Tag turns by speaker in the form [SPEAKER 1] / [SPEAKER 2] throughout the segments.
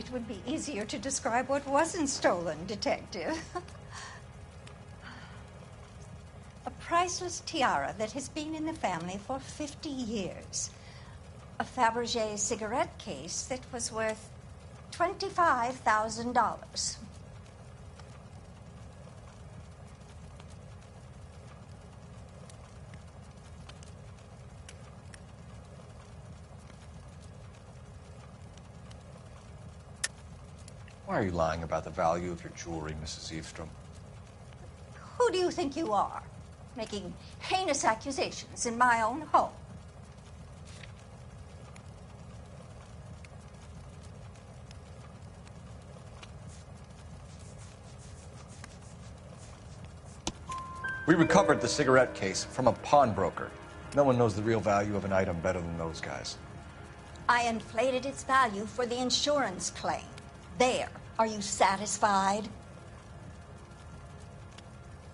[SPEAKER 1] It would be easier to describe what wasn't stolen, Detective. A priceless tiara that has been in the family for 50 years. A Fabergé cigarette case that was worth $25,000.
[SPEAKER 2] Why are you lying about the value of your jewelry, Mrs. Eavestrom?
[SPEAKER 1] Who do you think you are, making heinous accusations in my own home?
[SPEAKER 2] We recovered the cigarette case from a pawnbroker. No one knows the real value of an item better than those guys.
[SPEAKER 1] I inflated its value for the insurance claim. There. Are you satisfied?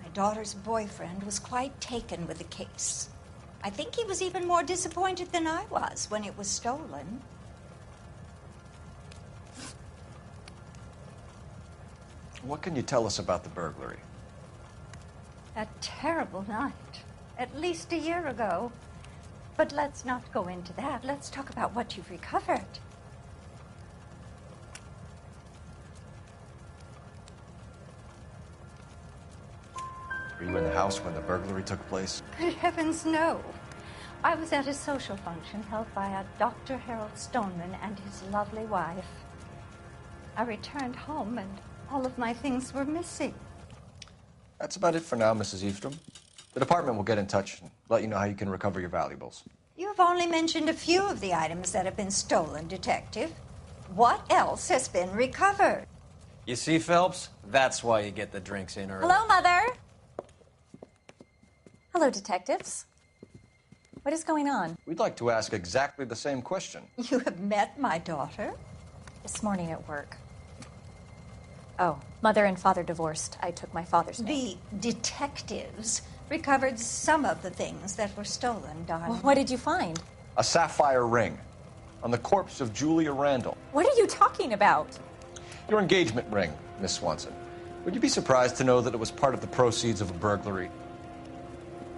[SPEAKER 1] My daughter's boyfriend was quite taken with the case. I think he was even more disappointed than I was when it was stolen.
[SPEAKER 2] What can you tell us about the burglary?
[SPEAKER 1] A terrible night, at least a year ago. But let's not go into that. Let's talk about what you've recovered.
[SPEAKER 2] Were you in the house when the burglary took place?
[SPEAKER 1] Good heavens, no. I was at a social function held by a Dr. Harold Stoneman and his lovely wife. I returned home and all of my things were missing.
[SPEAKER 2] That's about it for now, Mrs. Eavestrom. The department will get in touch and let you know how you can recover your valuables.
[SPEAKER 1] You've only mentioned a few of the items that have been stolen, Detective. What else has been recovered?
[SPEAKER 3] You see, Phelps? That's why you get the drinks in early.
[SPEAKER 4] Hello, Mother. Hello, detectives. What is going on?
[SPEAKER 2] We'd like to ask exactly the same question.
[SPEAKER 1] You have met my daughter?
[SPEAKER 4] This morning at work. Oh, mother and father divorced. I took my father's name.
[SPEAKER 1] The detectives recovered some of the things that were stolen, darling.
[SPEAKER 4] Well, what did you find?
[SPEAKER 2] A sapphire ring on the corpse of Julia Randall.
[SPEAKER 4] What are you talking about?
[SPEAKER 2] Your engagement ring, Miss Swanson. Would you be surprised to know that it was part of the proceeds of a burglary?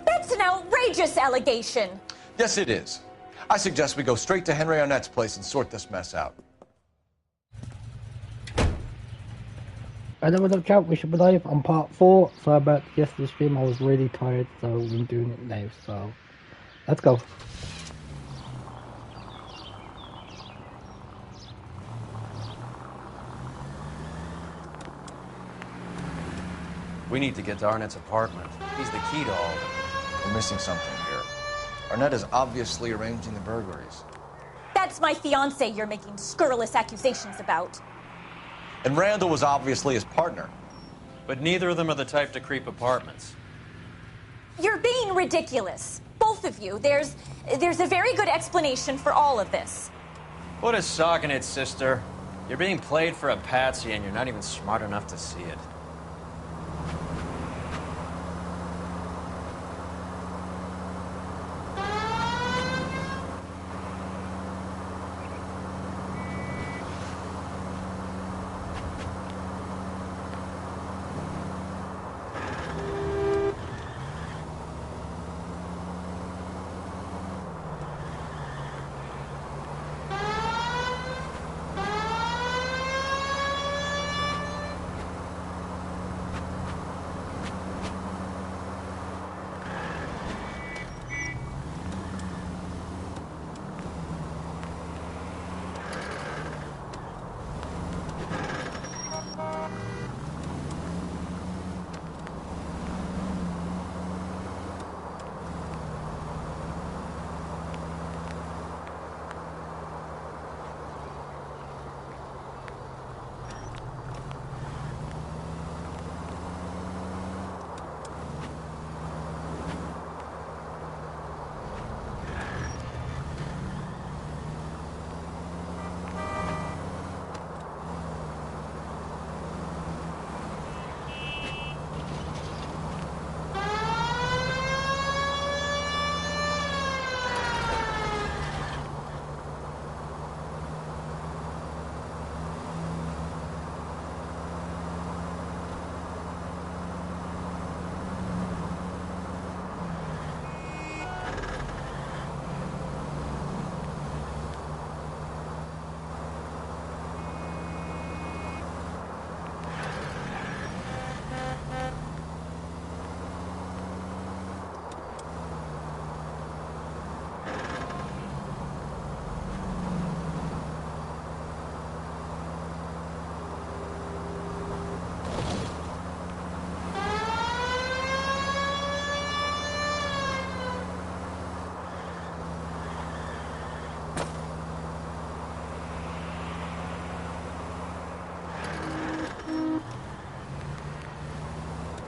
[SPEAKER 4] That's an outrageous allegation.
[SPEAKER 2] Yes, it is. I suggest we go straight to Henry Arnett's place and sort this mess out.
[SPEAKER 5] Hello, what's up, chat? We should be live on part 4. Sorry about yesterday's stream. I was really tired, so we're doing it now. So, let's go.
[SPEAKER 3] We need to get to Arnett's apartment. He's the key to all of it.
[SPEAKER 2] We're missing something here. Arnett is obviously arranging the burglaries.
[SPEAKER 4] That's my fiance you're making scurrilous accusations about.
[SPEAKER 2] And Randall was obviously his partner.
[SPEAKER 3] But neither of them are the type to creep apartments.
[SPEAKER 4] You're being ridiculous. Both of you. There's a very good explanation for all of this.
[SPEAKER 3] What is socking it, sister? You're being played for a patsy and you're not even smart enough to see it.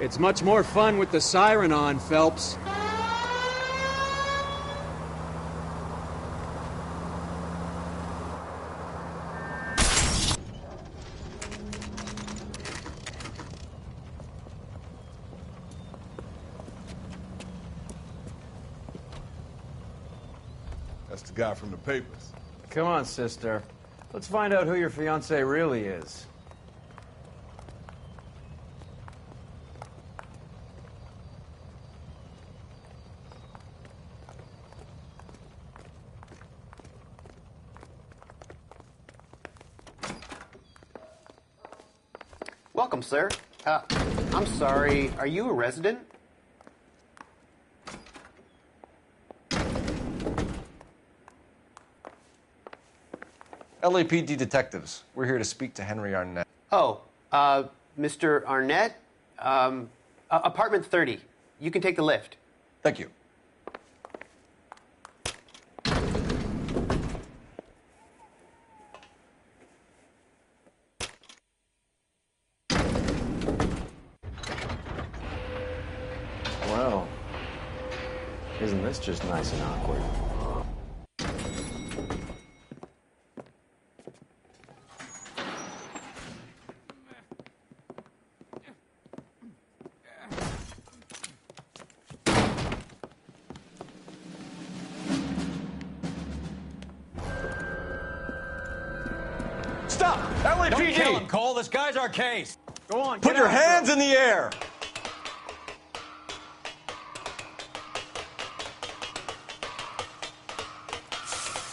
[SPEAKER 6] It's much more fun with the siren on, Phelps.
[SPEAKER 7] That's the guy from the papers.
[SPEAKER 3] Come on, sister. Let's find out who your fiancé really is.
[SPEAKER 8] Welcome, sir. I'm sorry, are you a resident?
[SPEAKER 2] LAPD detectives. We're here to speak to Henry Arnett.
[SPEAKER 8] Oh, Mr. Arnett? Apartment 30. You can take the lift.
[SPEAKER 2] Thank you.
[SPEAKER 3] Well, isn't this just nice and awkward?
[SPEAKER 2] Stop!
[SPEAKER 3] Don't kill him,
[SPEAKER 2] LAPD!
[SPEAKER 3] Cole. This guy's our case. Go on,
[SPEAKER 2] Put
[SPEAKER 3] get
[SPEAKER 2] your
[SPEAKER 3] after
[SPEAKER 2] hands
[SPEAKER 3] him.
[SPEAKER 2] in the air!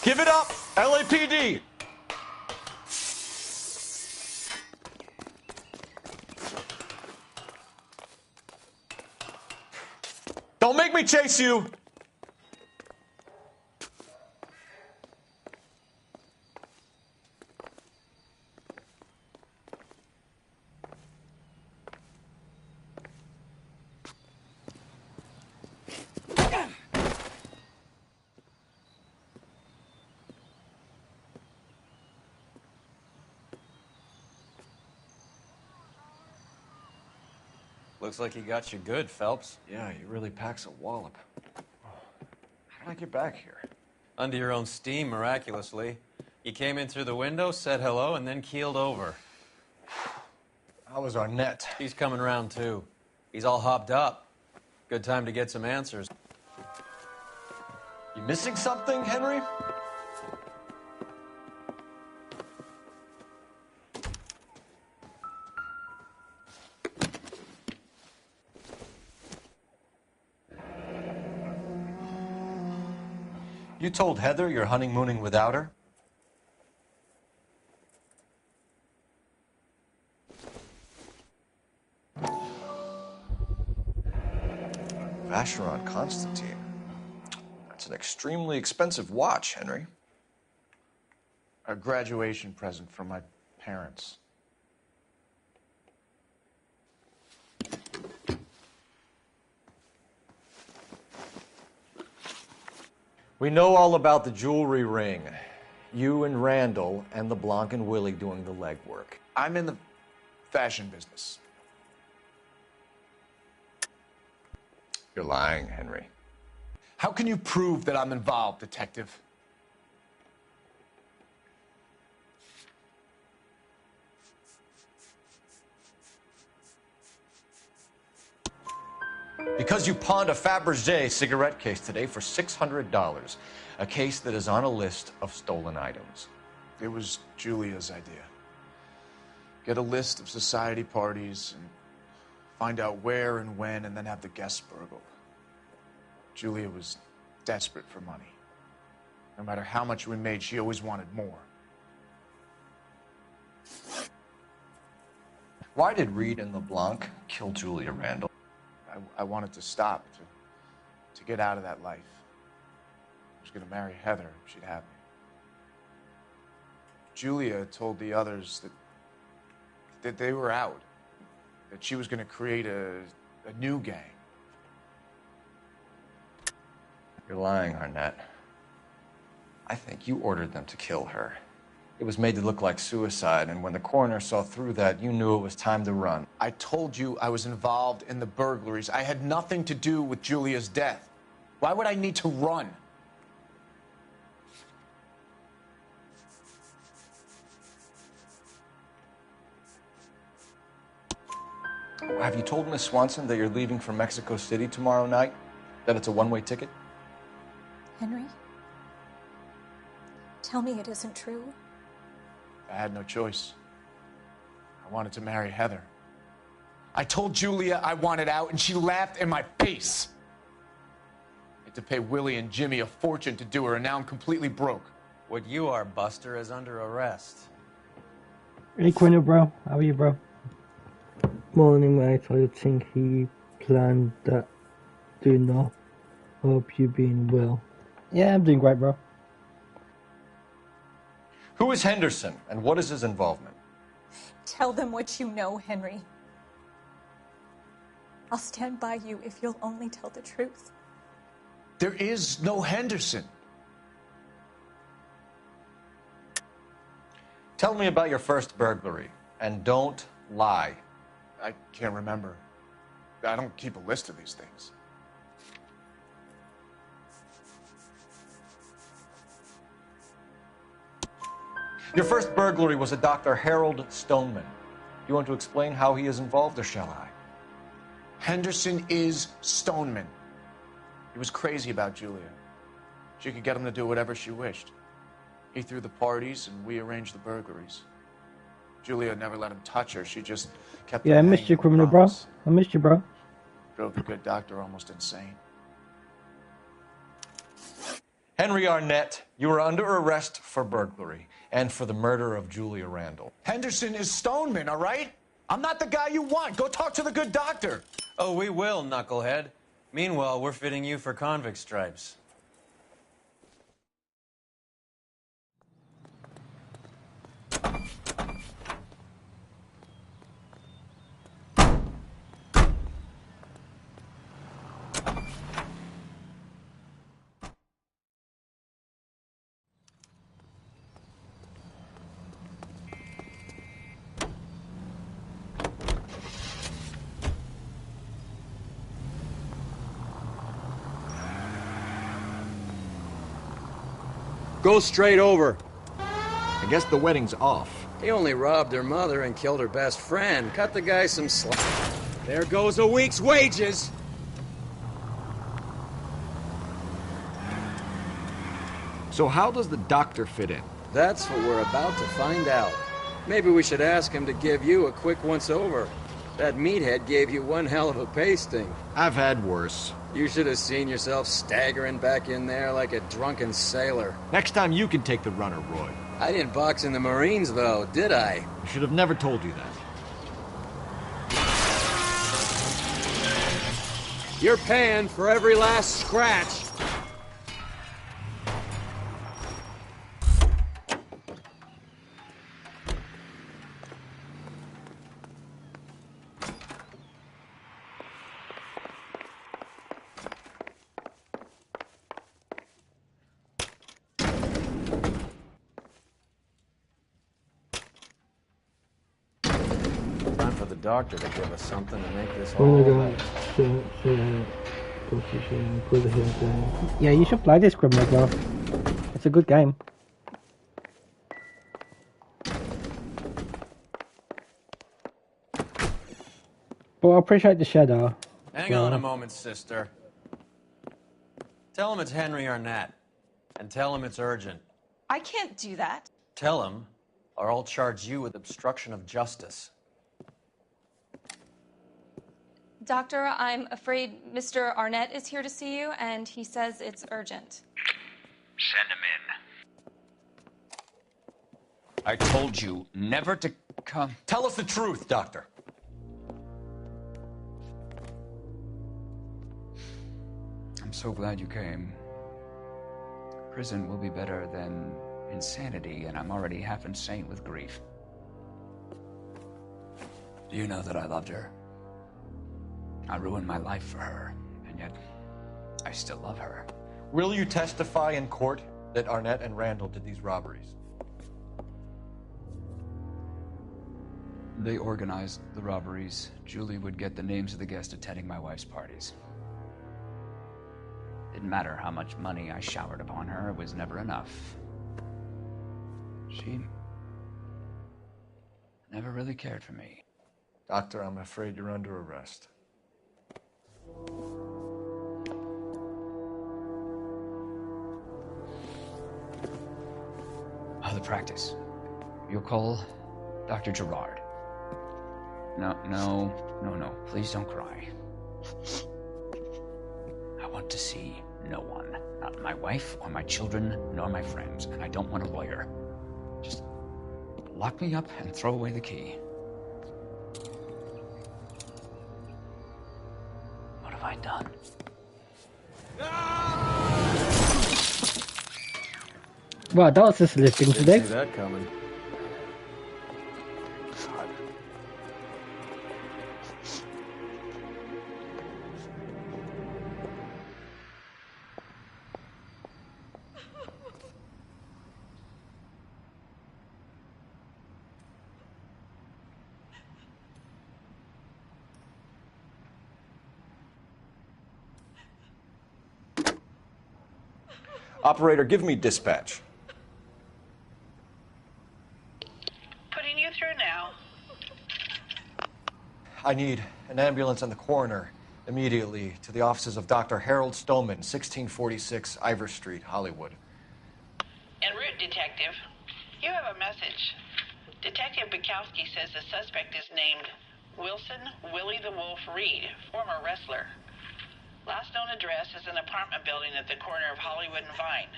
[SPEAKER 2] Give it up, LAPD! Don't make me chase you!
[SPEAKER 3] Looks like he got you good, Phelps.
[SPEAKER 2] Yeah, he really packs a wallop. How did I get back here?
[SPEAKER 3] Under your own steam, miraculously. You came in through the window, said hello, and then keeled over.
[SPEAKER 2] How was Arnett?
[SPEAKER 3] He's coming round, too. He's all hopped up. Good time to get some answers.
[SPEAKER 2] You missing something, Henry? You told Heather you're honeymooning without her? Vacheron Constantine. That's an extremely expensive watch, Henry.
[SPEAKER 9] A graduation present from my parents.
[SPEAKER 2] We know all about the jewelry ring. You and Randall and LeBlanc and Willie doing the legwork.
[SPEAKER 9] I'm in the fashion business.
[SPEAKER 2] You're lying, Henry.
[SPEAKER 9] How can you prove that I'm involved, detective?
[SPEAKER 2] Because you pawned a Fabergé cigarette case today for $600. A case that is on a list of stolen items.
[SPEAKER 9] It was Julia's idea. Get a list of society parties and find out where and when, and then have the guests burgled. Julia was desperate for money. No matter how much we made, she always wanted more.
[SPEAKER 2] Why did Reed and LeBlanc kill Julia Randall?
[SPEAKER 9] I wanted to stop, to get out of that life. I was going to marry Heather if she'd have me. Julia told the others that they were out, that she was going to create a new gang.
[SPEAKER 2] You're lying, Arnett. I think you ordered them to kill her. It was made to look like suicide, and when the coroner saw through that, you knew it was time to run.
[SPEAKER 9] I told you I was involved in the burglaries. I had nothing to do with Julia's death. Why would I need to run?
[SPEAKER 2] Have you told Miss Swanson that you're leaving for Mexico City tomorrow night? That it's a one-way ticket?
[SPEAKER 4] Henry? Tell me it isn't true.
[SPEAKER 9] I had no choice. I wanted to marry Heather. I told Julia I wanted out, and she laughed in my face. I had to pay Willie and Jimmy a fortune to do her, and now I'm completely broke.
[SPEAKER 3] What you are, Buster, is under arrest.
[SPEAKER 5] Hey Quinn, bro. How are you, bro? Morning, mate. I think he planned that. Do not. Hope you been well. Yeah, I'm doing great, bro.
[SPEAKER 2] Who is Henderson, and what is his involvement?
[SPEAKER 4] Tell them what you know, Henry. I'll stand by you if you'll only tell the truth.
[SPEAKER 9] There is no Henderson.
[SPEAKER 2] Tell me about your first burglary, and don't lie.
[SPEAKER 9] I can't remember. I don't keep a list of these things.
[SPEAKER 2] Your first burglary was a Dr. Harold Stoneman. You want to explain how he is involved, or shall I?
[SPEAKER 9] Henderson is Stoneman. He was crazy about Julia. She could get him to do whatever she wished. He threw the parties, and we arranged the burglaries. Julia never let him touch her. She just kept...
[SPEAKER 5] Yeah, I missed you, criminal, bro. I missed you, bro.
[SPEAKER 9] Drove the good doctor almost insane.
[SPEAKER 2] Henry Arnett, you are under arrest for burglary and for the murder of Julia Randall.
[SPEAKER 9] Henderson is Stoneman, all right? I'm not the guy you want. Go talk to the good doctor.
[SPEAKER 3] Oh, we will, knucklehead. Meanwhile, we're fitting you for convict stripes.
[SPEAKER 6] Go straight over.
[SPEAKER 2] I guess the wedding's off.
[SPEAKER 3] He only robbed her mother and killed her best friend. Cut the guy some slack.
[SPEAKER 6] There goes a week's wages.
[SPEAKER 2] So how does the doctor fit in?
[SPEAKER 3] That's what we're about to find out. Maybe we should ask him to give you a quick once-over. That meathead gave you one hell of a pasting.
[SPEAKER 2] I've had worse.
[SPEAKER 3] You should have seen yourself staggering back in there like a drunken sailor.
[SPEAKER 2] Next time you can take the runner, Roy.
[SPEAKER 3] I didn't box in the Marines, though, did I?
[SPEAKER 2] I should have never told you that.
[SPEAKER 6] You're paying for every last scratch.
[SPEAKER 3] Doctor to give us something to make this
[SPEAKER 5] Oh
[SPEAKER 3] all
[SPEAKER 5] my god. Yeah, you should play this, criminal, bro. It's a good game. But I appreciate the shadow.
[SPEAKER 3] Hang on a moment, sister. Tell him it's Henry Arnett. And tell him it's urgent.
[SPEAKER 10] I can't do that.
[SPEAKER 3] Tell him, or I'll charge you with obstruction of justice.
[SPEAKER 10] Doctor, I'm afraid Mr. Arnett is here to see you, and he says it's urgent.
[SPEAKER 11] Send him in.
[SPEAKER 12] I told you never to come.
[SPEAKER 2] Tell us the truth, Doctor.
[SPEAKER 12] I'm so glad you came. Prison will be better than insanity, and I'm already half insane with grief. Do you know that I loved her? I ruined my life for her, and yet I still love her.
[SPEAKER 2] Will you testify in court that Arnett and Randall did these robberies?
[SPEAKER 12] They organized the robberies. Julie would get the names of the guests attending my wife's parties. Didn't matter how much money I showered upon her, it was never enough. She never really cared for me.
[SPEAKER 2] Doctor, I'm afraid you're under arrest.
[SPEAKER 12] The practice. You'll call Dr. Gerard. No. Please don't cry. I want to see no one. Not my wife, or my children, nor my friends. And I don't want a lawyer. Just lock me up and throw away the key. What have I done?
[SPEAKER 5] Wow, that was just lifting today.
[SPEAKER 3] Didn't see that coming.
[SPEAKER 2] God. Operator, give me dispatch.
[SPEAKER 13] Putting you through now.
[SPEAKER 2] I need an ambulance and the coroner immediately to the offices of Dr. Harold Stoneman, 1646 Ivor Street, Hollywood.
[SPEAKER 13] En route, Detective. You have a message. Detective Bukowski says the suspect is named Wilson Willie the Wolf Reed, former wrestler. Last known address is an apartment building at the corner of Hollywood and Vine.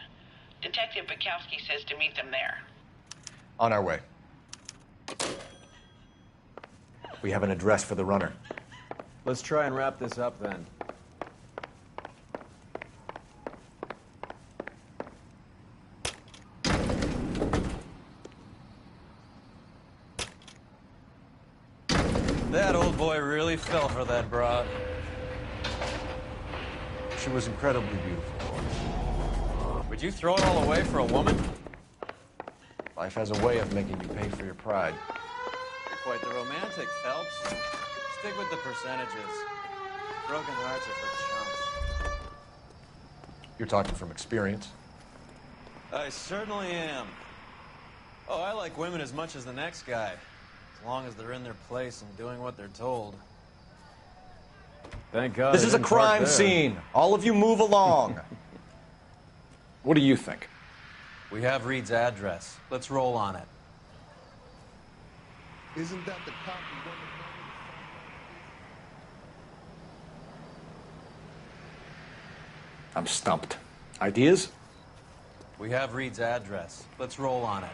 [SPEAKER 13] Detective Bukowski says to meet them there.
[SPEAKER 2] On our way. We have an address for the runner.
[SPEAKER 3] Let's try and wrap this up then.
[SPEAKER 14] That old boy really fell for that broad.
[SPEAKER 2] She was incredibly beautiful.
[SPEAKER 14] Would you throw it all away for a woman?
[SPEAKER 2] Life has a way of making you pay for your pride.
[SPEAKER 14] You're quite the romantic, Phelps. Stick with the percentages. Broken hearts are for chumps.
[SPEAKER 2] You're talking from experience.
[SPEAKER 14] I certainly am. Oh, I like women as much as the next guy. As long as they're in their place and doing what they're told.
[SPEAKER 3] Thank God.
[SPEAKER 2] This is a crime scene. All of you move along. What do you think?
[SPEAKER 14] We have Reed's address. Let's roll on it.
[SPEAKER 7] Isn't that the cop who won
[SPEAKER 2] I'm stumped. Ideas?
[SPEAKER 14] We have Reed's address. Let's roll on it.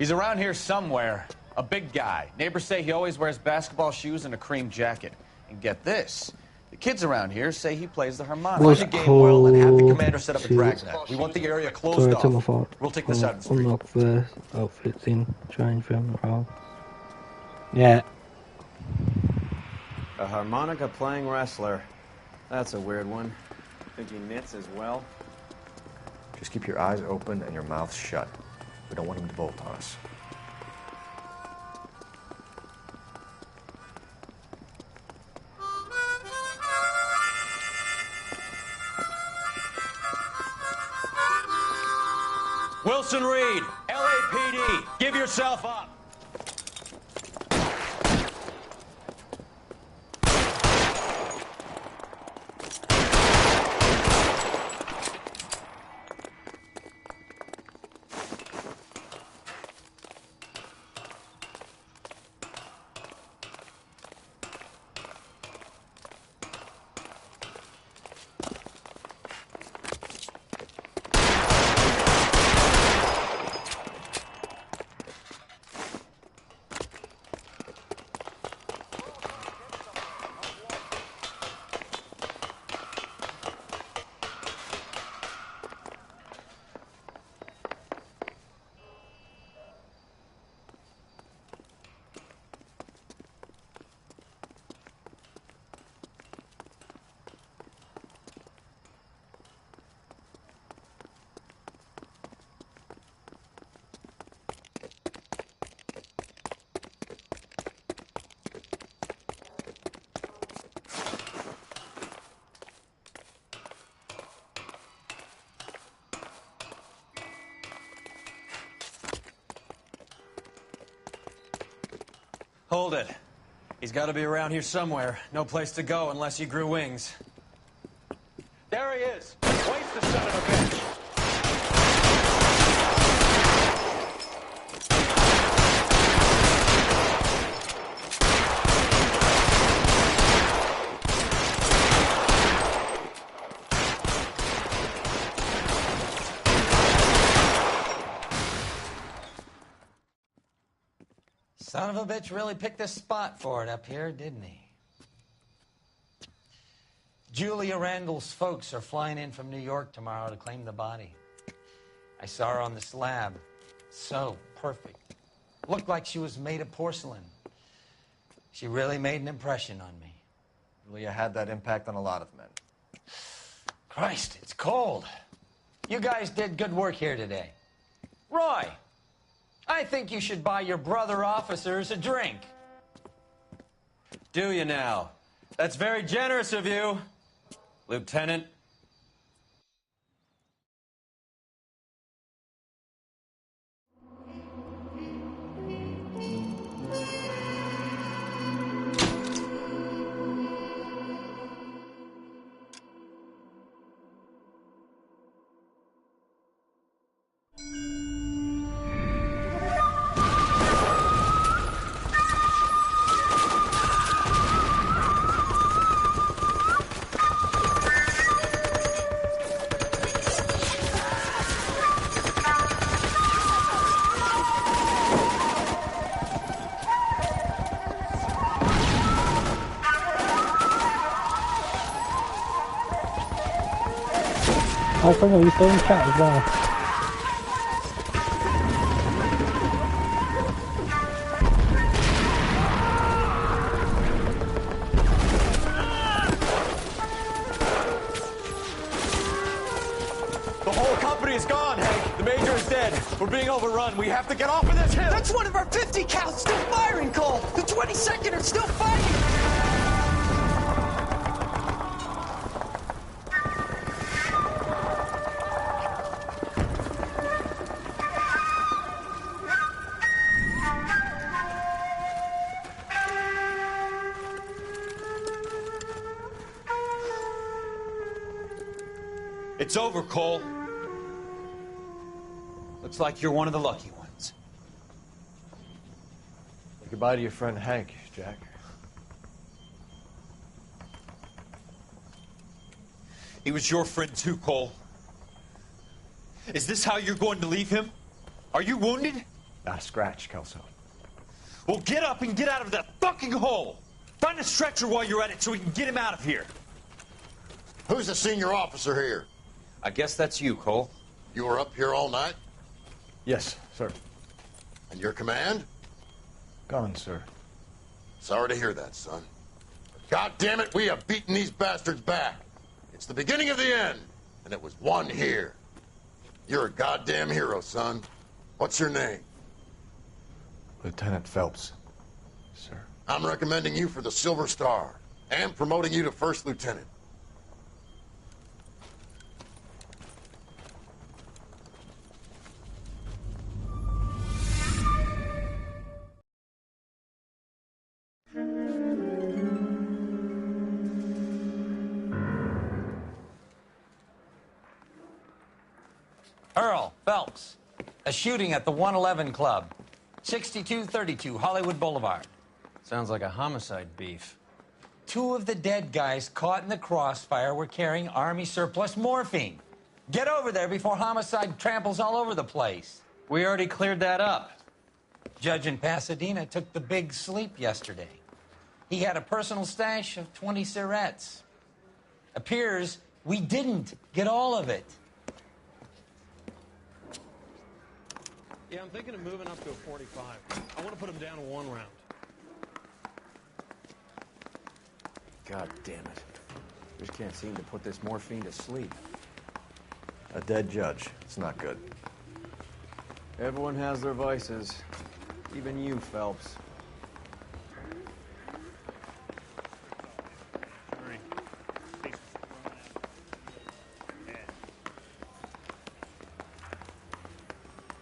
[SPEAKER 2] He's around here somewhere. A big guy. Neighbors say he always wears basketball shoes and a cream jacket. And get this. The kids around here say he plays the harmonica.
[SPEAKER 5] Was
[SPEAKER 2] Play the game well and have the
[SPEAKER 5] called
[SPEAKER 2] commander set up a
[SPEAKER 5] to-
[SPEAKER 2] dragnet. We want the area closed
[SPEAKER 5] Sorry, it's my
[SPEAKER 2] off.
[SPEAKER 5] fault.
[SPEAKER 2] We'll take this out in the street.
[SPEAKER 5] Unlock the outfits in. Try and film it all. Yeah.
[SPEAKER 3] A harmonica playing wrestler. That's a weird one. Think he knits as well?
[SPEAKER 2] Just keep your eyes open and your mouth shut. We don't want him to bolt on us.
[SPEAKER 14] Wilson Reed, LAPD, give yourself up. Hold it. He's got to be around here somewhere. No place to go unless he grew wings.
[SPEAKER 6] There he is. Waste the son of a bitch.
[SPEAKER 15] Son of a bitch really picked this spot for it up here, didn't he? Julia Randall's folks are flying in from New York tomorrow to claim the body. I saw her on the slab. So perfect. Looked like she was made of porcelain. She really made an impression on me.
[SPEAKER 2] Julia had that impact on a lot of men.
[SPEAKER 15] Christ, it's cold. You guys did good work here today. Roy, I think you should buy your brother officers a drink.
[SPEAKER 14] Do you now? That's very generous of you, Lieutenant.
[SPEAKER 5] Oh, Pringle, you still in chat as well.
[SPEAKER 6] The whole company is gone, Hank. The Major is dead. We're being overrun. We have to get off of this hill.
[SPEAKER 15] That's one of our 50 cals still firing, Cole. The 22nd are still fighting.
[SPEAKER 14] It's over, Cole. Looks like you're one of the lucky ones.
[SPEAKER 2] Say goodbye to your friend Hank, Jack.
[SPEAKER 14] He was your friend too, Cole. Is this how you're going to leave him? Are you wounded?
[SPEAKER 2] Not a scratch, Kelso.
[SPEAKER 14] Well, get up and get out of that fucking hole! Find a stretcher while you're at it so we can get him out of here.
[SPEAKER 16] Who's the senior officer here?
[SPEAKER 14] I guess that's you, Cole.
[SPEAKER 16] You were up here all night?
[SPEAKER 2] Yes, sir.
[SPEAKER 16] And your command?
[SPEAKER 2] Gone, sir.
[SPEAKER 16] Sorry to hear that, son. God damn it, we have beaten these bastards back. It's the beginning of the end, and it was one here. You're a goddamn hero, son. What's your name?
[SPEAKER 2] Lieutenant Phelps, sir.
[SPEAKER 16] I'm recommending you for the Silver Star, and promoting you to First Lieutenant.
[SPEAKER 15] Earl Phelps, a shooting at the 111 Club, 6232 Hollywood Boulevard.
[SPEAKER 14] Sounds like a homicide beef.
[SPEAKER 15] 2 of the dead guys caught in the crossfire were carrying Army surplus morphine. Get over there before homicide tramples all over the place.
[SPEAKER 14] We already cleared that up.
[SPEAKER 15] Judge in Pasadena took the big sleep yesterday. He had a personal stash of 20 cigarettes. Appears we didn't get all of it.
[SPEAKER 6] Yeah, I'm thinking of moving up to a 45. I want to put him down to 1 round.
[SPEAKER 3] God damn it. Just can't seem to put this morphine to sleep.
[SPEAKER 2] A dead judge. It's not good.
[SPEAKER 3] Everyone has their vices. Even you, Phelps.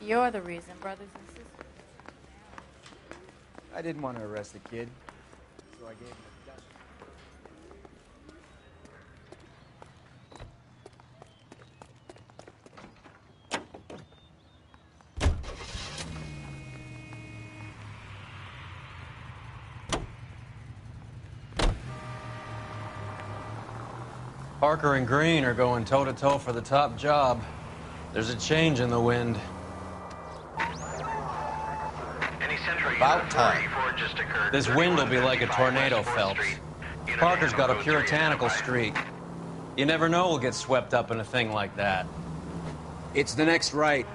[SPEAKER 17] You're the reason, brothers and sisters.
[SPEAKER 15] I
[SPEAKER 17] I didn't want to arrest the kid, so I gave him a gun.
[SPEAKER 14] Parker and Green are going toe-to-toe for the top job. There's a change in the wind.
[SPEAKER 12] About time.
[SPEAKER 14] This wind will be like a tornado, Phelps. Parker's got a puritanical streak. You never know we'll get swept up in a thing like that.
[SPEAKER 8] It's the next right.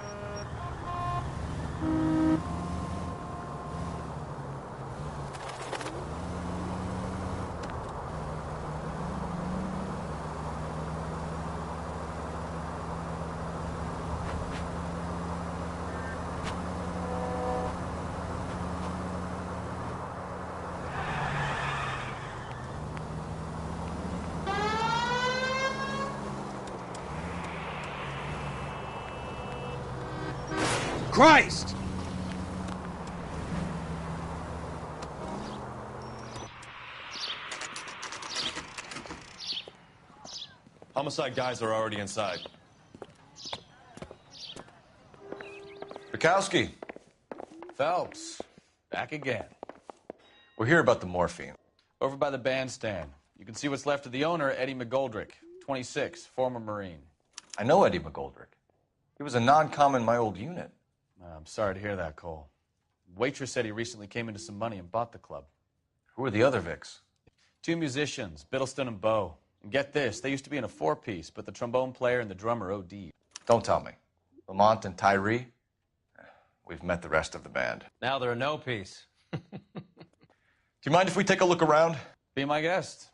[SPEAKER 8] Christ!
[SPEAKER 14] Homicide guys are already inside.
[SPEAKER 9] Bukowski.
[SPEAKER 2] Phelps, back again.
[SPEAKER 9] We're here about the morphine.
[SPEAKER 2] Over by the bandstand. You can see what's left of the owner, Eddie McGoldrick, 26, former Marine.
[SPEAKER 9] I know Eddie McGoldrick. He was a non-com in my old unit.
[SPEAKER 2] I'm sorry to hear that, Cole. Waitress said he recently came into some money and bought the club.
[SPEAKER 9] Who are the other Vics?
[SPEAKER 2] 2 musicians, Biddleston and Bo. And get this, they used to be in a 4-piece, but the trombone player and the drummer OD'd.
[SPEAKER 9] Don't tell me. Lamont and Tyree? We've met the rest of the band.
[SPEAKER 14] Now they're a no-piece.
[SPEAKER 9] Do you mind if we take a look around?
[SPEAKER 2] Be my guest.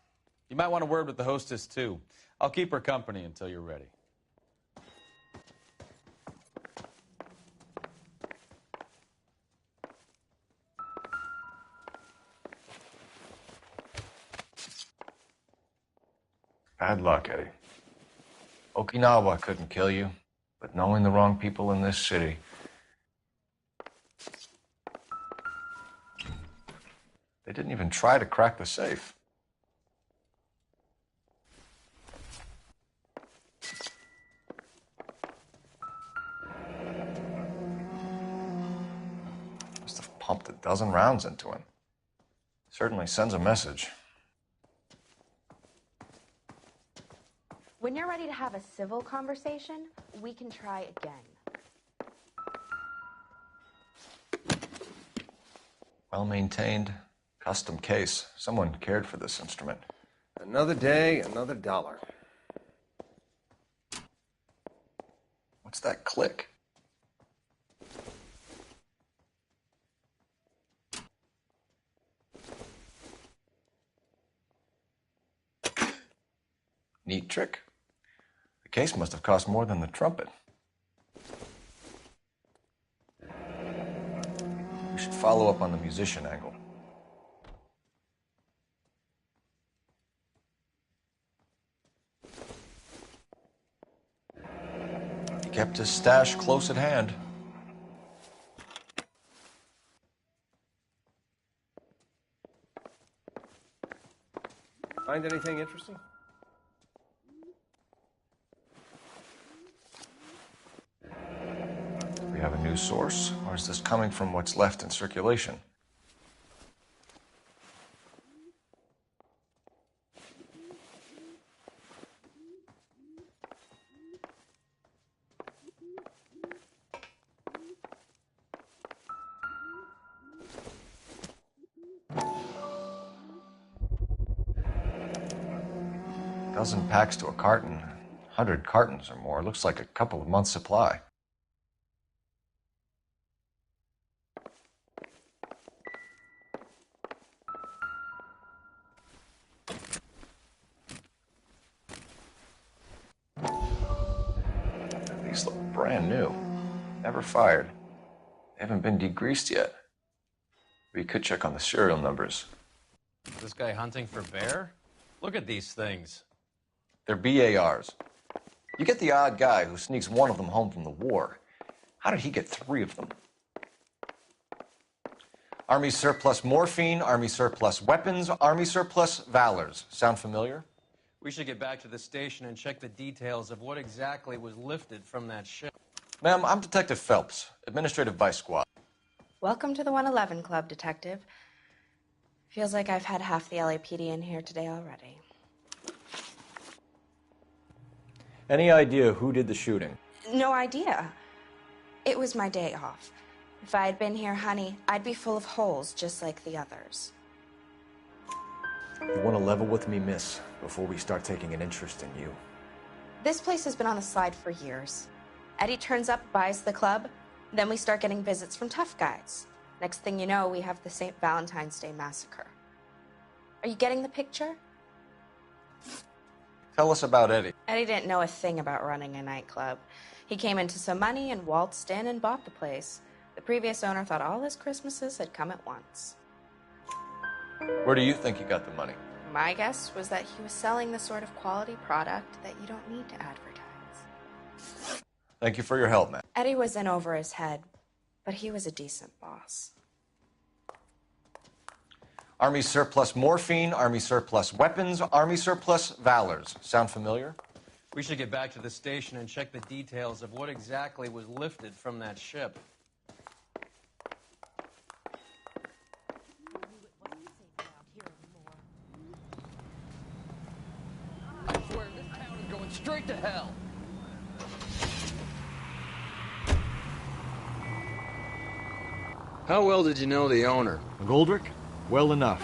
[SPEAKER 2] You might want a word with the hostess, too. I'll keep her company until you're ready.
[SPEAKER 9] Bad luck, Eddie. Okinawa couldn't kill you, but knowing the wrong people in this city... They didn't even try to crack the safe. Must have pumped a dozen rounds into him. Certainly sends a message.
[SPEAKER 18] When you're ready to have a civil conversation, we can try again.
[SPEAKER 9] Well-maintained, custom case. Someone cared for this instrument.
[SPEAKER 19] Another day, another dollar.
[SPEAKER 9] What's that click? Neat trick. The case must have cost more than the trumpet. We should follow up on the musician angle. He kept his stash close at hand.
[SPEAKER 19] Find anything interesting?
[SPEAKER 9] Do we have a new source, or is this coming from what's left in circulation? Dozen packs to a carton, 100 cartons or more. Looks like a couple of months' supply. These look brand new. Never fired. They haven't been degreased yet. We could check on the serial numbers.
[SPEAKER 14] Is this guy hunting for bear? Look at these things.
[SPEAKER 9] They're BARs. You get the odd guy who sneaks one of them home from the war. How did he get 3 of them?
[SPEAKER 19] Army surplus morphine, Army surplus weapons, Army surplus valors. Sound familiar?
[SPEAKER 14] We should get back to the station and check the details of what exactly was lifted from that ship.
[SPEAKER 19] Ma'am, I'm Detective Phelps, Administrative Vice Squad.
[SPEAKER 18] Welcome to the 111 Club, Detective. Feels like I've had half the LAPD in here today already.
[SPEAKER 19] Any idea who did the shooting?
[SPEAKER 18] No idea. It was my day off. If I had been here, honey, I'd be full of holes just like the others.
[SPEAKER 19] You want to level with me, miss, before we start taking an interest in you.
[SPEAKER 18] This place has been on the slide for years. Eddie turns up, buys the club, then we start getting visits from tough guys. Next thing you know, we have the St. Valentine's Day massacre. Are you getting the picture?
[SPEAKER 19] Tell us about Eddie.
[SPEAKER 18] Eddie didn't know a thing about running a nightclub. He came into some money and waltzed in and bought the place. The previous owner thought all his Christmases had come at once.
[SPEAKER 19] Where do you think he got the money?
[SPEAKER 18] My guess was that he was selling the sort of quality product that you don't need to advertise.
[SPEAKER 19] Thank you for your help, man.
[SPEAKER 18] Eddie was in over his head, but he was a decent boss.
[SPEAKER 19] Army surplus morphine, Army surplus weapons, Army surplus valors. Sound familiar?
[SPEAKER 14] We should get back to the station and check the details of what exactly was lifted from that ship.
[SPEAKER 20] I swear this town is going straight to hell.
[SPEAKER 3] How well did you know the owner?
[SPEAKER 21] Goldrick? Well enough.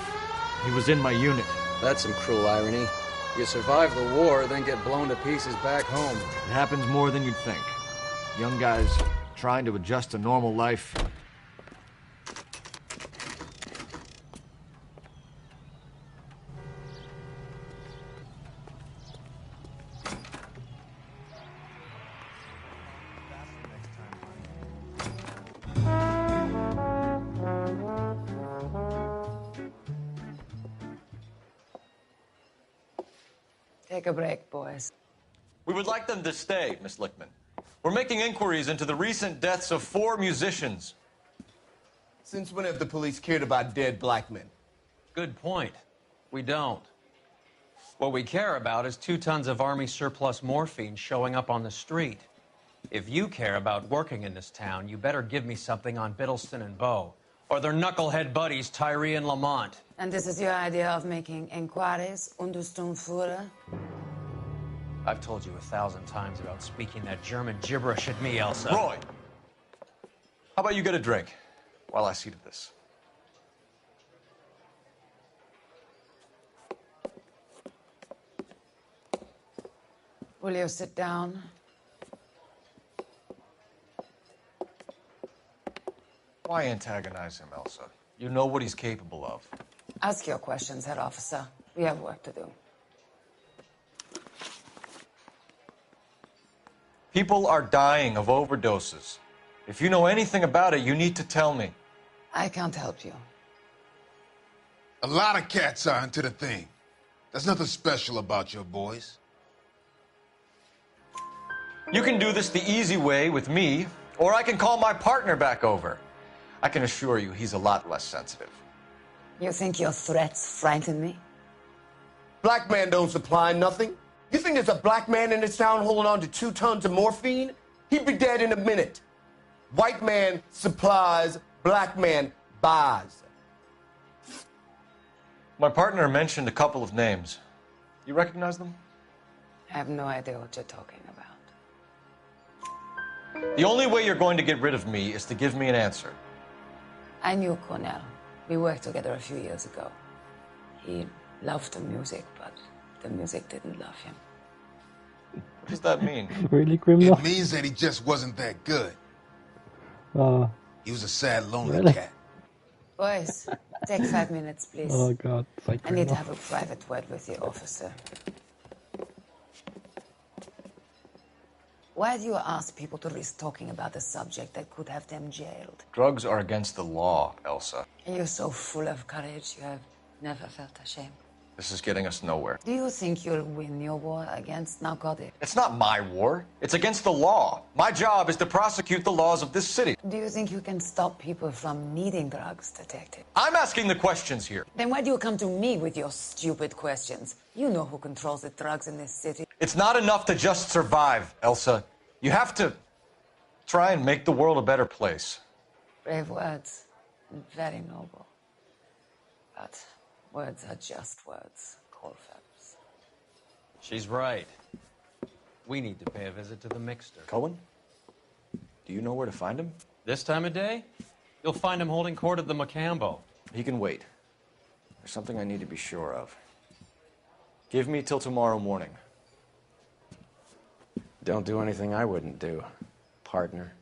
[SPEAKER 21] He was in my unit.
[SPEAKER 3] That's some cruel irony. You survive the war, then get blown to pieces back home.
[SPEAKER 21] It happens more than you'd think. Young guys trying to adjust to normal life.
[SPEAKER 22] Take a break, boys.
[SPEAKER 19] We would like them to stay, Miss Lickman. We're making inquiries into the recent deaths of 4 musicians.
[SPEAKER 23] Since when have the police cared about dead black men?
[SPEAKER 14] Good point. We don't. What we care about is 2 tons of Army surplus morphine showing up on the street. If you care about working in this town, you better give me something on Biddleston and Bow, or their knucklehead buddies Tyree and Lamont.
[SPEAKER 22] And this is your idea of making inquiries, Untersturmführer?
[SPEAKER 14] I've told you 1,000 times about speaking that German gibberish at me, Elsa.
[SPEAKER 19] Roy! How about you get a drink while I see to this?
[SPEAKER 22] Will you sit down?
[SPEAKER 19] Why antagonize him, Elsa? You know what he's capable of.
[SPEAKER 22] Ask your questions, Head Officer. We have work to do.
[SPEAKER 19] People are dying of overdoses. If you know anything about it, you need to tell me.
[SPEAKER 22] I can't help you.
[SPEAKER 7] A lot of cats are into the thing. There's nothing special about your boys.
[SPEAKER 19] You can do this the easy way with me, or I can call my partner back over. I can assure you he's a lot less sensitive.
[SPEAKER 22] You think your threats frighten me?
[SPEAKER 23] Black man don't supply nothing. You think there's a black man in this town holding on to 2 tons of morphine? He'd be dead in a minute. White man supplies, black man buys.
[SPEAKER 19] My partner mentioned a couple of names. You recognize them?
[SPEAKER 22] I have no idea what you're talking about.
[SPEAKER 19] The only way you're going to get rid of me is to give me an answer.
[SPEAKER 22] I knew Cornell. We worked together a few years ago. He loved the music, but the music didn't love him.
[SPEAKER 19] What does that mean?
[SPEAKER 5] Really, criminal?
[SPEAKER 7] It means that he just wasn't that good. He was a sad, lonely
[SPEAKER 5] Really?
[SPEAKER 7] cat.
[SPEAKER 22] Boys, take 5 minutes, please.
[SPEAKER 5] Oh God, it's like
[SPEAKER 22] I need to
[SPEAKER 5] criminal.
[SPEAKER 22] have a private word with the officer. Why do you ask people to risk talking about a subject that could have them jailed?
[SPEAKER 19] Drugs are against the law, Elsa.
[SPEAKER 22] And you're so full of courage, you have never felt ashamed.
[SPEAKER 19] This is getting us nowhere.
[SPEAKER 22] Do you think you'll win your war against narcotics?
[SPEAKER 19] It's not my war. It's against the law. My job is to prosecute the laws of this city.
[SPEAKER 22] Do you think you can stop people from needing drugs, Detective?
[SPEAKER 19] I'm asking the questions here.
[SPEAKER 22] Then why do you come to me with your stupid questions? You know who controls the drugs in this city.
[SPEAKER 19] It's not enough to just survive, Elsa. You have to try and make the world a better place.
[SPEAKER 22] Brave words. Very noble. But words are just words, Cole Phelps.
[SPEAKER 14] She's right. We need to pay a visit to the Mixter.
[SPEAKER 21] Cohen? Do you know where to find him?
[SPEAKER 14] This time of day? You'll find him holding court at the Macambo.
[SPEAKER 21] He can wait. There's something I need to be sure of. Give me till tomorrow morning.
[SPEAKER 3] Don't do anything I wouldn't do, partner.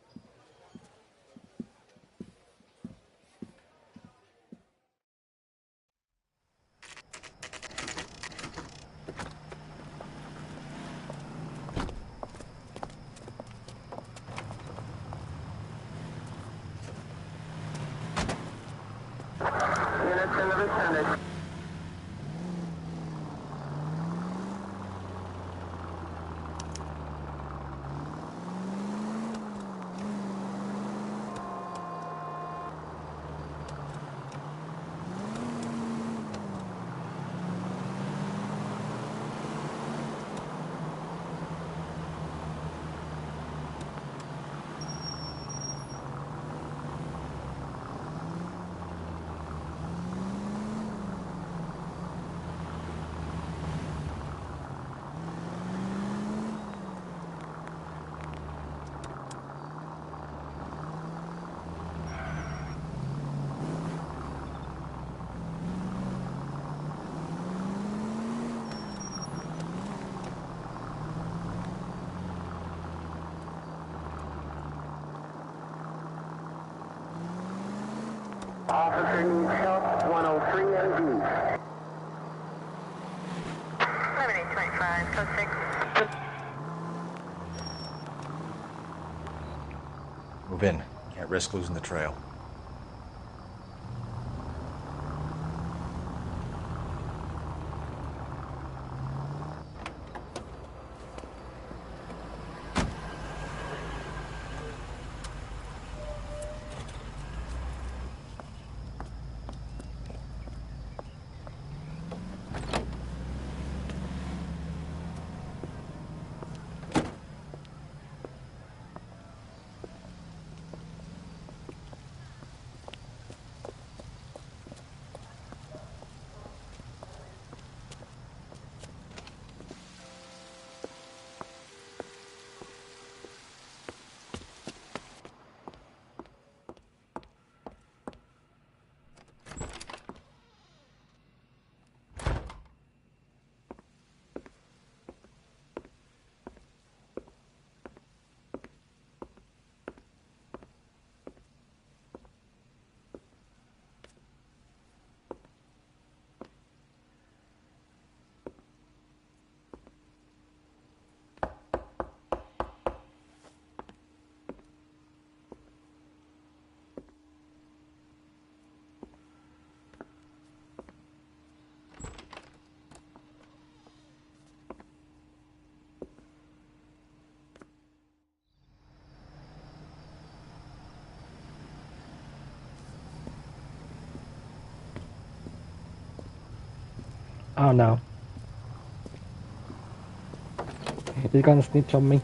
[SPEAKER 1] Officer needs help, 103 AD. 11825, code 6.
[SPEAKER 21] Move in. Can't risk losing the trail.
[SPEAKER 5] Oh no. He's gonna snitch on me.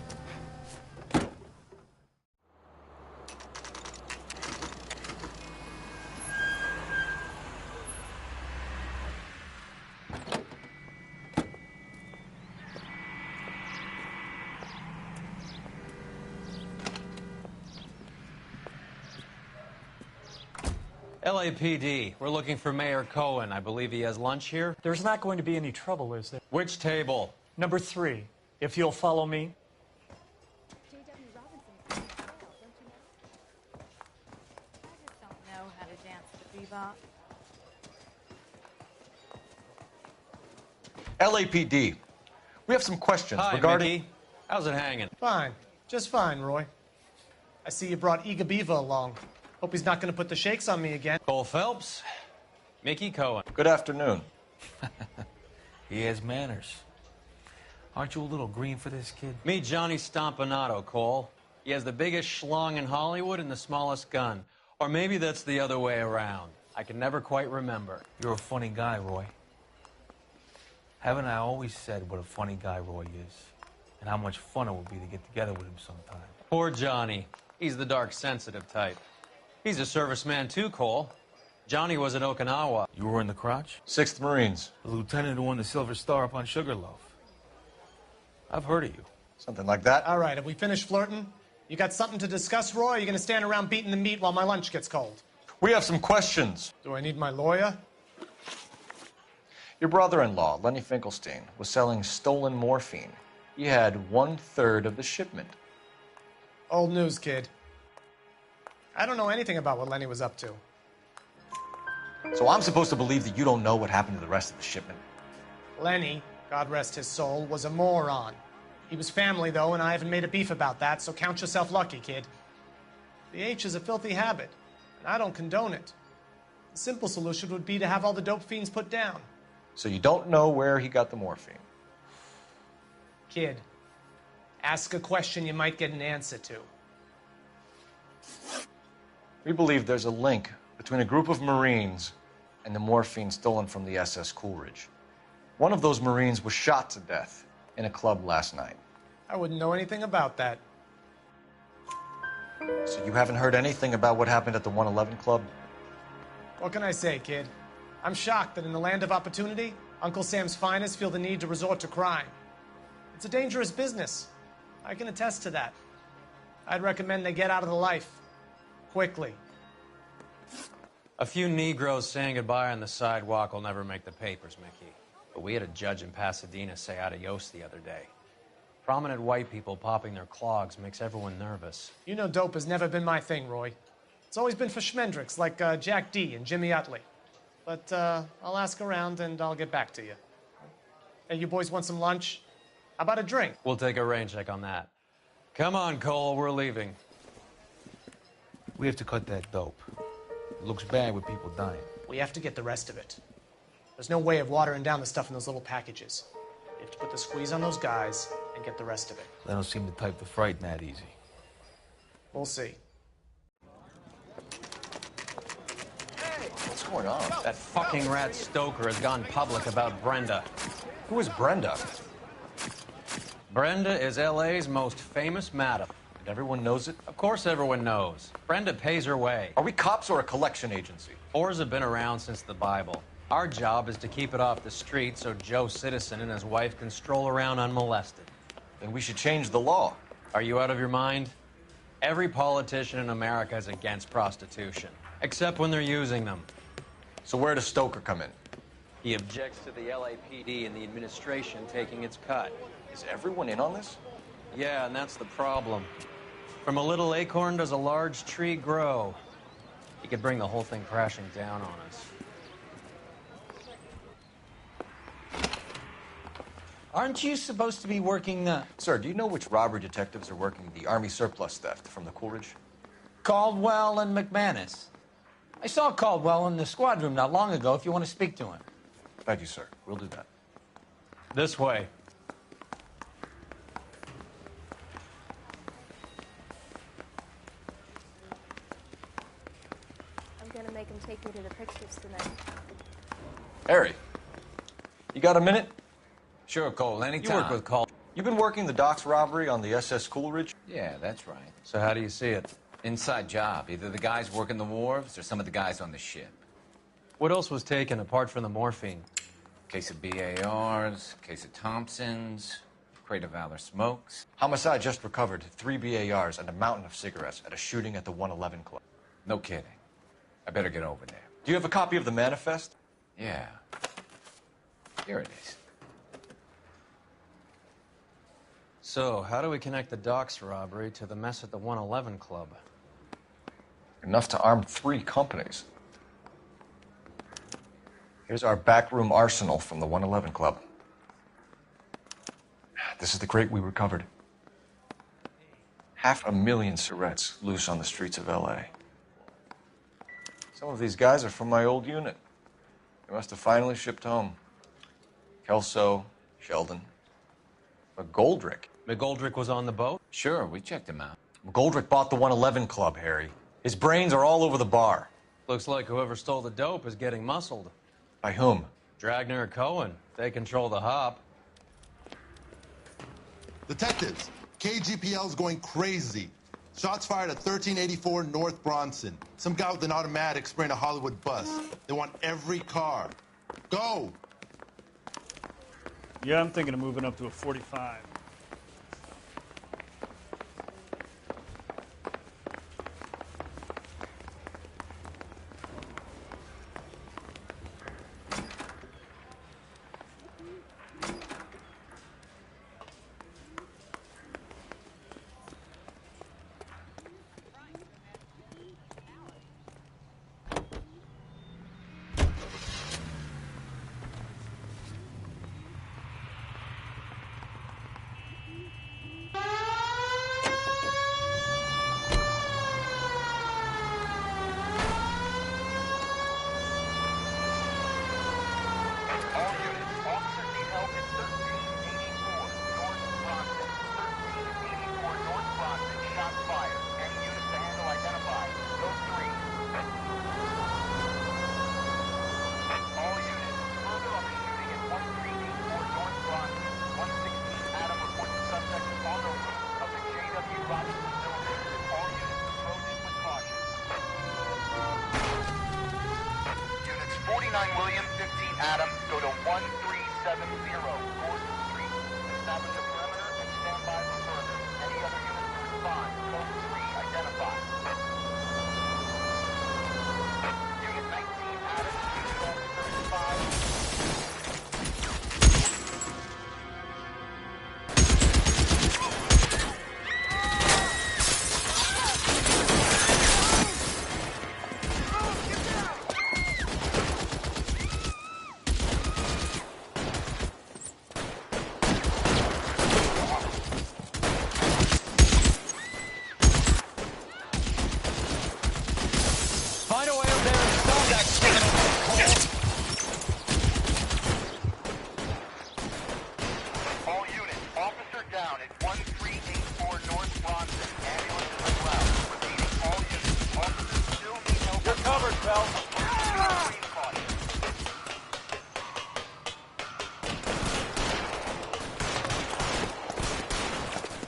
[SPEAKER 14] LAPD, we're looking for Mayor Cohen. I believe he has lunch here.
[SPEAKER 4] There's not going to be any trouble, is there?
[SPEAKER 14] Which table?
[SPEAKER 4] Number 3, if you'll follow me.
[SPEAKER 10] Know how to dance the bebop.
[SPEAKER 19] LAPD, we have some questions
[SPEAKER 14] Hi,
[SPEAKER 19] regarding...
[SPEAKER 14] Mickey. How's it hanging?
[SPEAKER 4] Fine. Just fine, Roy. I see you brought Igabiva along. Hope he's not going to put the shakes on me again.
[SPEAKER 14] Cole Phelps, Mickey Cohen.
[SPEAKER 19] Good afternoon.
[SPEAKER 10] He has manners. Aren't you a little green for this kid?
[SPEAKER 14] Meet Johnny Stompanato, Cole. He has the biggest schlong in Hollywood and the smallest gun. Or maybe that's the other way around. I can never quite remember.
[SPEAKER 10] You're a funny guy, Roy. Haven't I always said what a funny guy Roy is? And how much fun it would be to get together with him sometime.
[SPEAKER 14] Poor Johnny. He's the dark, sensitive type. He's a serviceman too, Cole. Johnny was at Okinawa.
[SPEAKER 10] You were in the crotch?
[SPEAKER 21] 6th Marines.
[SPEAKER 10] The lieutenant who won the Silver Star up on Sugarloaf. I've heard of you.
[SPEAKER 21] Something like that.
[SPEAKER 4] All right, have we finished flirting? You got something to discuss, Roy? Or are you going to stand around beating the meat while my lunch gets cold?
[SPEAKER 21] We have some questions.
[SPEAKER 4] Do I need my lawyer?
[SPEAKER 21] Your brother-in-law, Lenny Finkelstein, was selling stolen morphine. He had 1/3 of the shipment.
[SPEAKER 4] Old news, kid. I don't know anything about what Lenny was up to.
[SPEAKER 21] So I'm supposed to believe that you don't know what happened to the rest of the shipment?
[SPEAKER 4] Lenny, God rest his soul, was a moron. He was family, though, and I haven't made a beef about that, so count yourself lucky, kid. The H is a filthy habit, and I don't condone it. The simple solution would be to have all the dope fiends put down.
[SPEAKER 21] So you don't know where he got the morphine?
[SPEAKER 4] Kid, ask a question you might get an answer to.
[SPEAKER 21] We believe there's a link between a group of Marines and the morphine stolen from the SS Coolidge. One of those Marines was shot to death in a club last night.
[SPEAKER 4] I wouldn't know anything about that.
[SPEAKER 21] So you haven't heard anything about what happened at the 111 Club?
[SPEAKER 4] What can I say, kid? I'm shocked that in the land of opportunity, Uncle Sam's finest feel the need to resort to crime. It's a dangerous business. I can attest to that. I'd recommend they get out of the life. Quickly.
[SPEAKER 14] A few Negroes saying goodbye on the sidewalk will never make the papers, Mickey. But we had a judge in Pasadena say adios the other day. Prominent white people popping their clogs makes everyone nervous.
[SPEAKER 4] You know dope has never been my thing, Roy. It's always been for schmendricks like Jack D. and Jimmy Utley. But I'll ask around and I'll get back to you. Hey, you boys want some lunch? How about a drink?
[SPEAKER 14] We'll take a rain check on that. Come on, Cole, we're leaving.
[SPEAKER 10] We have to cut that dope. It looks bad with people dying.
[SPEAKER 4] We have to get the rest of it. There's no way of watering down the stuff in those little packages. You have to put the squeeze on those guys and get the rest of it.
[SPEAKER 10] They don't seem the type to frighten that easy.
[SPEAKER 4] We'll see.
[SPEAKER 21] What's going on?
[SPEAKER 14] That fucking rat Stoker has gone public about Brenda.
[SPEAKER 21] Who is Brenda?
[SPEAKER 14] Brenda is L.A.'s most famous madam.
[SPEAKER 21] And everyone knows it?
[SPEAKER 14] Of course everyone knows. Brenda pays her way.
[SPEAKER 21] Are we cops or a collection agency?
[SPEAKER 14] Whores have been around since the Bible. Our job is to keep it off the street so Joe Citizen and his wife can stroll around unmolested.
[SPEAKER 21] Then we should change the law.
[SPEAKER 14] Are you out of your mind? Every politician in America is against prostitution, except when they're using them.
[SPEAKER 21] So where does Stoker come in?
[SPEAKER 14] He objects to the LAPD and the administration taking its cut.
[SPEAKER 21] Is everyone in on this?
[SPEAKER 14] Yeah, and that's the problem. From a little acorn does a large tree grow. He could bring the whole thing crashing down on us.
[SPEAKER 15] Aren't you supposed to be working the...
[SPEAKER 21] Sir, do you know which robbery detectives are working the Army surplus theft from the Coolidge?
[SPEAKER 15] Caldwell and McManus. I saw Caldwell in the squad room not long ago if you want to speak to him.
[SPEAKER 21] Thank you, sir. We'll do that.
[SPEAKER 14] This way.
[SPEAKER 11] I'm gonna make him take me to the pictures tonight.
[SPEAKER 21] Harry, you got a minute?
[SPEAKER 13] Sure, Cole, anytime.
[SPEAKER 21] You work with Cole. You've been working the docks robbery on the SS Coolidge?
[SPEAKER 13] Yeah, that's right.
[SPEAKER 14] So how do you see it?
[SPEAKER 13] Inside job. Either the guys working the wharves or some of the guys on the ship.
[SPEAKER 14] What else was taken apart from the morphine?
[SPEAKER 13] Case of BARs, case of Thompsons, crate of Valor smokes.
[SPEAKER 21] Homicide just recovered 3 BARs and a mountain of cigarettes at a shooting at the 111 Club.
[SPEAKER 13] No kidding. I better get over there.
[SPEAKER 21] Do you have a copy of the manifest?
[SPEAKER 13] Yeah. Here it is.
[SPEAKER 14] So, how do we connect the docks robbery to the mess at the 111 Club?
[SPEAKER 21] Enough to arm 3 companies. Here's our backroom arsenal from the 111 Club. This is the crate we recovered. 500,000 cigarettes loose on the streets of L.A. Some of these guys are from my old unit. They must have finally shipped home. Kelso, Sheldon. McGoldrick.
[SPEAKER 14] McGoldrick was on the boat?
[SPEAKER 13] Sure, we checked him out.
[SPEAKER 21] McGoldrick bought the 111 Club, Harry. His brains are all over the bar.
[SPEAKER 14] Looks like whoever stole the dope is getting muscled.
[SPEAKER 21] By whom?
[SPEAKER 14] Dragner or Cohen. They control the hop.
[SPEAKER 6] Detectives, KGPL's going crazy. Shots fired at 1384 North Bronson. Some guy with an automatic spraying a Hollywood bus. They want every car. Go!
[SPEAKER 16] Yeah, I'm thinking of moving up to a 45.
[SPEAKER 17] William, 15 Adam, go to 1370 Gordon Street. Establish a perimeter and stand by for further. Any other units to respond. Code 3, identify. Unit 19 Adam, unit officer 5.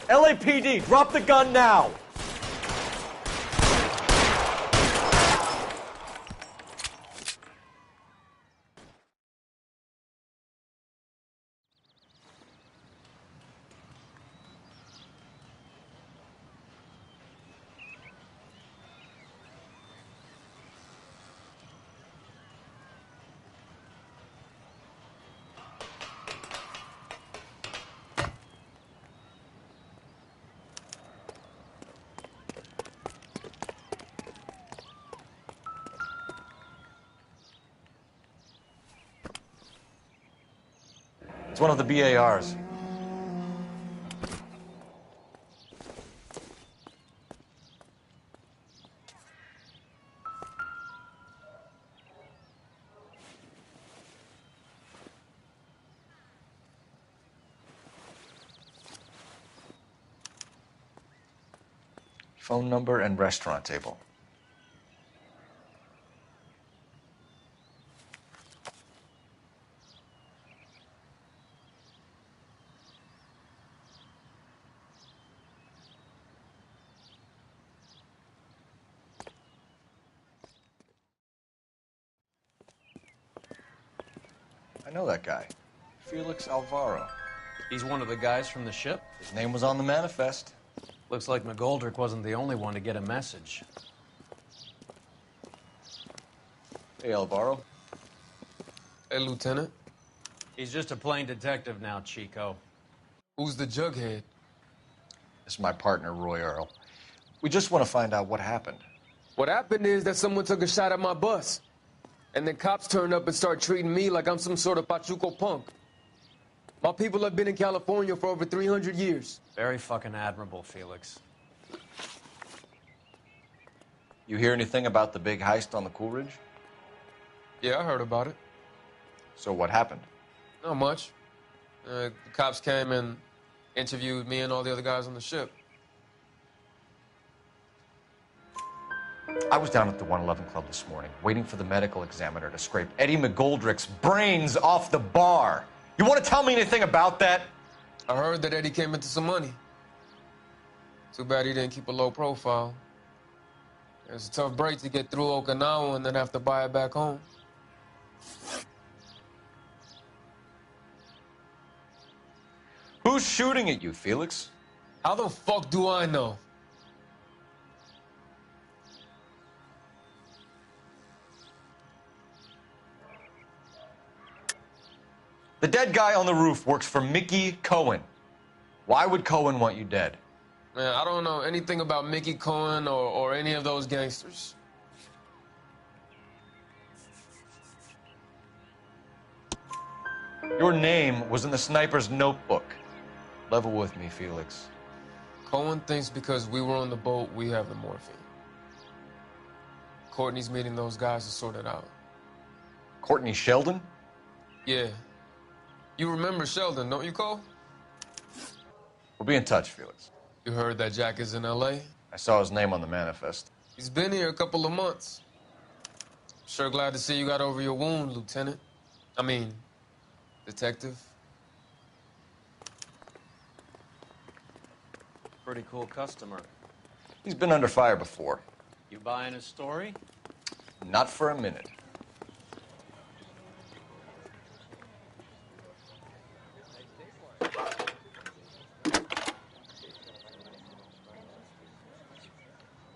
[SPEAKER 21] LAPD, drop the gun now! It's one of the BARs. Phone number and restaurant table. I know that guy. Felix Alvaro.
[SPEAKER 14] He's one of the guys from the ship?
[SPEAKER 21] His name was on the manifest.
[SPEAKER 14] Looks like McGoldrick wasn't the only one to get a message.
[SPEAKER 21] Hey, Alvaro.
[SPEAKER 24] Hey, Lieutenant.
[SPEAKER 14] He's just a plain detective now, Chico.
[SPEAKER 24] Who's the jughead?
[SPEAKER 21] This is my partner, Roy Earl. We just want to find out what happened.
[SPEAKER 24] What happened is that someone took a shot at my bus. And then cops turned up and start treating me like I'm some sort of Pachuco punk. My people have been in California for over 300 years.
[SPEAKER 14] Very fucking admirable, Felix.
[SPEAKER 21] You hear anything about the big heist on the Coolidge?
[SPEAKER 24] Yeah, I heard about it.
[SPEAKER 21] So what happened?
[SPEAKER 24] Not much. The cops came and interviewed me and all the other guys on the ship.
[SPEAKER 21] I was down at the 111 Club this morning, waiting for the medical examiner to scrape Eddie McGoldrick's brains off the bar. You want to tell me anything about that?
[SPEAKER 24] I heard that Eddie came into some money. Too bad he didn't keep a low profile. It's a tough break to get through Okinawa and then have to buy it back home.
[SPEAKER 21] Who's shooting at you, Felix?
[SPEAKER 24] How the fuck do I know?
[SPEAKER 21] The dead guy on the roof works for Mickey Cohen. Why would Cohen want you dead?
[SPEAKER 24] Man, I don't know anything about Mickey Cohen or any of those gangsters.
[SPEAKER 21] Your name was in the sniper's notebook. Level with me, Felix.
[SPEAKER 24] Cohen thinks because we were on the boat, we have the morphine. Courtney's meeting those guys to sort it out.
[SPEAKER 21] Courtney Sheldon?
[SPEAKER 24] Yeah. You remember Sheldon, don't you, Cole?
[SPEAKER 21] We'll be in touch, Felix.
[SPEAKER 24] You heard that Jack is in L.A.?
[SPEAKER 21] I saw his name on the manifest.
[SPEAKER 24] He's been here a couple of months. Sure glad to see you got over your wound, Lieutenant. I mean, Detective.
[SPEAKER 14] Pretty cool customer.
[SPEAKER 21] He's been under fire before.
[SPEAKER 14] You buying his story?
[SPEAKER 21] Not for a minute.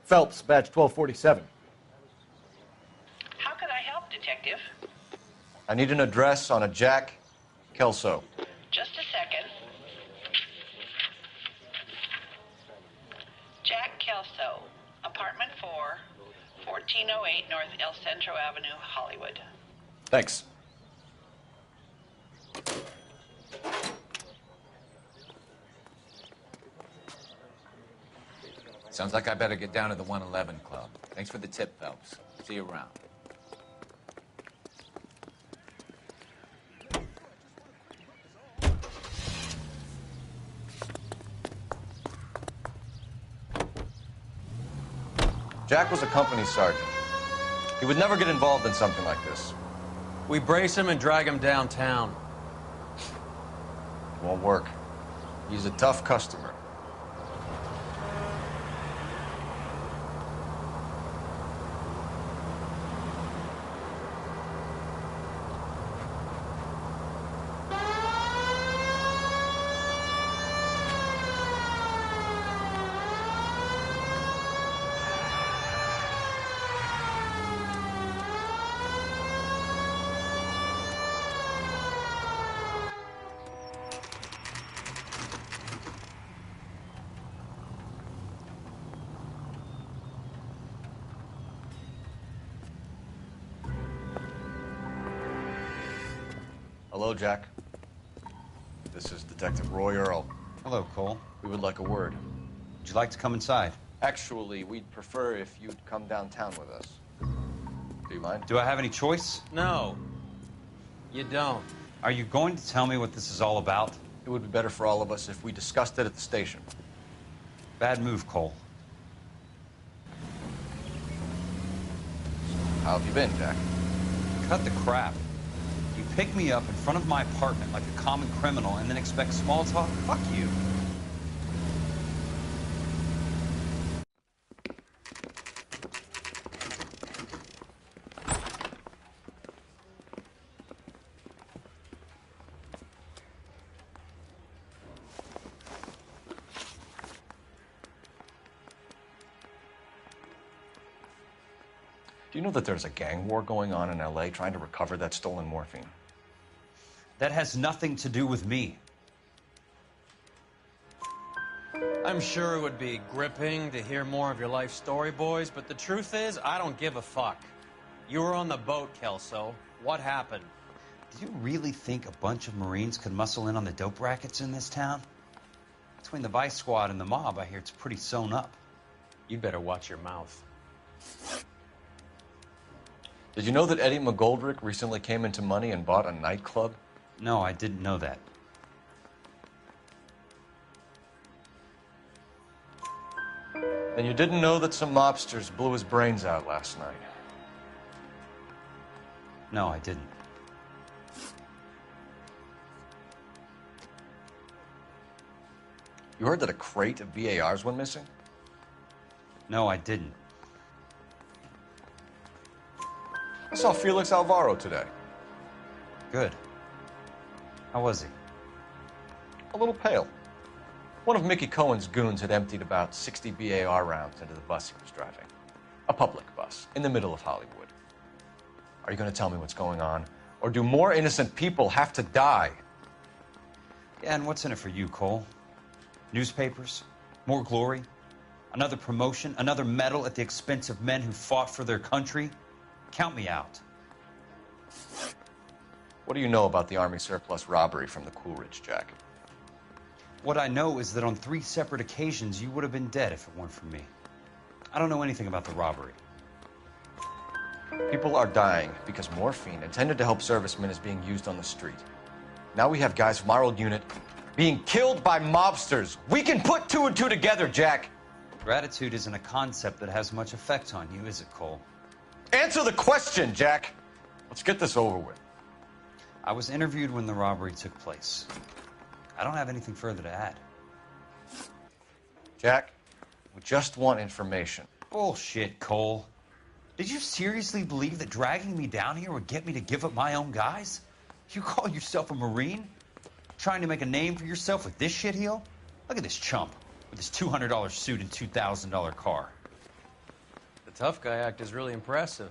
[SPEAKER 2] Phelps, badge 1247.
[SPEAKER 8] How can I help, Detective?
[SPEAKER 21] I need an address on a Jack Kelso.
[SPEAKER 8] Just a second. Jack Kelso, apartment 4, 1408 North El Centro Avenue, Hollywood.
[SPEAKER 21] Thanks.
[SPEAKER 13] Sounds like I better get down to the 111 Club. Thanks for the tip, Phelps. See you around.
[SPEAKER 21] Jack was a company sergeant. He would never get involved in something like this.
[SPEAKER 14] We brace him and drag him downtown.
[SPEAKER 21] It won't work. He's a tough customer. Hello, Jack. This is Detective Roy Earl.
[SPEAKER 9] Hello, Cole.
[SPEAKER 21] We would like a word.
[SPEAKER 9] Would you like to come inside?
[SPEAKER 21] Actually, we'd prefer if you'd come downtown with us. Do you mind?
[SPEAKER 9] Do I have any choice?
[SPEAKER 14] No, you don't.
[SPEAKER 9] Are you going to tell me what this is all about?
[SPEAKER 21] It would be better for all of us if we discussed it at the station.
[SPEAKER 9] Bad move, Cole.
[SPEAKER 21] How have you been, Jack?
[SPEAKER 9] Cut the crap. You pick me up in front of my apartment like a common criminal and then expect small talk? Fuck you.
[SPEAKER 21] Do you know that there's a gang war going on in L.A. trying to recover that stolen morphine?
[SPEAKER 9] That has nothing to do with me.
[SPEAKER 14] I'm sure it would be gripping to hear more of your life story, boys, but the truth is, I don't give a fuck. You were on the boat, Kelso. What happened?
[SPEAKER 9] Do you really think a bunch of Marines could muscle in on the dope rackets in this town? Between the Vice Squad and the mob, I hear it's pretty sewn up.
[SPEAKER 14] You'd better watch your mouth.
[SPEAKER 21] Did you know that Eddie McGoldrick recently came into money and bought a nightclub?
[SPEAKER 9] No, I didn't know that.
[SPEAKER 21] And you didn't know that some mobsters blew his brains out last night?
[SPEAKER 9] No, I didn't.
[SPEAKER 21] You heard that a crate of VARs went missing?
[SPEAKER 9] No, I didn't.
[SPEAKER 21] I saw Felix Alvaro today.
[SPEAKER 9] Good. How was he?
[SPEAKER 21] A little pale. One of Mickey Cohen's goons had emptied about 60 BAR rounds into the bus he was driving. A public bus, in the middle of Hollywood. Are you going to tell me what's going on? Or do more innocent people have to die?
[SPEAKER 9] Yeah, and what's in it for you, Cole? Newspapers? More glory? Another promotion? Another medal at the expense of men who fought for their country? Count me out.
[SPEAKER 21] What do you know about the Army surplus robbery from the Coolidge, Jack?
[SPEAKER 9] What I know is that on 3 separate occasions, you would have been dead if it weren't for me. I don't know anything about the robbery.
[SPEAKER 21] People are dying because morphine intended to help servicemen is being used on the street. Now we have guys from our old unit being killed by mobsters. We can put 2 and 2 together, Jack.
[SPEAKER 9] Gratitude isn't a concept that has much effect on you, is it, Cole?
[SPEAKER 21] Answer the question, Jack. Let's get this over with.
[SPEAKER 9] I was interviewed when the robbery took place. I don't have anything further to add.
[SPEAKER 21] Jack, we just want information.
[SPEAKER 9] Bullshit, Cole. Did you seriously believe that dragging me down here would get me to give up my own guys? You call yourself a Marine? Trying to make a name for yourself with this shitheel? Look at this chump with his $200 suit and $2,000 car.
[SPEAKER 14] The tough guy act is really impressive.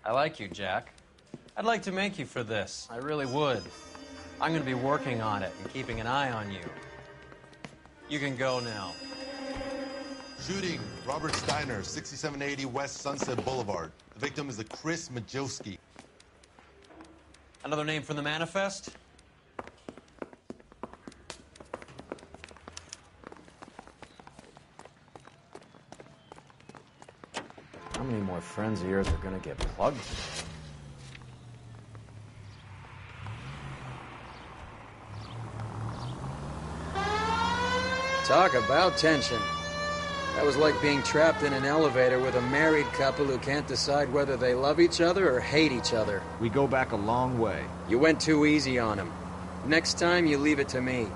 [SPEAKER 14] I like you, Jack. I'd like to make you for this. I really would. I'm going to be working on it and keeping an eye on you. You can go now.
[SPEAKER 6] Shooting, Robert Steiner, 6780 West Sunset Boulevard. The victim is a Chris Majowski.
[SPEAKER 14] Another name from the manifest? How many more friends of yours are going to get plugged? Talk about tension. That was like being trapped in an elevator with a married couple who can't decide whether they love each other or hate each other.
[SPEAKER 2] We go back a long way.
[SPEAKER 14] You went too easy on him. Next time, you leave it to me.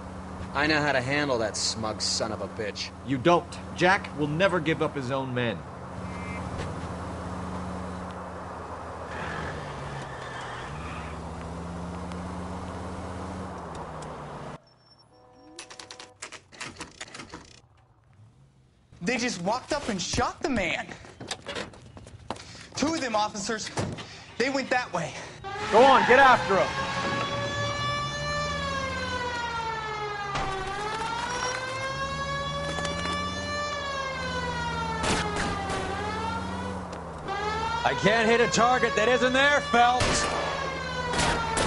[SPEAKER 14] I know how to handle that smug son of a bitch.
[SPEAKER 2] You don't. Jack will never give up his own men.
[SPEAKER 12] They just walked up and shot the man. 2 of them officers, they went that way.
[SPEAKER 2] Go on, get after him.
[SPEAKER 14] I can't hit a target that isn't there, Phelps.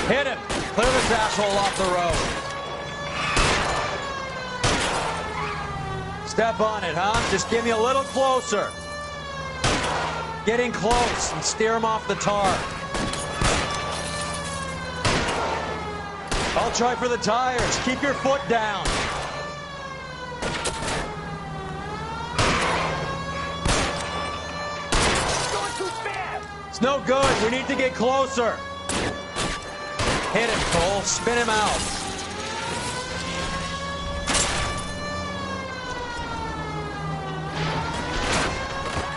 [SPEAKER 14] Hit him. Clear this asshole off the road. Step on it, huh? Just get me a little closer. Getting close and steer him off the tar. I'll try for the tires. Keep your foot down. It's no good. We need to get closer. Hit him, Cole. Spin him out.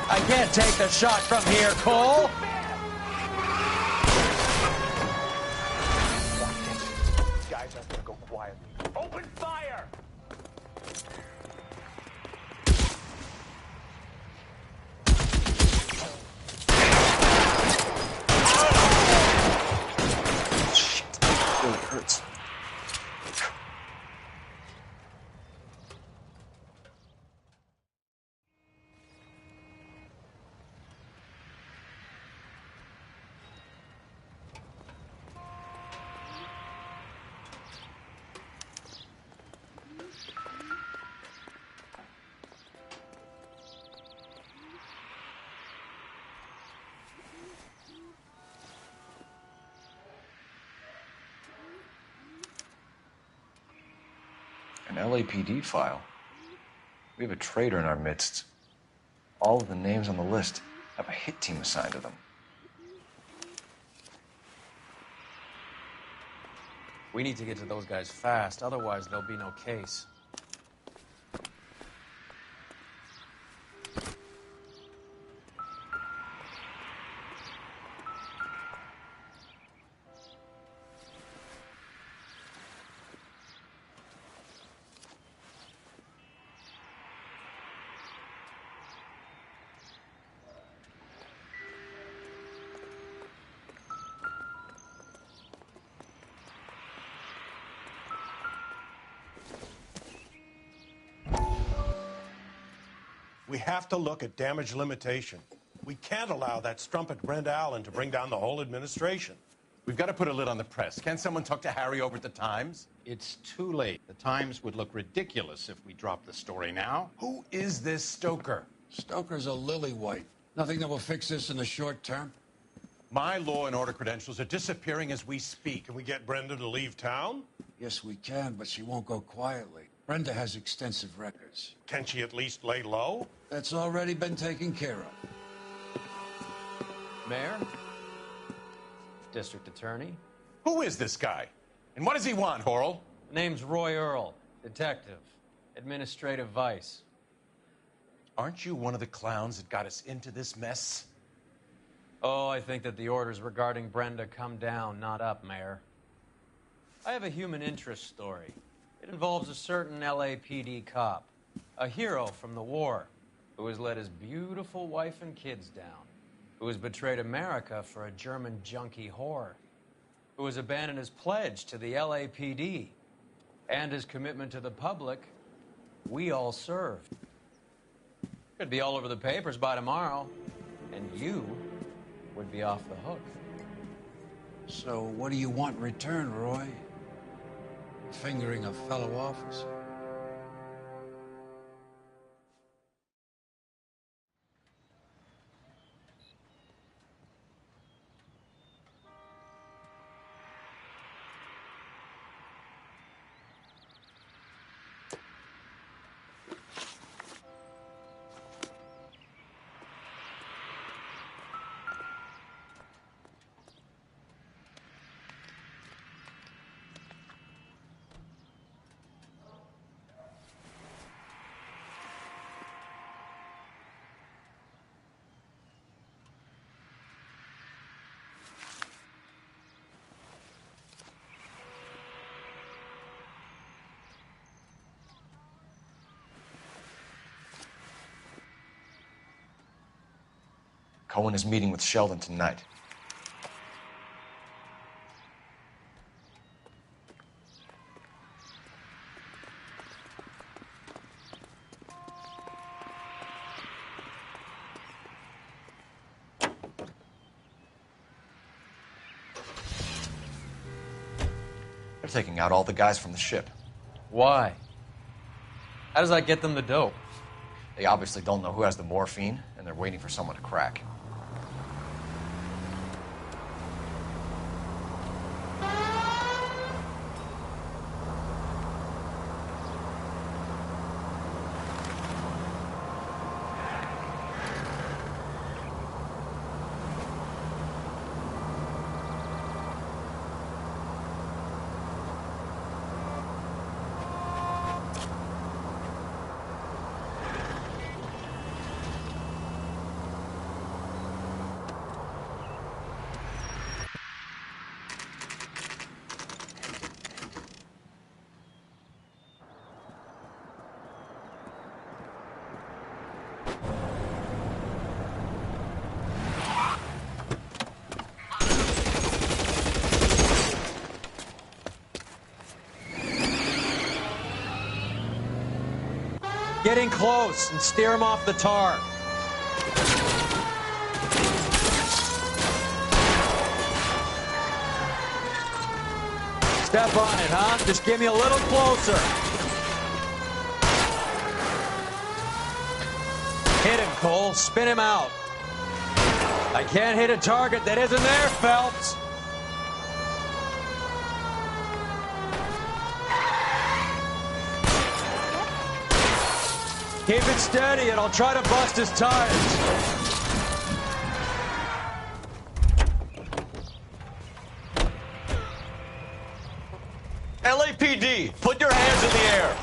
[SPEAKER 14] I can't take the shot from here, Cole.
[SPEAKER 12] Guys, I'm gonna go quiet. Open fire!
[SPEAKER 21] Shit, it really hurts. An LAPD file. We have a traitor in our midst. All of the names on the list have a hit team assigned to them.
[SPEAKER 14] We need to get to those guys fast, otherwise there'll be no case.
[SPEAKER 12] We have to look at damage limitation. We can't allow that strumpet Brenda Allen to bring down the whole administration.
[SPEAKER 7] We've got to put a lid on the press. Can't someone talk to Harry over at the Times?
[SPEAKER 18] It's too late. The Times would look ridiculous if we dropped the story now.
[SPEAKER 7] Who is this Stoker?
[SPEAKER 20] Stoker's a lily-white. Nothing that will fix this in the short term.
[SPEAKER 7] My law and order credentials are disappearing as we speak.
[SPEAKER 12] Can we get Brenda to leave town?
[SPEAKER 20] Yes, we can, but she won't go quietly. Brenda has extensive records.
[SPEAKER 12] Can she at least lay low?
[SPEAKER 20] That's already been taken care of.
[SPEAKER 14] Mayor? District Attorney?
[SPEAKER 7] Who is this guy? And what does he want, Horrell?
[SPEAKER 14] Name's Roy Earl, detective, administrative vice.
[SPEAKER 7] Aren't you one of the clowns that got us into this mess?
[SPEAKER 14] Oh, I think that the orders regarding Brenda come down, not up, Mayor. I have a human interest story. It involves a certain LAPD cop, a hero from the war, who has let his beautiful wife and kids down, who has betrayed America for a German junkie whore, who has abandoned his pledge to the LAPD and his commitment to the public we all served. Could be all over the papers by tomorrow, and you would be off the hook.
[SPEAKER 20] So what do you want in return, Roy? Fingering a fellow officer.
[SPEAKER 21] Cohen is meeting with Sheldon tonight. They're taking out all the guys from the ship.
[SPEAKER 14] Why? How does that get them the dope?
[SPEAKER 21] They obviously don't know who has the morphine, and they're waiting for someone to crack.
[SPEAKER 14] Get in close and steer him off the tar. Step on it, huh? Just get me a little closer. Hit him, Cole. Spin him out. I can't hit a target that isn't there, Phelps. Keep it steady and I'll try to bust his tires.
[SPEAKER 21] LAPD, put your hands in the air.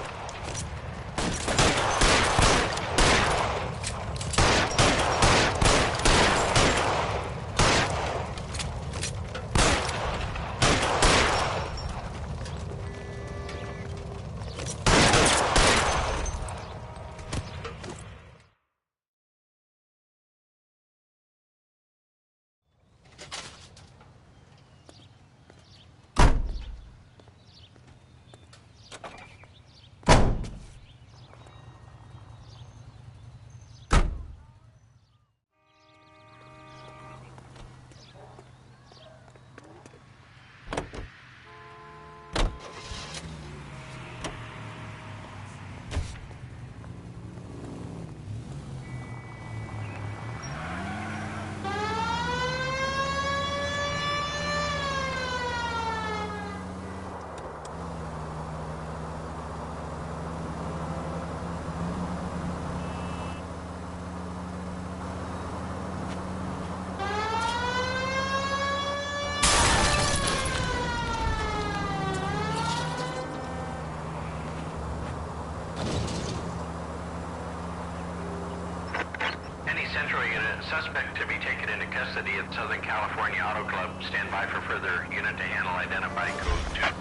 [SPEAKER 17] Central unit, suspect to be taken into custody at Southern California Auto Club. Stand by for further unit to handle identifying code 2.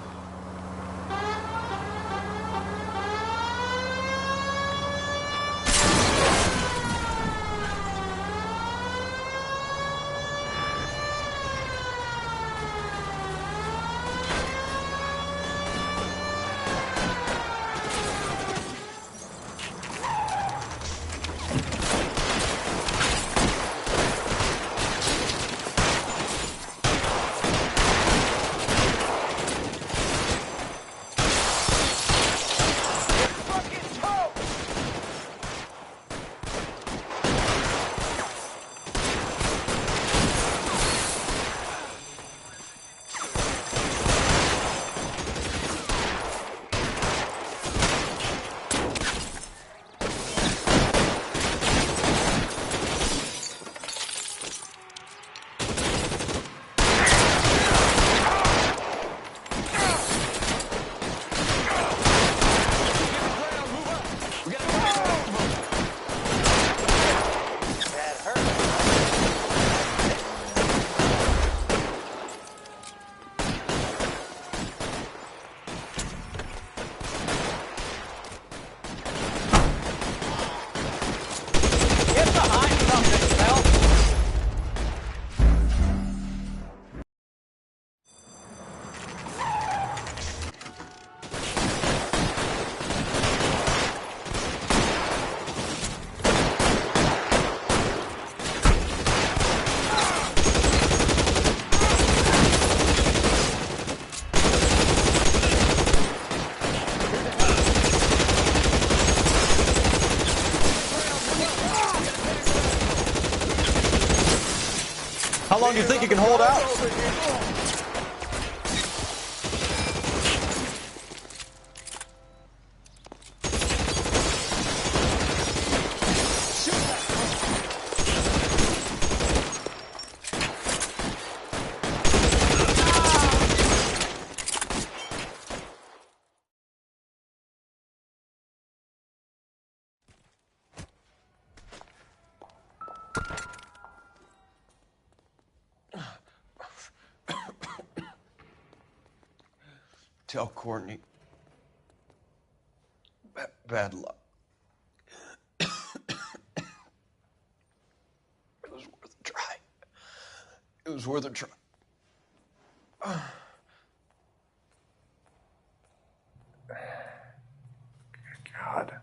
[SPEAKER 21] How long do you think you can hold out?
[SPEAKER 19] Tell Courtney. Bad luck. It was worth a try. It was worth a try. God.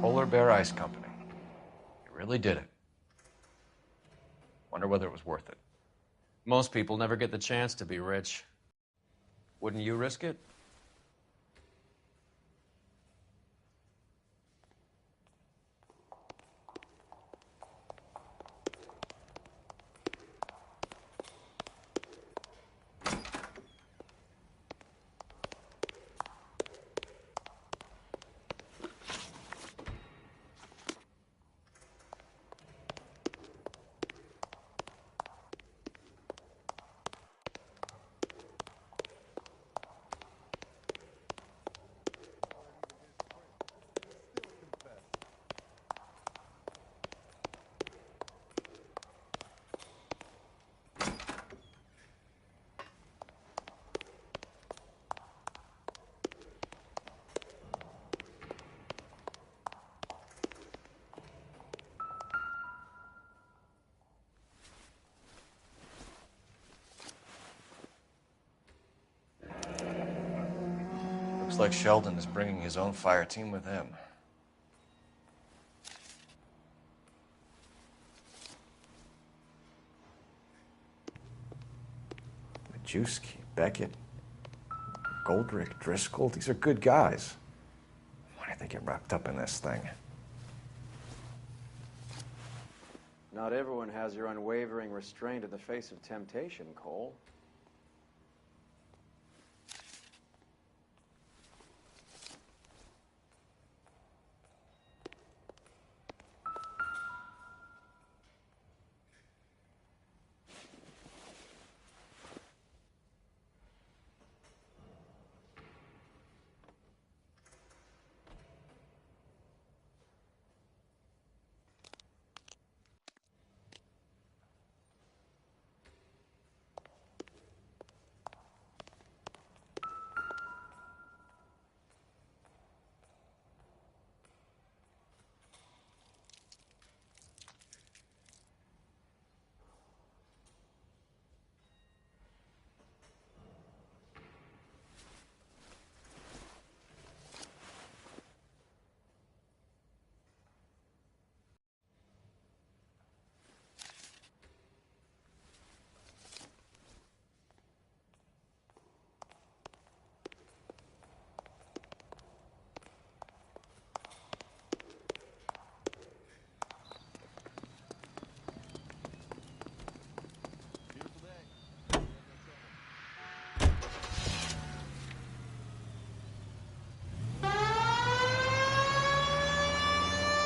[SPEAKER 19] Polar Bear Ice Company. You really did it. Wonder whether it was worth it.
[SPEAKER 14] Most people never get the chance to be rich. Wouldn't you risk it?
[SPEAKER 21] Looks like Sheldon is bringing his own fire team with him. Majewski, Beckett, Goldrick, Driscoll, these are good guys. Why did they get wrapped up in this thing?
[SPEAKER 1] Not everyone has your unwavering restraint in the face of temptation, Cole.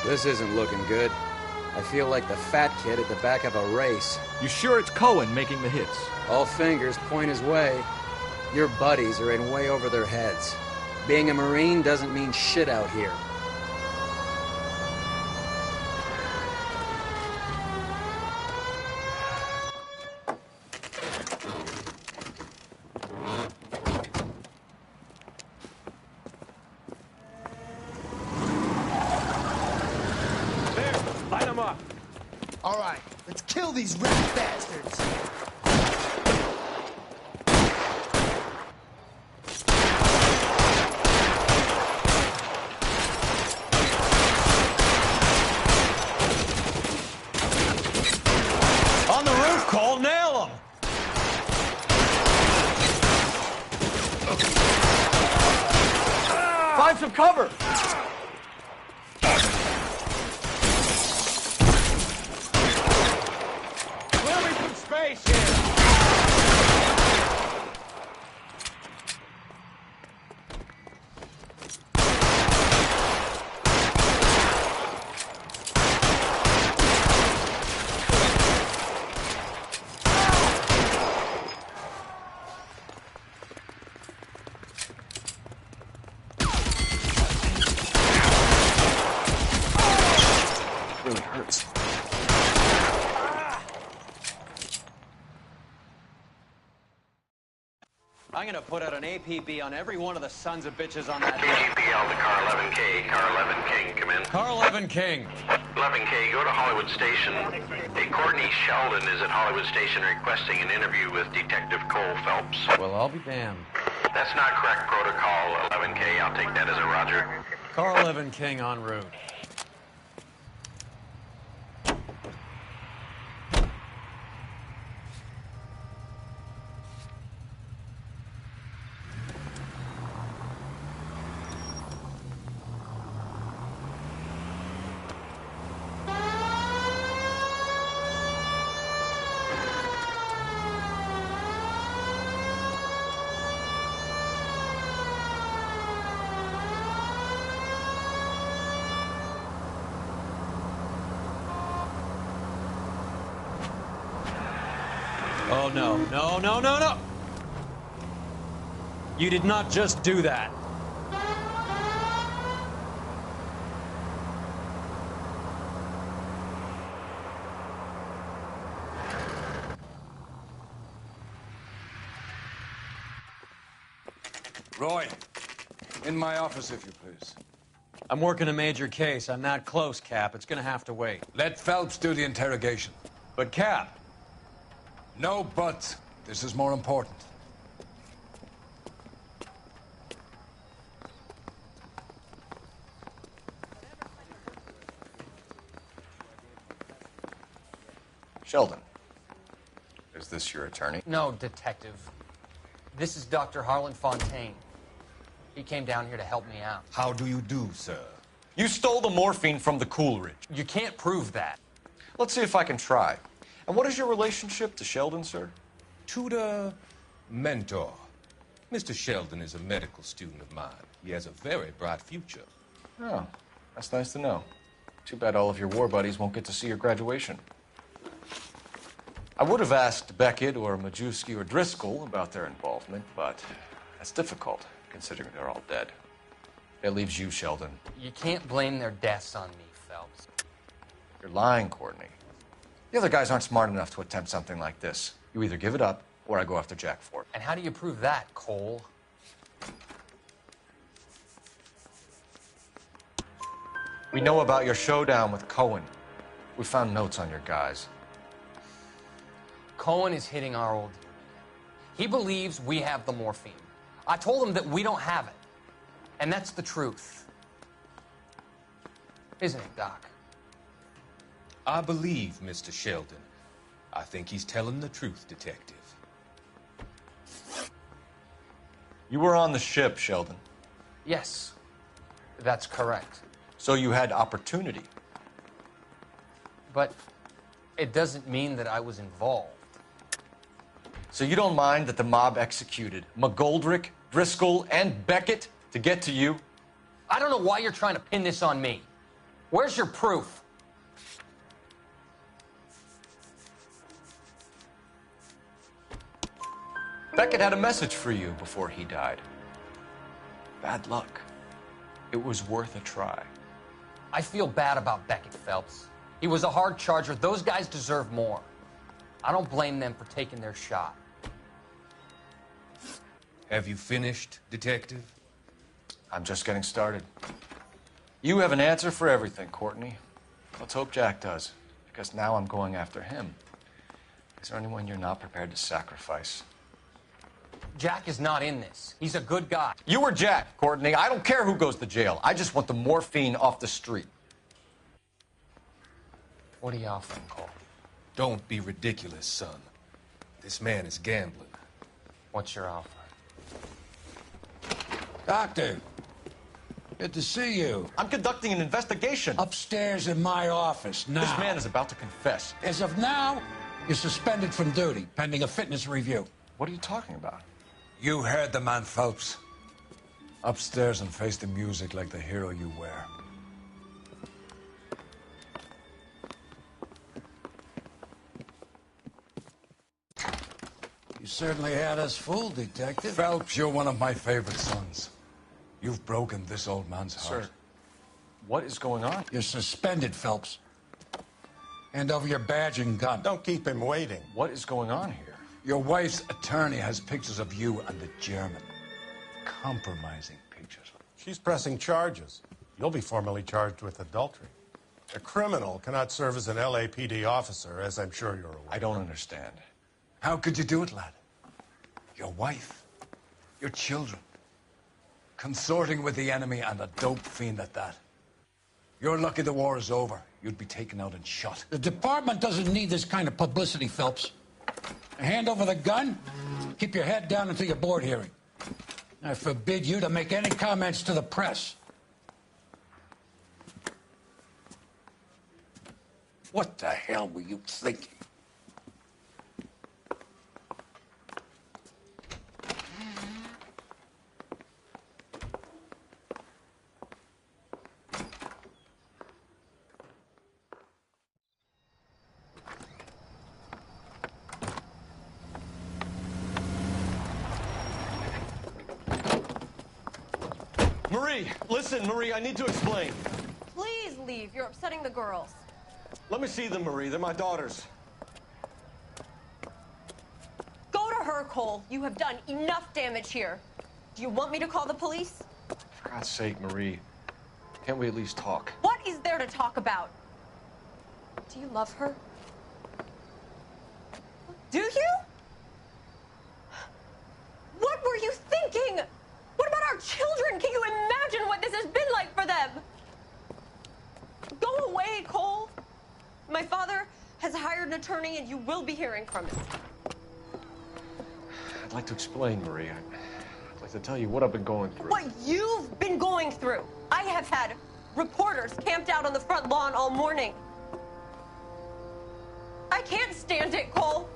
[SPEAKER 1] This isn't looking good. I feel like the fat kid at the back of a race.
[SPEAKER 2] You sure it's Cohen making the hits?
[SPEAKER 1] All fingers point his way. Your buddies are in way over their heads. Being a Marine doesn't mean shit out here.
[SPEAKER 4] All right, let's kill these rat bastards.
[SPEAKER 14] On the roof, Cole, nail him!
[SPEAKER 2] Find some cover! Space here!
[SPEAKER 21] Really hurts.
[SPEAKER 14] I'm gonna put out an APB on every one of the sons of bitches on that.
[SPEAKER 3] KGPL to car 11K. Car 11 King, come in.
[SPEAKER 14] Car 11 King.
[SPEAKER 3] 11K, go to Hollywood Station. Hey, Courtney Sheldon is at Hollywood Station requesting an interview with Detective Cole Phelps.
[SPEAKER 14] Well, I'll be damned.
[SPEAKER 3] That's not correct protocol, 11K. I'll take that as a roger.
[SPEAKER 14] Car 11 King en route. Oh, no, no, no, no, no! You did not just do that.
[SPEAKER 20] Roy, in my office, if you please.
[SPEAKER 14] I'm working a major case. I'm not close, Cap. It's gonna have to wait.
[SPEAKER 20] Let Phelps do the interrogation.
[SPEAKER 14] But, Cap...
[SPEAKER 20] No buts. This is more important.
[SPEAKER 21] Sheldon, is this your attorney?
[SPEAKER 15] No, Detective. This is Dr. Harlan Fontaine. He came down here to help me out.
[SPEAKER 21] How do you do, sir? You stole the morphine from the Coolidge.
[SPEAKER 15] You can't prove that.
[SPEAKER 21] Let's see if I can try. And what is your relationship to Sheldon, sir?
[SPEAKER 5] Tutor, mentor. Mr. Sheldon is a medical student of mine. He has a very bright future.
[SPEAKER 21] Oh, that's nice to know. Too bad all of your war buddies won't get to see your graduation. I would have asked Beckett or Majewski or Driscoll about their involvement, but that's difficult, considering they're all dead. That leaves you, Sheldon.
[SPEAKER 15] You can't blame their deaths on me, Phelps.
[SPEAKER 21] You're lying, Courtney. The other guys aren't smart enough to attempt something like this. You either give it up, or I go after Jack for it.
[SPEAKER 15] And how do you prove that, Cole?
[SPEAKER 21] We know about your showdown with Cohen. We found notes on your guys.
[SPEAKER 15] Cohen is hitting our old dude. He believes we have the morphine. I told him that we don't have it. And that's the truth. Isn't it, Doc?
[SPEAKER 5] I believe Mr. Sheldon. I think he's telling the truth, Detective.
[SPEAKER 21] You were on the ship, Sheldon.
[SPEAKER 15] Yes, that's correct.
[SPEAKER 21] So you had opportunity.
[SPEAKER 15] But it doesn't mean that I was involved.
[SPEAKER 21] So you don't mind that the mob executed McGoldrick, Driscoll, and Beckett to get to you?
[SPEAKER 15] I don't know why you're trying to pin this on me. Where's your proof?
[SPEAKER 21] Beckett had a message for you before he died. Bad luck. It was worth a try.
[SPEAKER 15] I feel bad about Beckett, Phelps. He was a hard charger. Those guys deserve more. I don't blame them for taking their shot.
[SPEAKER 5] Have you finished, Detective?
[SPEAKER 21] I'm just getting started. You have an answer for everything, Courtney. Let's hope Jack does, because now I'm going after him. Is there anyone you're not prepared to sacrifice?
[SPEAKER 15] Jack is not in this. He's a good guy.
[SPEAKER 21] You or Jack, Courtney. I don't care who goes to jail. I just want the morphine off the street.
[SPEAKER 15] What are you offering, Cole?
[SPEAKER 5] Don't be ridiculous, son. This man is gambling.
[SPEAKER 15] What's your offer?
[SPEAKER 20] Doctor, good to see you.
[SPEAKER 21] I'm conducting an investigation.
[SPEAKER 20] Upstairs in my office now.
[SPEAKER 21] This man is about to confess.
[SPEAKER 20] As of now, you're suspended from duty, pending a fitness review.
[SPEAKER 21] What are you talking about?
[SPEAKER 20] You heard the man, Phelps. Upstairs and face the music like the hero you were. You certainly had us fooled, Detective. Phelps, you're one of my favorite sons. You've broken this old man's heart.
[SPEAKER 21] Sir, what is going on?
[SPEAKER 20] You're suspended, Phelps. Hand over your badge and gun.
[SPEAKER 12] Don't keep him waiting.
[SPEAKER 21] What is going on here?
[SPEAKER 20] Your wife's attorney has pictures of you and the German. Compromising pictures.
[SPEAKER 12] She's pressing charges. You'll be formally charged with adultery. A criminal cannot serve as an LAPD officer, as I'm sure you're aware.
[SPEAKER 21] I don't understand.
[SPEAKER 20] How could you do it, lad? Your wife, your children, consorting with the enemy and a dope fiend at that. You're lucky the war is over. You'd be taken out and shot. The department doesn't need this kind of publicity, Phelps. Hand over the gun, keep your head down until your board hearing. I forbid you to make any comments to the press. What the hell were you thinking?
[SPEAKER 21] Marie, listen, Marie, I need to explain.
[SPEAKER 10] Please leave. You're upsetting the girls.
[SPEAKER 21] Let me see them, Marie. They're my daughters.
[SPEAKER 10] Go to her, Cole. You have done enough damage here. Do you want me to call the police?
[SPEAKER 21] For God's sake, Marie, can't we at least talk?
[SPEAKER 10] What is there to talk about? Do you love her? Do you? What were you thinking? What about our children? Can you imagine what this has been like for them? Go away, Cole. My father has hired an attorney, and be hearing from me.
[SPEAKER 21] I'd like to explain, Marie. I'd like to tell you what I've been going through.
[SPEAKER 10] What you've been going through. I have had reporters camped out on the front lawn all morning. I can't stand it, Cole.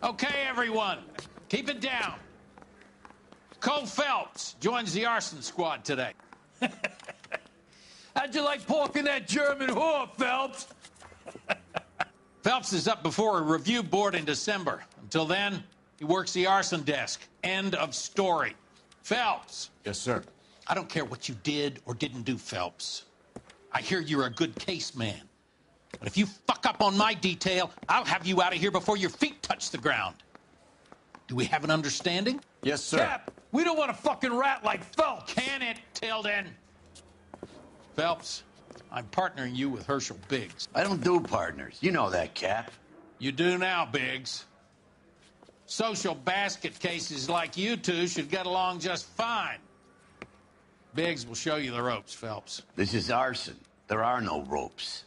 [SPEAKER 11] Okay, everyone, keep it down. Cole Phelps joins the arson squad today.
[SPEAKER 2] How'd you like porking that German whore, Phelps?
[SPEAKER 11] Phelps is up before a review board in December. Until then, he works the arson desk. End of story. Phelps.
[SPEAKER 21] Yes, sir.
[SPEAKER 11] I don't care what you did or didn't do, Phelps. I hear you're a good case man. But if you fuck up on my detail, I'll have you out of here before your feet touch the ground. Do we have an understanding?
[SPEAKER 21] Yes, sir.
[SPEAKER 2] Cap, we don't want a fucking rat like Phelps.
[SPEAKER 11] Can it, Tilden? Phelps, I'm partnering you with Herschel Biggs.
[SPEAKER 16] I don't do partners. You know that, Cap.
[SPEAKER 11] You do now, Biggs. Social basket cases like you two should get along just fine. Biggs will show you the ropes, Phelps.
[SPEAKER 16] This is arson. There are no ropes.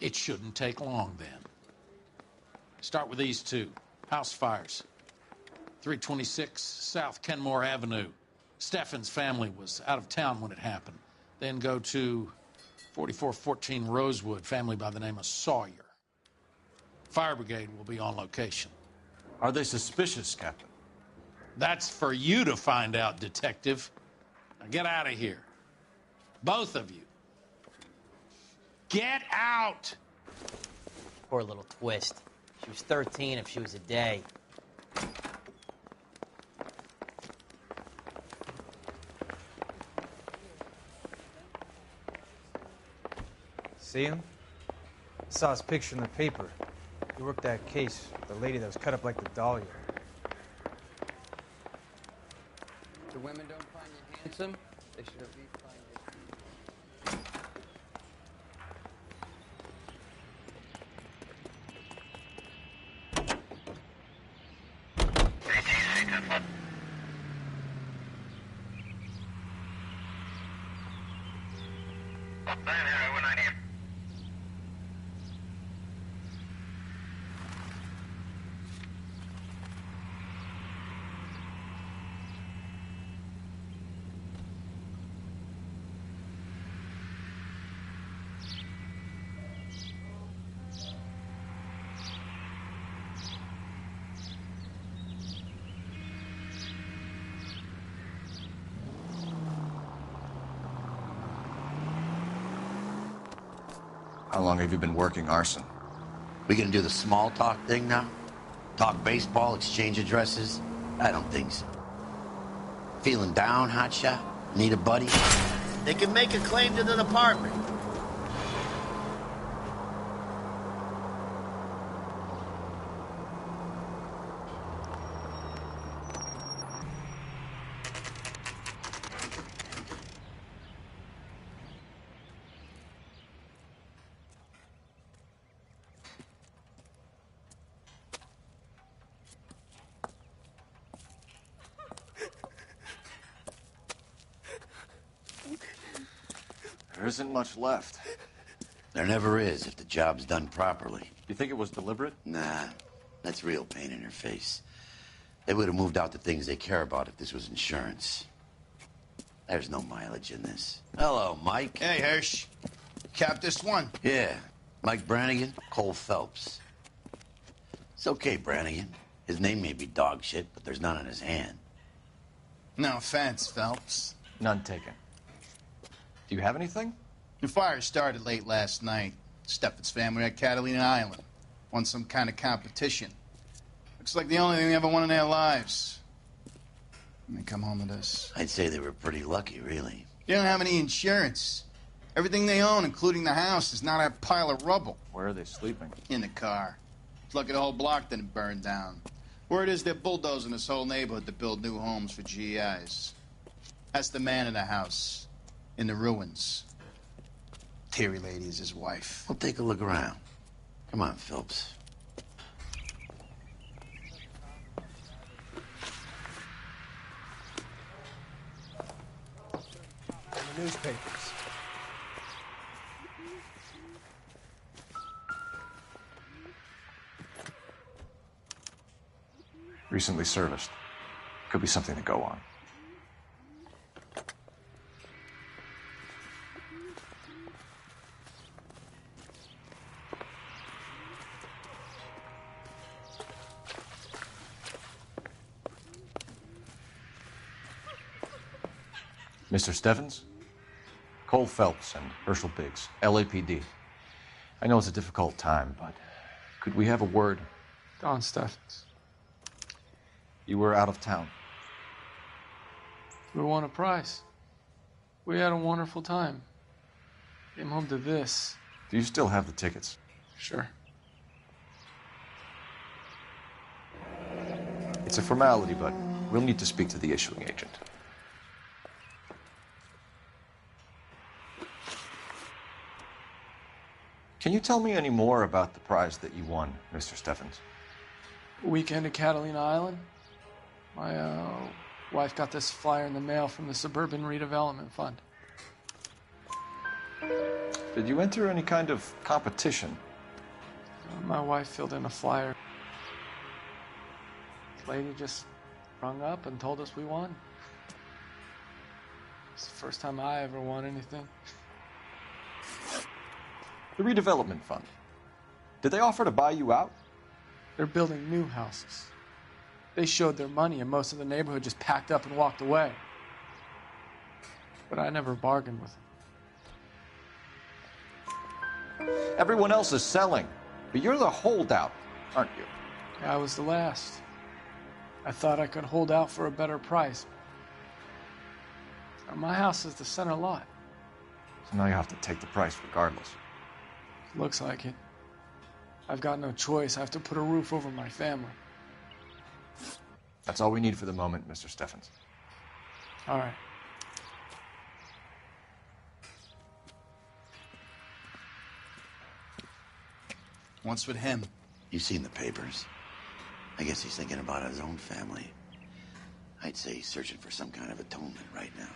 [SPEAKER 11] It shouldn't take long, then. Start with these two. House fires. 326 South Kenmore Avenue. Steffen's family was out of town when it happened. Then go to 4414 Rosewood, family by the name of Sawyer. Fire brigade will be on location.
[SPEAKER 21] Are they suspicious, Captain?
[SPEAKER 11] That's for you to find out, Detective. Now get out of here. Both of you. Get out!
[SPEAKER 22] Poor little twist. She was 13 if she was a day.
[SPEAKER 23] See him? I saw his picture in the paper. He worked that case with the lady that was cut up like the dahlia.
[SPEAKER 1] The women don't find you handsome, they should at least find you.
[SPEAKER 19] How long have you been working arson?
[SPEAKER 16] We gonna do the small talk thing now? Talk baseball, exchange addresses? I don't think so. Feeling down, hotshot? Need a buddy? They can make a claim to the department.
[SPEAKER 19] There isn't much left.
[SPEAKER 16] There never is if the job's done properly.
[SPEAKER 19] You think it was deliberate?
[SPEAKER 16] Nah, that's real pain in their face. They would have moved out the things they care about if this was insurance. There's no mileage in this. Hello, Mike.
[SPEAKER 8] Hey, Hirsch. Cap this one.
[SPEAKER 16] Yeah, Mike Brannigan, Cole Phelps. It's okay, Brannigan. His name may be dog shit, but there's none in his hand.
[SPEAKER 8] No offense, Phelps.
[SPEAKER 19] None taken. Do you have anything?
[SPEAKER 8] The fire started late last night. Steffen's family at Catalina Island. Won some kind of competition. Looks like the only thing they ever won in their lives. And they come home to this.
[SPEAKER 16] I'd say they were pretty lucky, really.
[SPEAKER 8] They don't have any insurance. Everything they own, including the house, is not a pile of rubble.
[SPEAKER 19] Where are they sleeping?
[SPEAKER 8] In the car. It's lucky the whole block didn't burn down. Word is they're bulldozing this whole neighborhood to build new homes for GIs. That's the man in the house. In the ruins. Terry lady is his wife.
[SPEAKER 16] We'll take a look around. Come on, Phelps.
[SPEAKER 23] In the newspapers.
[SPEAKER 19] Recently serviced. Could be something to go on. Mr. Steffens? Cole Phelps and Herschel Biggs, LAPD. I know it's a difficult time, but could we have a word?
[SPEAKER 9] Don Steffens.
[SPEAKER 19] You were out of town.
[SPEAKER 9] We won a prize. We had a wonderful time. Came home to this.
[SPEAKER 19] Do you still have the tickets?
[SPEAKER 9] Sure.
[SPEAKER 19] It's a formality, but we'll need to speak to the issuing agent. Can you tell me any more about the prize that you won, Mr. Steffens?
[SPEAKER 9] Weekend at Catalina Island. My wife got this flyer in the mail from the Suburban Redevelopment Fund.
[SPEAKER 19] Did you enter any kind of competition?
[SPEAKER 9] My wife filled in a flyer. This lady just rung up and told us we won. It's the first time I ever won anything.
[SPEAKER 19] The Redevelopment Fund. Did they offer to buy you out?
[SPEAKER 9] They're building new houses. They showed their money and most of the neighborhood just packed up and walked away. But I never bargained with them.
[SPEAKER 19] Everyone else is selling, but you're the holdout, aren't you?
[SPEAKER 9] I was the last. I thought I could hold out for a better price. My house is the center lot.
[SPEAKER 19] So now you have to take the price regardless.
[SPEAKER 9] Looks like it. I've got no choice. I have to put a roof over my family.
[SPEAKER 19] That's all we need for the moment, Mr. Steffens.
[SPEAKER 9] All right.
[SPEAKER 8] What's with him?
[SPEAKER 16] You've seen the papers. I guess he's thinking about his own family. I'd say he's searching for some kind of atonement right now.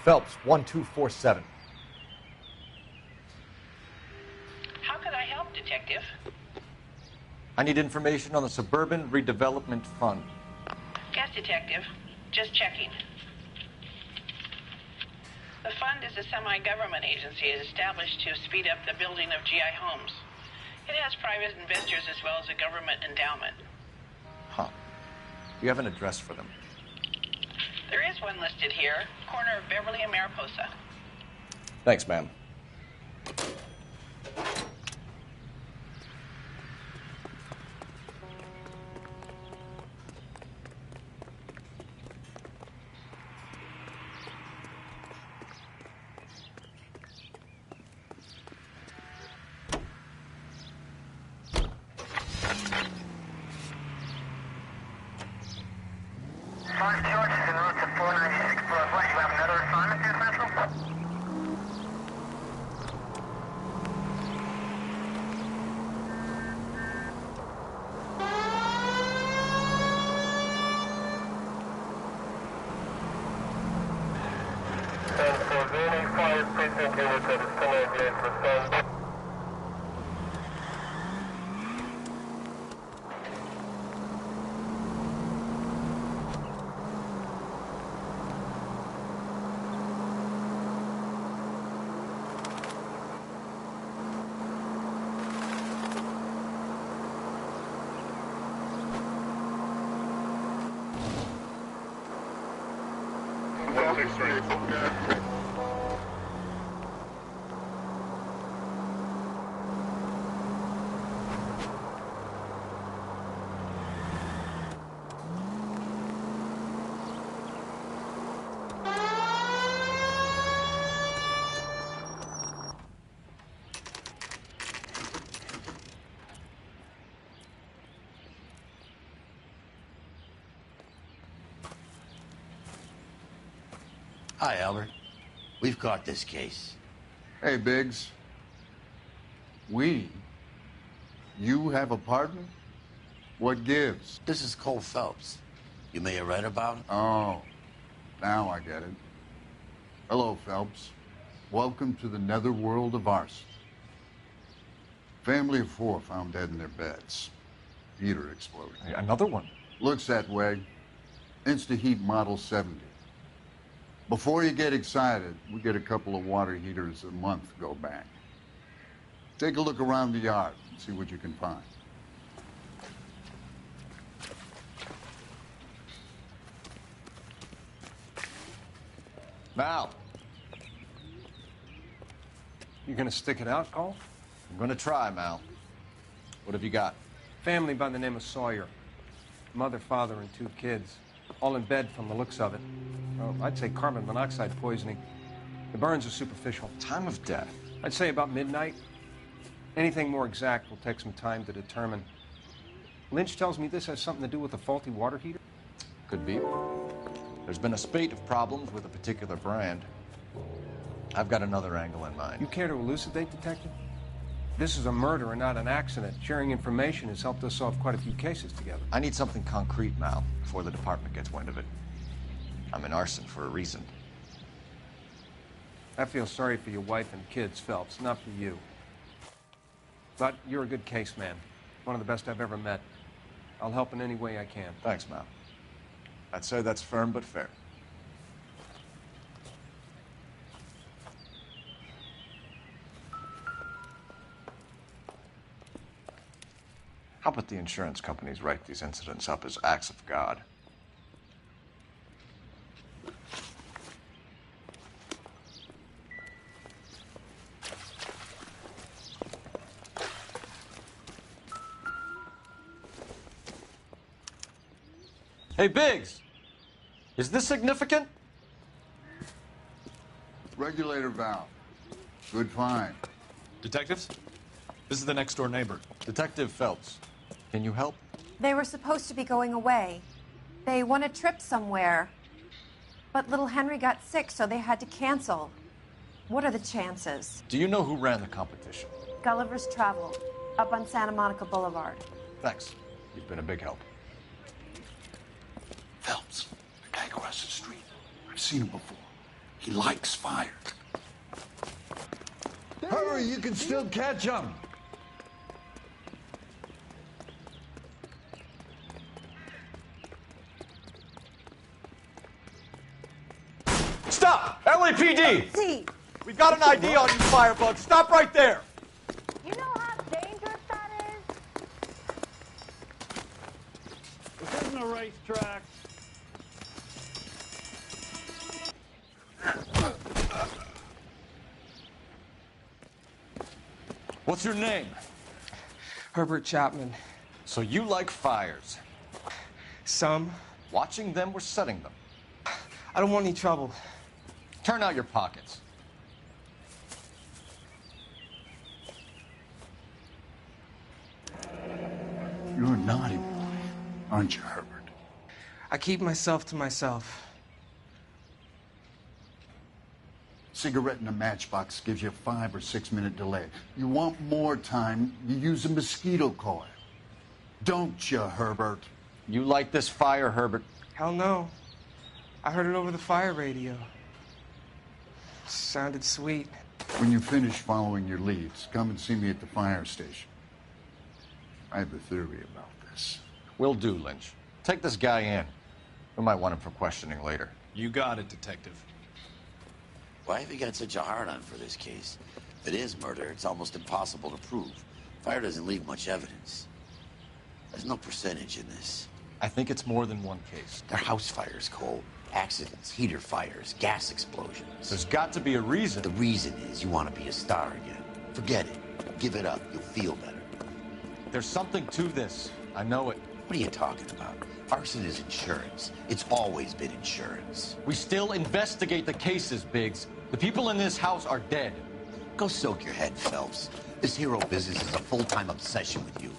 [SPEAKER 13] Phelps, 1247.
[SPEAKER 24] How can I help, Detective?
[SPEAKER 19] I need information on the Suburban Redevelopment Fund.
[SPEAKER 6] Yes, Detective. Just checking. The fund is a semi-government agency established to speed up the building of GI homes. It has private investors as well as a government endowment.
[SPEAKER 19] Huh. Do you have an address for them?
[SPEAKER 6] There is one listed here, corner of Beverly and Mariposa.
[SPEAKER 19] Thanks, ma'am.
[SPEAKER 16] Hi, Albert. We've caught this case.
[SPEAKER 7] Hey, Biggs. You have a partner? What gives?
[SPEAKER 16] This is Cole Phelps. You may have read about him.
[SPEAKER 7] Oh, now I get it. Hello, Phelps. Welcome to the netherworld of arson. Family of 4 found dead in their beds. Heater exploded.
[SPEAKER 19] Another one?
[SPEAKER 7] Looks that way. Insta-heat Model 70. Before you get excited, we get a couple of water heaters a month go bang. Take a look around the yard and see what you can find.
[SPEAKER 12] Mal. You gonna stick it out, Cole?
[SPEAKER 19] I'm gonna try, Mal. What have you got?
[SPEAKER 12] Family by the name of Sawyer. Mother, father, and 2 kids. All in bed from the looks of it. Well, I'd say carbon monoxide poisoning. The burns are superficial.
[SPEAKER 19] Time of death?
[SPEAKER 12] I'd say about midnight. Anything more exact will take some time to determine. Lynch tells me this has something to do with a faulty water heater.
[SPEAKER 19] Could be. There's been a spate of problems with a particular brand. I've got another angle in mind.
[SPEAKER 12] You care to elucidate, Detective? This is a murder and not an accident. Sharing information has helped us solve quite a few cases together.
[SPEAKER 19] I need something concrete, Mal, before the department gets wind of it. I'm in arson for a reason.
[SPEAKER 12] I feel sorry for your wife and kids, Phelps, not for you. But you're a good case man. One of the best I've ever met. I'll help in any way I can.
[SPEAKER 19] Thanks, Mal. I'd say that's firm but fair. How about the insurance companies write these incidents up as acts of God?
[SPEAKER 21] Hey, Biggs! Is this significant?
[SPEAKER 7] Regulator valve. Good find.
[SPEAKER 18] Detectives? This is the next door neighbor.
[SPEAKER 19] Detective Phelps. Can you help?
[SPEAKER 10] They were supposed to be going away. They won a trip somewhere. But little Henry got sick, so they had to cancel. What are the chances?
[SPEAKER 19] Do you know who ran the competition?
[SPEAKER 10] Gulliver's Travel, up on Santa Monica Boulevard.
[SPEAKER 19] Thanks. You've been a big help.
[SPEAKER 7] Phelps, the guy across the street. I've seen him before. He likes fire.
[SPEAKER 20] Hurry, you can still catch him.
[SPEAKER 13] LAPD!
[SPEAKER 10] See,
[SPEAKER 13] We've got an ID on you, Firebug. Stop right there!
[SPEAKER 10] you know how dangerous that is?
[SPEAKER 2] This isn't a racetrack.
[SPEAKER 21] What's your name?
[SPEAKER 9] Herbert Chapman.
[SPEAKER 19] So you like fires?
[SPEAKER 9] Some.
[SPEAKER 19] Watching them or setting them?
[SPEAKER 9] I don't want any trouble.
[SPEAKER 19] Turn out your pockets.
[SPEAKER 7] You're a naughty boy, aren't you, Herbert?
[SPEAKER 9] I keep myself to myself.
[SPEAKER 7] Cigarette in a matchbox gives you a 5 or 6 minute delay. You want more time, you use a mosquito coil. Don't you, Herbert?
[SPEAKER 19] You like this fire, Herbert?
[SPEAKER 9] Hell no. I heard it over the fire radio. Sounded sweet.
[SPEAKER 7] When you finish following your leads, come and see me at the fire station. I have a theory about this.
[SPEAKER 19] Will do, Lynch. Take this guy in. We might want him for questioning later.
[SPEAKER 18] You got it, Detective.
[SPEAKER 16] Why have you got such a hard-on for this case? If it is murder, it's almost impossible to prove. Fire doesn't leave much evidence. There's no percentage in this.
[SPEAKER 19] I think it's more than one case.
[SPEAKER 16] They're house fires, Cole. Accidents, heater fires, gas explosions.
[SPEAKER 19] There's got to be a reason.
[SPEAKER 16] The reason is you want to be a star again. Forget it. Give it up. You'll feel better.
[SPEAKER 19] There's something to this. I know it.
[SPEAKER 16] What are you talking about? Arson is insurance. It's always been insurance.
[SPEAKER 19] We still investigate the cases, Biggs. The people in this house are dead.
[SPEAKER 16] Go soak your head, Phelps. This hero business is a full-time obsession with you.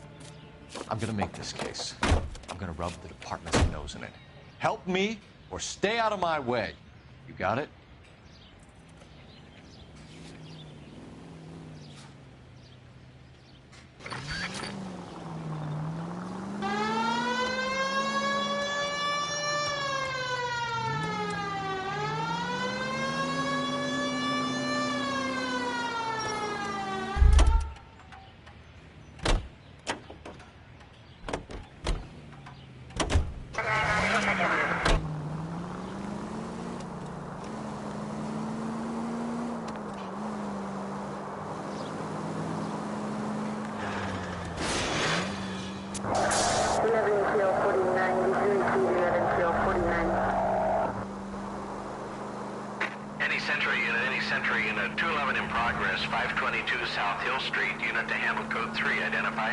[SPEAKER 19] I'm gonna make this case. I'm gonna rub the department's nose in it. Help me or stay out of my way. You got it?
[SPEAKER 3] Sentry unit 211 in progress, 522 South Hill Street, unit to handle code 3, identify.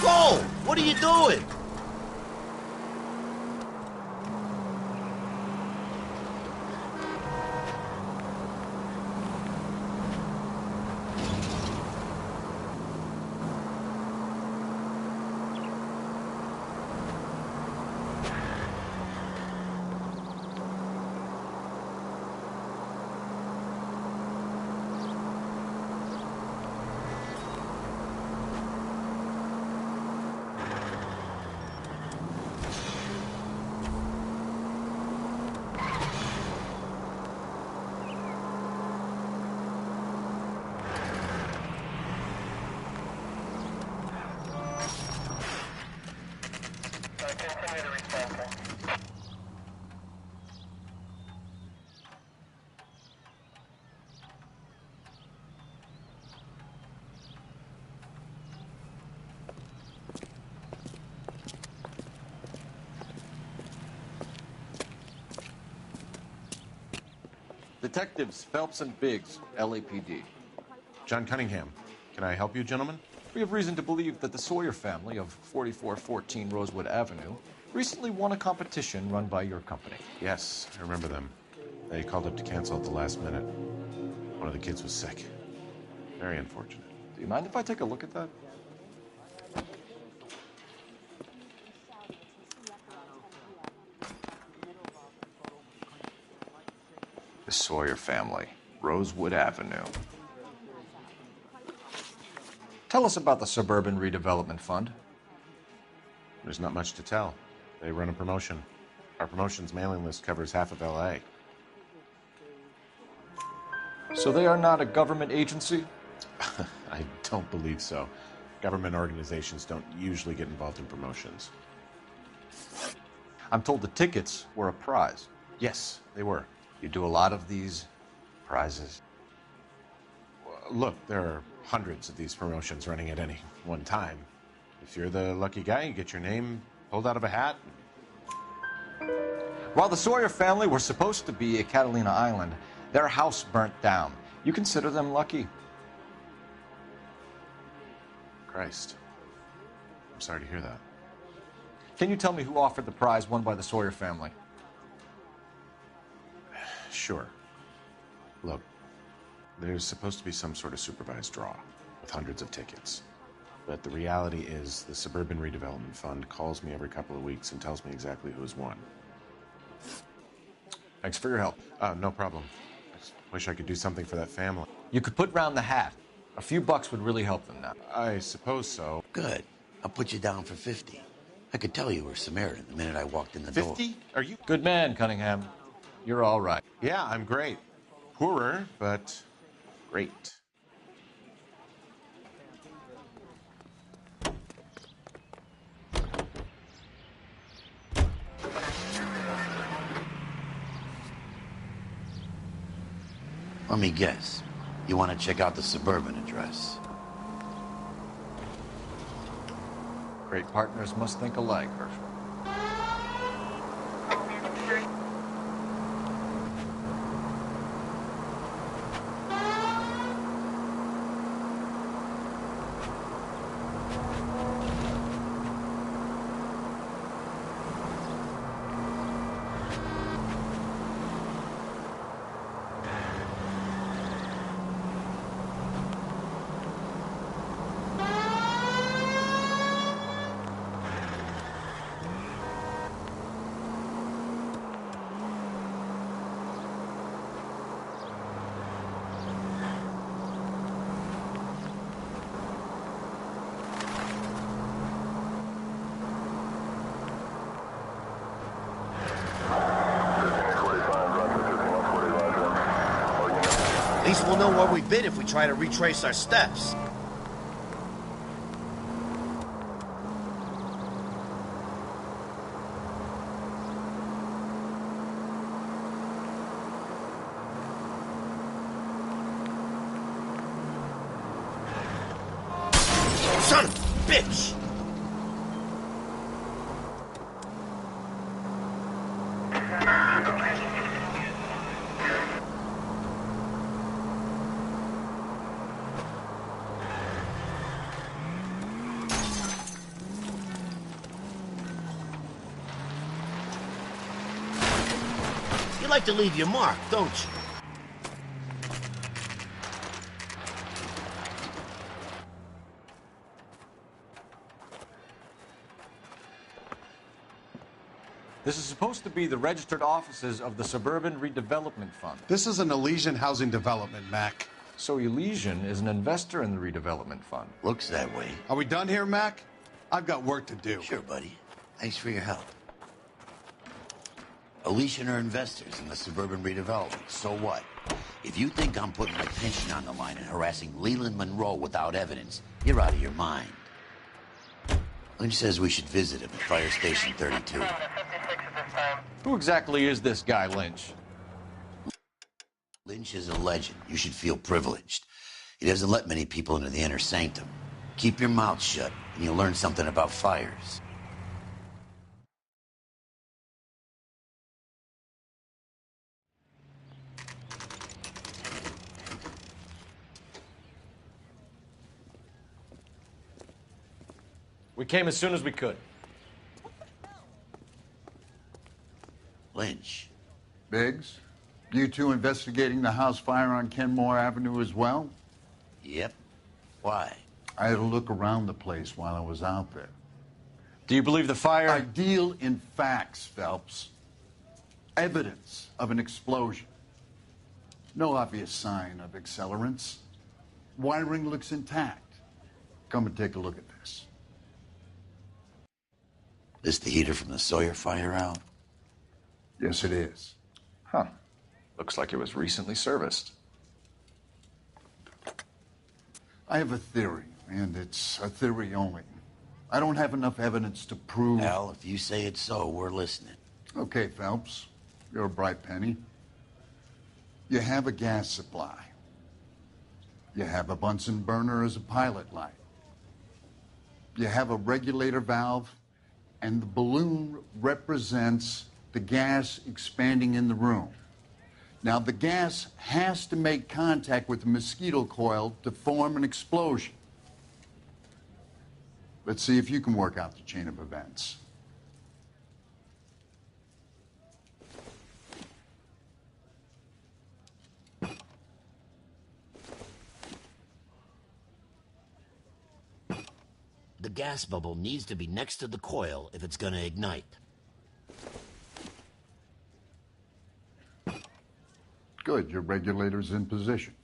[SPEAKER 16] Whoa! What are you doing?
[SPEAKER 19] Detectives Phelps and Biggs, LAPD.
[SPEAKER 21] John Cunningham. Can I help you, gentlemen?
[SPEAKER 19] We have reason to believe that the Sawyer family of 4414 Rosewood Avenue recently won a competition run by your company.
[SPEAKER 21] Yes, I remember them. They called up to cancel at the last minute. One of the kids was sick. Very unfortunate.
[SPEAKER 19] Do you mind if I take a look at that? The Sawyer family, Rosewood Avenue. Tell us about the Suburban Redevelopment Fund.
[SPEAKER 21] There's not much to tell. They run a promotion. Our promotion's mailing list covers half of L.A.
[SPEAKER 19] So they are not a government agency?
[SPEAKER 21] I
[SPEAKER 4] don't believe so. Government organizations don't usually get involved in promotions.
[SPEAKER 19] I'm told the tickets were a prize.
[SPEAKER 4] Yes, they were.
[SPEAKER 19] You do a lot of these prizes.
[SPEAKER 4] Look, there are hundreds of these promotions running at any one time. If you're the lucky guy, you get your name pulled out of a hat.
[SPEAKER 19] While the Sawyer family were supposed to be at Catalina Island, their house burnt down. You consider them lucky?
[SPEAKER 4] Christ. I'm sorry to hear that.
[SPEAKER 19] Can you tell me who offered the prize won by the Sawyer family?
[SPEAKER 4] Sure. Look, there's supposed to be some sort of supervised draw with hundreds of tickets. But the reality is the Suburban Redevelopment Fund calls me every couple of weeks and tells me exactly who's won.
[SPEAKER 19] Thanks for your help.
[SPEAKER 4] No problem. I just wish I could do something for that family.
[SPEAKER 19] You could put round the hat. A few bucks would really help them now.
[SPEAKER 4] I suppose so.
[SPEAKER 16] Good. I'll put you down for 50. I could tell you were Samaritan the minute I walked in the door.
[SPEAKER 4] 50? Are you?
[SPEAKER 19] Good man, Cunningham. You're all right.
[SPEAKER 4] Yeah, I'm great. Poorer, but great.
[SPEAKER 16] Let me guess. You want to check out the Suburban address?
[SPEAKER 19] Great partners must think alike, Herschel.
[SPEAKER 14] At least we'll know where we've been if we try to retrace our steps. Son of a bitch! You like to leave your mark, don't you?
[SPEAKER 19] This is supposed to be the registered offices of the Suburban Redevelopment Fund.
[SPEAKER 17] This is an Elysian housing development, Mac.
[SPEAKER 19] So Elysian is an investor in the redevelopment fund.
[SPEAKER 16] Looks that way.
[SPEAKER 17] Are we done here, Mac? I've got work to do.
[SPEAKER 16] Sure, buddy. Thanks for your help. Elysian are investors in the Suburban Redevelopment. So what? If you think I'm putting my pension on the line and harassing Leland Monroe without evidence, you're out of your mind. Lynch says we should visit him at Fire Station 32.
[SPEAKER 19] Who exactly is this guy, Lynch?
[SPEAKER 16] Lynch is a legend. You should feel privileged. He doesn't let many people into the inner sanctum. Keep your mouth shut, and you'll learn something about fires.
[SPEAKER 19] We came as soon as we could.
[SPEAKER 16] Lynch.
[SPEAKER 7] Biggs, you two investigating the house fire on Kenmore Avenue as well?
[SPEAKER 16] Yep. Why?
[SPEAKER 7] I had a look around the place while I was out there.
[SPEAKER 19] Do you believe the fire?
[SPEAKER 7] I deal in facts, Phelps. Evidence of an explosion. No obvious sign of accelerants. Wiring looks intact. Come and take a look at this.
[SPEAKER 16] This the heater from the Sawyer fire, Al?
[SPEAKER 7] Yes, it is.
[SPEAKER 19] Huh. Looks like it was recently serviced.
[SPEAKER 7] I have a theory, and it's a theory only. I don't have enough evidence to prove...
[SPEAKER 16] Well, if you say it's so, we're listening.
[SPEAKER 7] Okay, Phelps. You're a bright penny. You have a gas supply. You have a Bunsen burner as a pilot light. You have a regulator valve, and the balloon represents the gas expanding in the room. Now, the gas has to make contact with the mosquito coil to form an explosion. Let's see if you can work out the chain of events.
[SPEAKER 14] The gas bubble needs to be next to the coil if it's gonna ignite.
[SPEAKER 7] Good, your regulator's in position.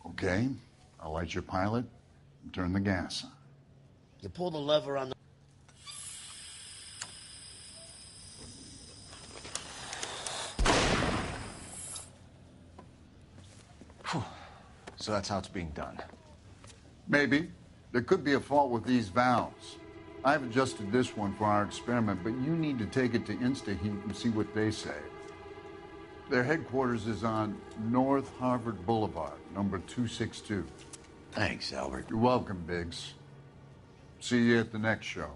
[SPEAKER 7] Okay, I'll light your pilot and turn the gas on.
[SPEAKER 14] You pull the lever on the...
[SPEAKER 19] So that's how it's being done.
[SPEAKER 7] Maybe. There could be a fault with these valves. I've adjusted this one for our experiment, but you need to take it to InstaHeat and see what they say. Their headquarters is on North Harvard Boulevard, number 262.
[SPEAKER 16] Thanks, Albert.
[SPEAKER 7] You're welcome, Biggs. See you at the next show.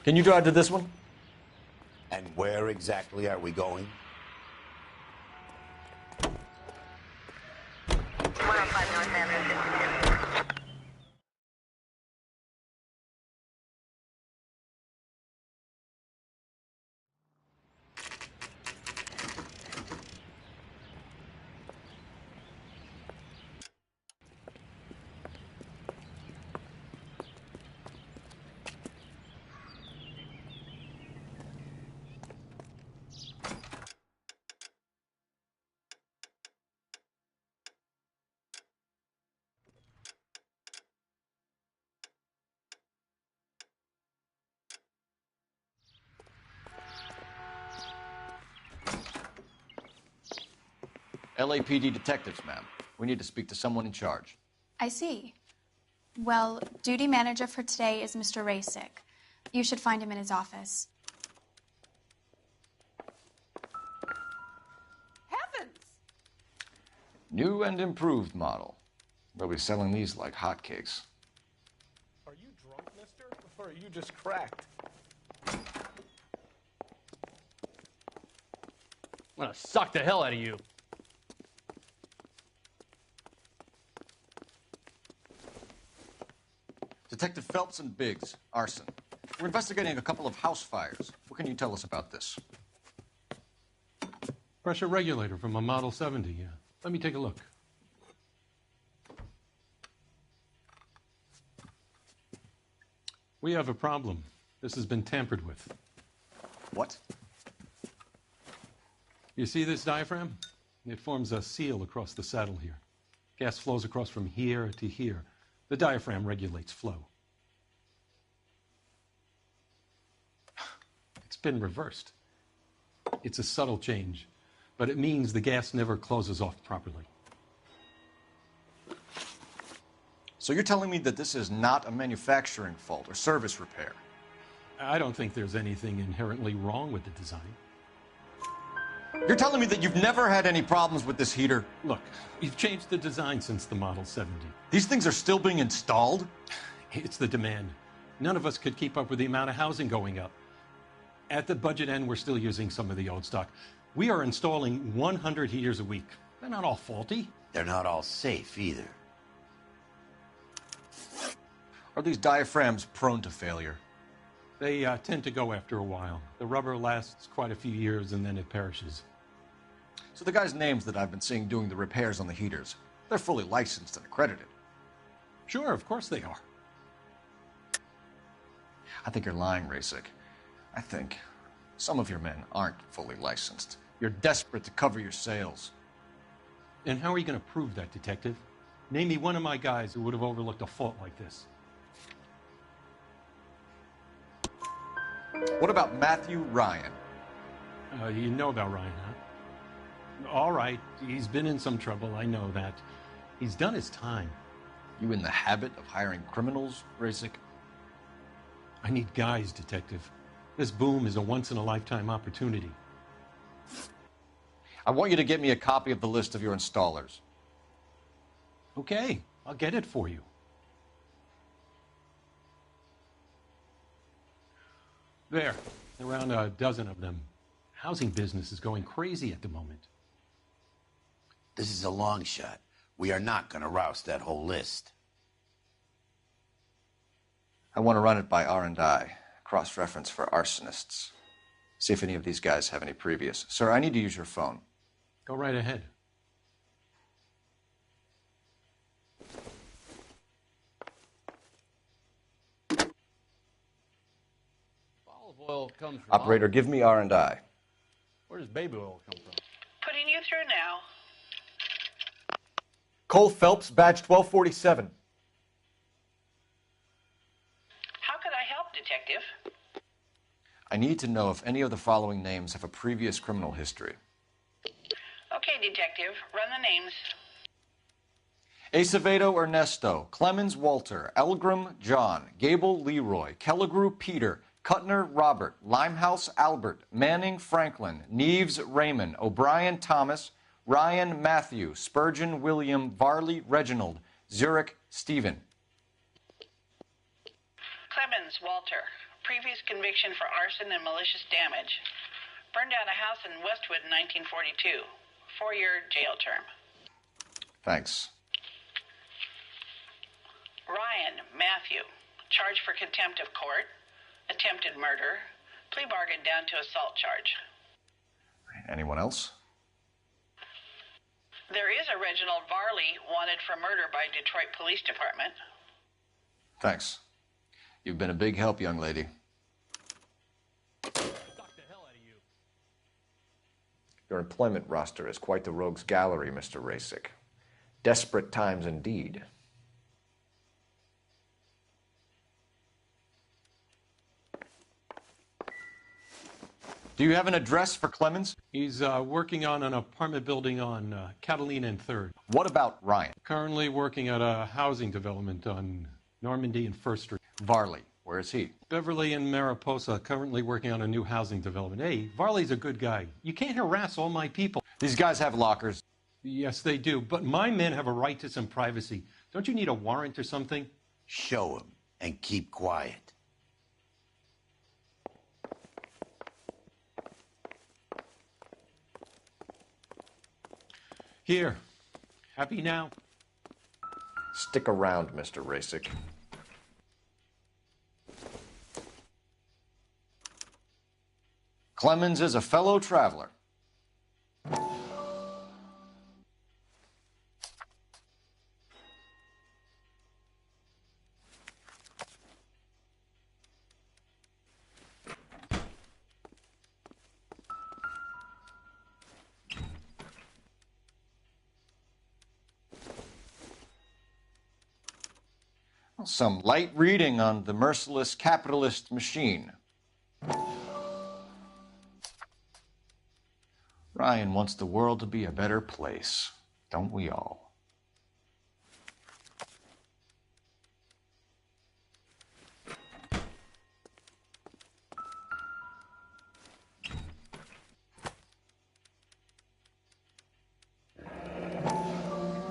[SPEAKER 19] Can you drive to this one?
[SPEAKER 16] And where exactly are we going?
[SPEAKER 19] LAPD detectives, ma'am. We need to speak to someone in charge.
[SPEAKER 5] I see. Well, duty manager for today is Mr. Rasick. You should find him in his office.
[SPEAKER 11] Heavens!
[SPEAKER 19] New and improved model. They'll be selling these like hotcakes.
[SPEAKER 18] Are you drunk, mister? Or are you just cracked?
[SPEAKER 15] I'm gonna suck the hell out of you.
[SPEAKER 19] Detective Phelps and Biggs, arson. We're investigating a couple of house fires. What can you tell us about this?
[SPEAKER 24] Pressure regulator from a Model 70, yeah. Let me take a look. We have a problem. This has been tampered with.
[SPEAKER 19] What?
[SPEAKER 24] You see this diaphragm? It forms a seal across the saddle here. Gas flows across from here to here. The diaphragm regulates flow. It's been reversed. It's a subtle change, but it means the gas never closes off properly.
[SPEAKER 19] So you're telling me that this is not a manufacturing fault or service repair?
[SPEAKER 24] I don't think there's anything inherently wrong with the design.
[SPEAKER 19] You're telling me that you've never had any problems with this heater?
[SPEAKER 24] Look, we've changed the design since the Model 70.
[SPEAKER 19] These things are still being installed?
[SPEAKER 24] It's the demand. None of us could keep up with the amount of housing going up. At the budget end, we're still using some of the old stock. We are installing 100 heaters a week. They're not all faulty.
[SPEAKER 16] They're not all safe either.
[SPEAKER 19] Are these diaphragms prone to failure?
[SPEAKER 24] They tend to go after a while. The rubber lasts quite a few years and then it perishes.
[SPEAKER 19] So the guys' names that I've been seeing doing the repairs on the heaters, they're fully licensed and accredited.
[SPEAKER 24] Sure, of course they are.
[SPEAKER 19] I think you're lying, Rasick. I think some of your men aren't fully licensed. You're desperate to cover your sales.
[SPEAKER 24] And how are you going to prove that, Detective? Name me one of my guys who would have overlooked a fault like this.
[SPEAKER 19] What about Matthew Ryan?
[SPEAKER 24] You know about Ryan, huh? All right, he's been in some trouble, I know that. He's done his time.
[SPEAKER 19] You in the habit of hiring criminals, Rasik?
[SPEAKER 24] I need guys, Detective. This boom is a once-in-a-lifetime opportunity.
[SPEAKER 19] I want you to get me a copy of the list of your installers.
[SPEAKER 24] Okay, I'll get it for you. There, around a dozen of them. Housing business is going crazy at the moment.
[SPEAKER 16] This is a long shot. We are not going to roust that whole list.
[SPEAKER 19] I want to run it by R&I, cross-reference for arsonists. See if any of these guys have any previous. Sir, I need to use your phone.
[SPEAKER 24] Go right ahead.
[SPEAKER 15] Olive oil comes from
[SPEAKER 19] Operator, give me R&I.
[SPEAKER 15] Where does baby oil come from?
[SPEAKER 6] Putting you through now.
[SPEAKER 19] Cole Phelps, badge 1247.
[SPEAKER 6] How could I help, Detective?
[SPEAKER 19] I need to know if any of the following names have a previous criminal history.
[SPEAKER 6] Okay, Detective. Run the names.
[SPEAKER 19] Acevedo Ernesto, Clemens Walter, Elgram John, Gable Leroy, Kelligrew Peter, Cutner Robert, Limehouse Albert, Manning Franklin, Neves Raymond, O'Brien Thomas, Ryan Matthew, Spurgeon William, Varley Reginald, Zurich Stephen.
[SPEAKER 6] Clemens Walter. Previous conviction for arson and malicious damage. Burned down a house in Westwood in 1942. 4-year jail term.
[SPEAKER 19] Thanks.
[SPEAKER 6] Ryan Matthew. Charged for contempt of court. Attempted murder. Plea bargain down to assault charge.
[SPEAKER 19] Anyone else?
[SPEAKER 6] There is a Reginald Varley wanted for murder by Detroit Police Department.
[SPEAKER 19] Thanks. You've been a big help, young lady. Your employment roster is quite the rogues gallery, Mr. Rasik. Desperate times indeed. Do you have an address for Clemens?
[SPEAKER 24] He's working on an apartment building on Catalina and 3rd.
[SPEAKER 19] What about Ryan?
[SPEAKER 24] Currently working at a housing development on Normandy and 1st Street.
[SPEAKER 19] Varley, where is he?
[SPEAKER 24] Beverly and Mariposa, currently working on a new housing development. Hey, Varley's a good guy. You can't harass all my people.
[SPEAKER 19] These guys have lockers.
[SPEAKER 24] Yes, they do, but my men have a right to some privacy. Don't you need a warrant or something?
[SPEAKER 16] Show him and keep quiet.
[SPEAKER 24] Here. Happy now?
[SPEAKER 19] Stick around, Mr. Rasik. Clemens is a fellow traveler. Some light reading on the merciless capitalist machine. Ryan wants the world to be a better place, don't we all?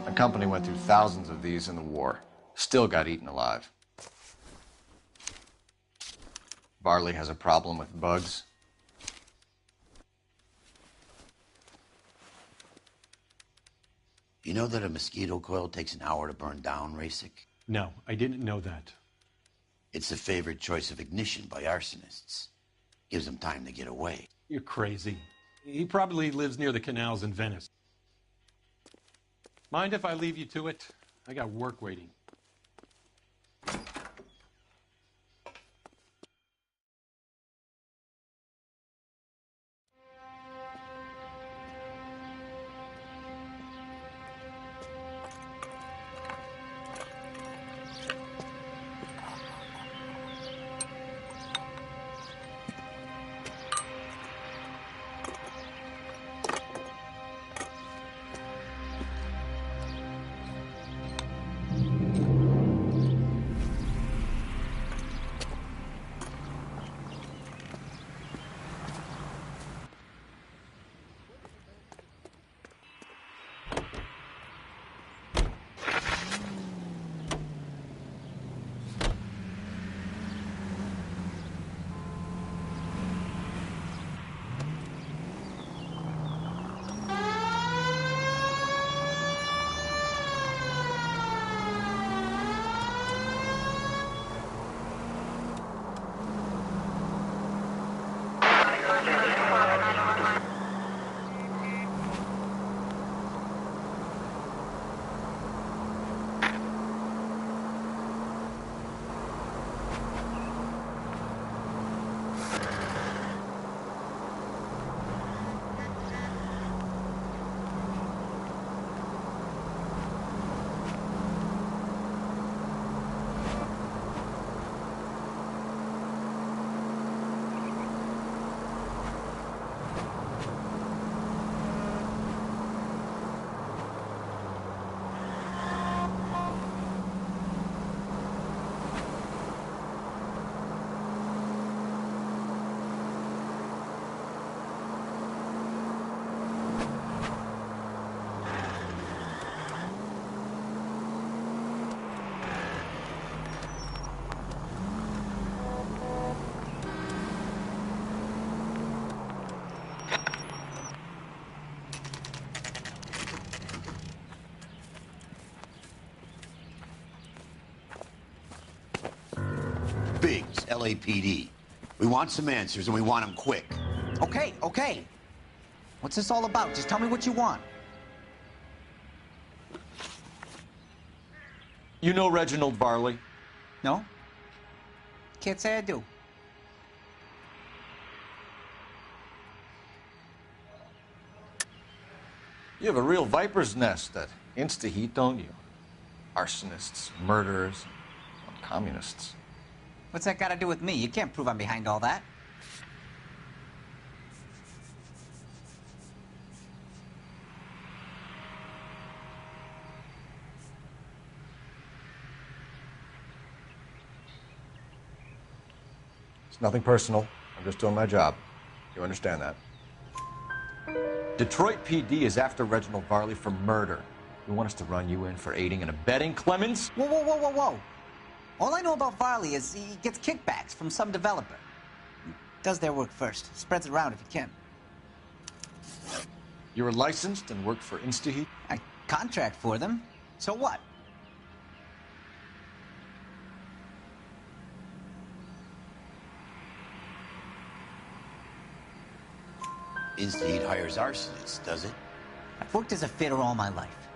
[SPEAKER 19] My company went through thousands of these in the war. Still got eaten alive. Varley has a problem with bugs.
[SPEAKER 16] You know that a mosquito coil takes an hour to burn down, Rasik?
[SPEAKER 24] No, I didn't know that.
[SPEAKER 16] It's a favored choice of ignition by arsonists. Gives them time to get away.
[SPEAKER 24] You're crazy. He probably lives near the canals in Venice. Mind if I leave you to it? I got work waiting.
[SPEAKER 16] LAPD. We want some answers, and we want them quick.
[SPEAKER 1] Okay, okay. What's this all about? Just tell me what you want.
[SPEAKER 19] You know Reginald Varley?
[SPEAKER 1] No? Can't say I do.
[SPEAKER 19] You have a real viper's nest at Insta-Heat, don't you? Arsonists, murderers, communists.
[SPEAKER 1] What's that got to do with me? You can't prove I'm behind all that.
[SPEAKER 19] It's nothing personal. I'm just doing my job. You understand that? Detroit PD is after Reginald Varley for murder. You want us to run you in for aiding and abetting, Clemens?
[SPEAKER 1] Whoa, whoa, whoa, whoa, whoa. All I know about Varley is he gets kickbacks from some developer. He does their work first. Spreads it around if he can.
[SPEAKER 19] You were licensed and worked for Insta-Heat?
[SPEAKER 1] I contract for them. So what?
[SPEAKER 16] Insta-Heat hires arsonists, does it?
[SPEAKER 1] I've worked as a fitter all my life.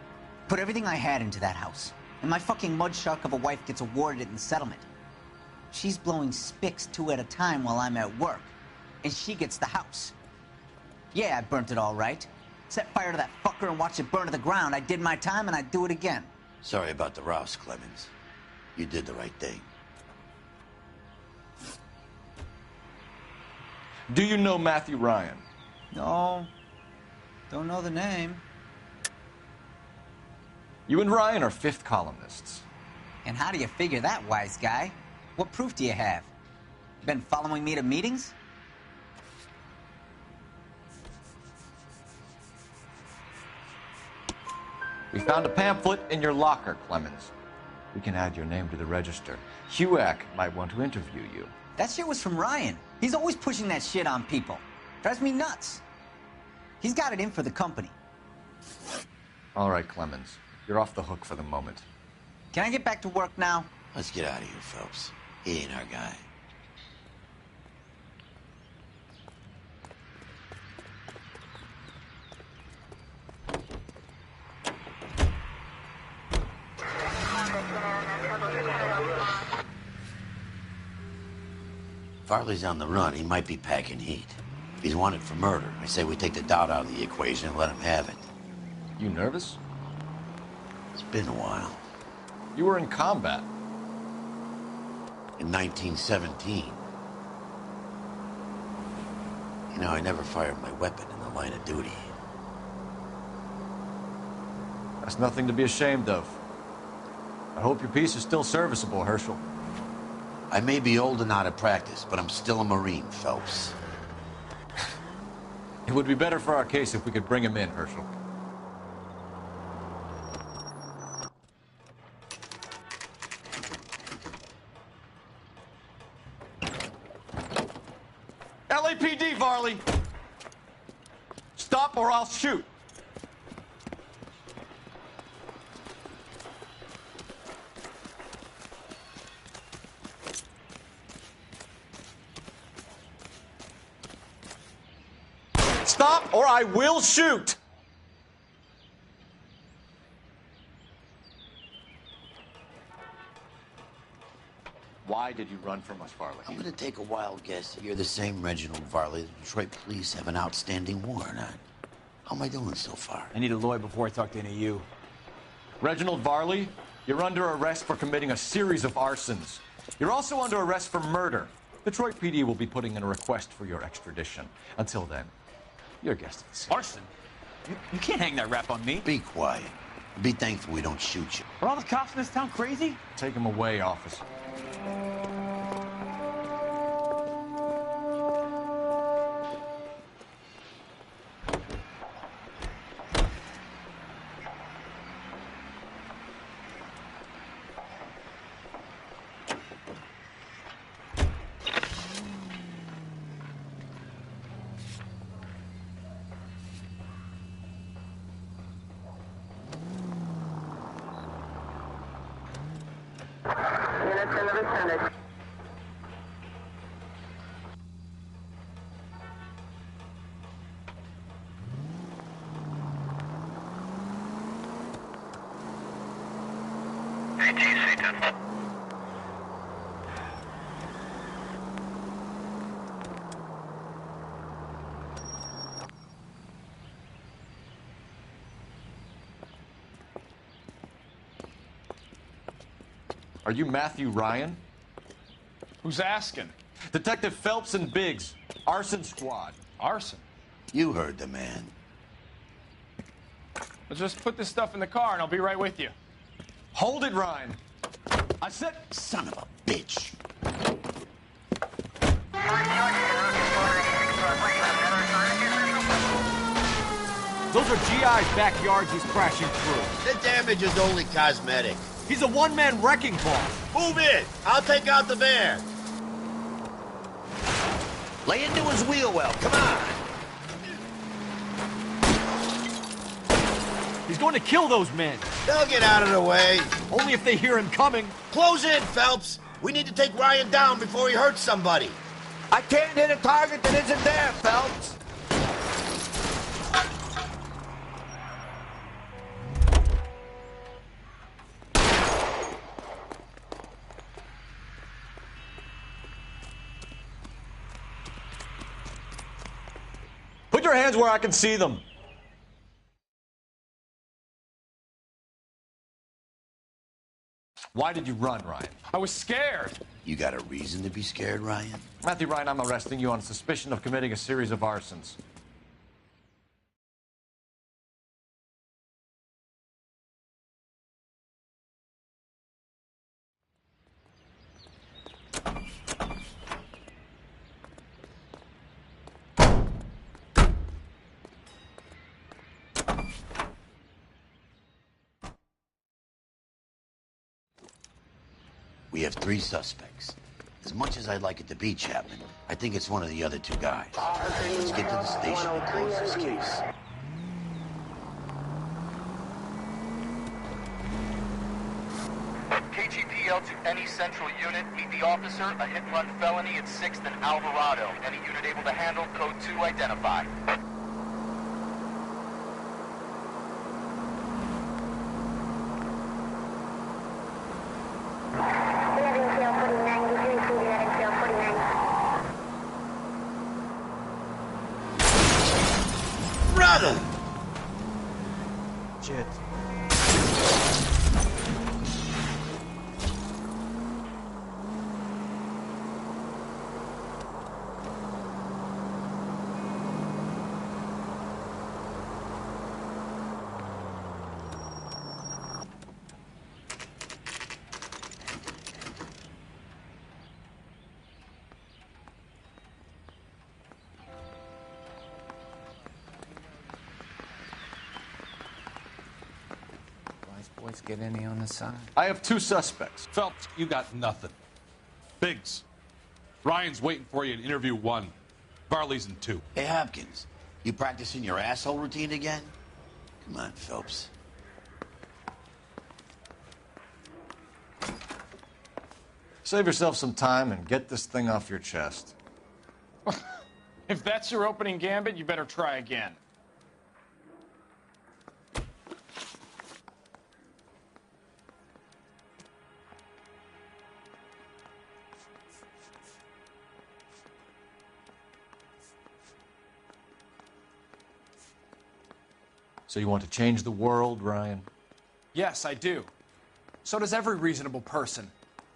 [SPEAKER 1] Put everything I had into that house. And my fucking mudshark of a wife gets awarded it in settlement. She's blowing spics 2 at a time while I'm at work. And she gets the house. Yeah, I burnt it all right. Set fire to that fucker and watched it burn to the ground. I did my time and I'd do it again.
[SPEAKER 16] Sorry about the rouse, Clemens. You did the right thing.
[SPEAKER 19] Do you know Matthew Ryan?
[SPEAKER 1] No. Don't know the name.
[SPEAKER 19] You and Ryan are fifth columnists.
[SPEAKER 1] And how do you figure that, wise guy? What proof do you have? Been following me to meetings?
[SPEAKER 19] We found a pamphlet in your locker, Clemens. We can add your name to the register. HUAC might want to interview you.
[SPEAKER 1] That shit was from Ryan. He's always pushing that shit on people. Drives me nuts. He's got it in for the company.
[SPEAKER 19] All right, Clemens. You're off the hook for the moment.
[SPEAKER 1] Can I get back to work now?
[SPEAKER 16] Let's get out of here, Phelps. He ain't our guy. Varley's on the run. He might be packing heat. If he's wanted for murder, I say we take the doubt out of the equation and let him have it.
[SPEAKER 19] You nervous?
[SPEAKER 16] It's been a while.
[SPEAKER 19] You were in combat.
[SPEAKER 16] In 1917. You know, I never fired my weapon in the line of duty.
[SPEAKER 19] That's nothing to be ashamed of. I hope your piece is still serviceable, Herschel.
[SPEAKER 16] I may be old and out of practice, but I'm still a Marine, Phelps.
[SPEAKER 19] It would be better for our case if we could bring him in, Herschel. LAPD, Varley! Stop or I'll shoot! Stop or I will shoot! Why did you run from us, Varley?
[SPEAKER 16] I'm gonna take a wild guess that you're the same Reginald Varley the Detroit police have an outstanding warrant on. How am I doing so far?
[SPEAKER 1] I need a lawyer before I talk to any of you.
[SPEAKER 19] Reginald Varley, you're under arrest for committing a series of arsons. You're also under arrest for murder. Detroit PD will be putting in a request for your extradition. Until then, you're a guest of the scene.
[SPEAKER 1] Arson? You can't hang that rap on me.
[SPEAKER 16] Be quiet. Be thankful we don't shoot you.
[SPEAKER 1] Are all the cops in this town crazy?
[SPEAKER 19] Take him away, officer. Are you Matthew Ryan?
[SPEAKER 9] Who's asking?
[SPEAKER 19] Detective Phelps and Biggs, arson squad.
[SPEAKER 9] Arson?
[SPEAKER 16] You heard the man.
[SPEAKER 9] Well, just put this stuff in the car and I'll be right with you.
[SPEAKER 19] Hold it, Ryan.
[SPEAKER 16] I said, son of a bitch.
[SPEAKER 13] Those are GI's backyards he's crashing through.
[SPEAKER 14] The damage is only cosmetic.
[SPEAKER 13] He's a one-man wrecking ball.
[SPEAKER 14] Move in. I'll take out the van.
[SPEAKER 16] Lay into his wheel well. Come on.
[SPEAKER 13] He's going to kill those men.
[SPEAKER 14] They'll get out of the way.
[SPEAKER 13] Only if they hear him coming.
[SPEAKER 14] Close in, Phelps. We need to take Ryan down before he hurts somebody.
[SPEAKER 16] I can't hit a target that isn't there, Phelps.
[SPEAKER 13] Put your hands where I can see them.
[SPEAKER 19] Why did you run, Ryan?
[SPEAKER 9] I was scared.
[SPEAKER 16] You got a reason to be scared, Ryan?
[SPEAKER 19] Matthew Ryan, I'm arresting you on suspicion of committing a series of arsons.
[SPEAKER 16] We have 3 suspects. As much as I'd like it to be Chapman, I think it's one of the other 2 guys. Let's get to the station and close this case.
[SPEAKER 8] KGPL to any central unit. Meet the officer. A hit-and-run felony at 6th and Alvarado. Any unit able to handle code 2 identify.
[SPEAKER 16] Brother!
[SPEAKER 13] Shit.
[SPEAKER 11] Boys get any on the side?
[SPEAKER 19] I have 2 suspects.
[SPEAKER 2] Phelps, you got nothing. Biggs, Ryan's waiting for you in interview 1. Varley's in 2.
[SPEAKER 16] Hey, Hopkins, you practicing your asshole routine again? Come on, Phelps.
[SPEAKER 19] Save yourself some time and get this thing off your chest.
[SPEAKER 9] If that's your opening gambit, you better try again.
[SPEAKER 19] So you want to change the world, Ryan?
[SPEAKER 9] Yes, I do. So does every reasonable person.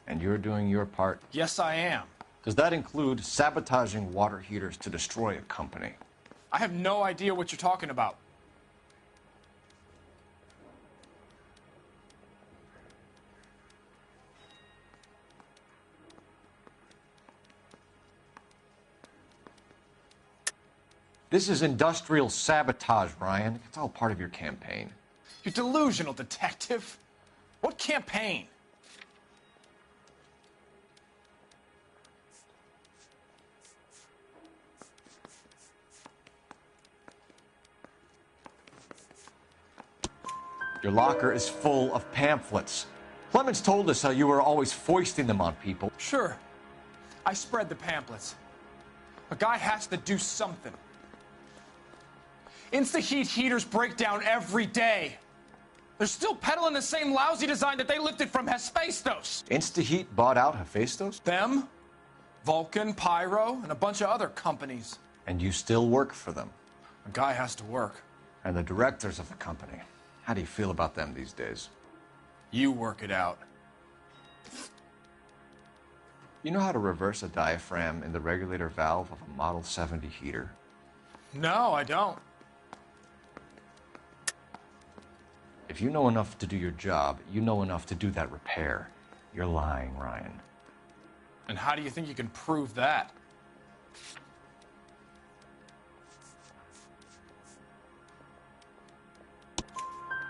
[SPEAKER 19] And you're doing your part?
[SPEAKER 9] Yes, I am.
[SPEAKER 19] Does that include sabotaging water heaters to destroy a company?
[SPEAKER 9] I have no idea what you're talking about.
[SPEAKER 19] This is industrial sabotage, Ryan. It's all part of your campaign.
[SPEAKER 9] You're delusional, detective. What campaign?
[SPEAKER 19] Your locker is full of pamphlets. Clemens told us how you were always foisting them on people.
[SPEAKER 9] Sure. I spread the pamphlets. A guy has to do something. Insta-heat heaters break down every day. They're still peddling the same lousy design that they lifted from Hephaestus.
[SPEAKER 19] Insta-heat bought out Hephaestus?
[SPEAKER 9] Them, Vulcan, Pyro, and a bunch of other companies.
[SPEAKER 19] And you still work for them?
[SPEAKER 9] A guy has to work.
[SPEAKER 19] And the directors of the company. How do you feel about them these days?
[SPEAKER 9] You work it out.
[SPEAKER 21] You know how to reverse a diaphragm in the regulator valve of a Model 70 heater?
[SPEAKER 9] No, I don't.
[SPEAKER 21] If you know enough to do your job, you know enough to do that repair. You're lying, Ryan.
[SPEAKER 9] And how do you think you can prove that?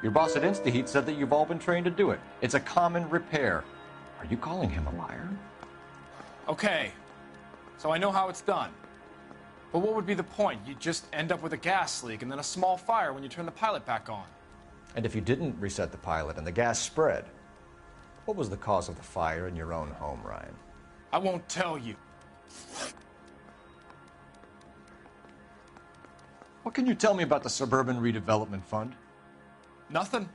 [SPEAKER 21] Your boss at InstaHeat said that you've all been trained to do it. It's a common repair. Are you calling him a liar?
[SPEAKER 9] Okay, so I know how it's done. But what would be the point? You just end up with a gas leak and then a small fire when you turn the pilot back on.
[SPEAKER 21] And if you didn't reset the pilot and the gas spread, what was the cause of the fire in your own home, Ryan?
[SPEAKER 9] I won't tell you.
[SPEAKER 21] What can you tell me about the Suburban Redevelopment Fund?
[SPEAKER 9] Nothing.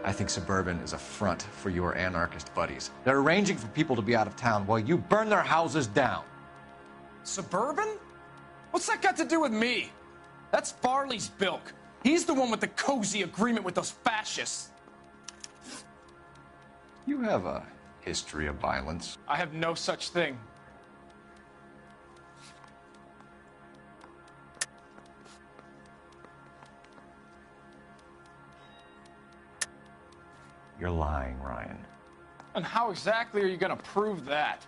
[SPEAKER 21] I think Suburban is a front for your anarchist buddies. They're arranging for people to be out of town while you burn their houses down.
[SPEAKER 9] Suburban? What's that got to do with me? That's Farley's bilk. He's the one with the cozy agreement with those fascists.
[SPEAKER 21] You have a history of violence.
[SPEAKER 9] I have no such thing.
[SPEAKER 21] You're lying, Ryan.
[SPEAKER 9] And how exactly are you going to prove that?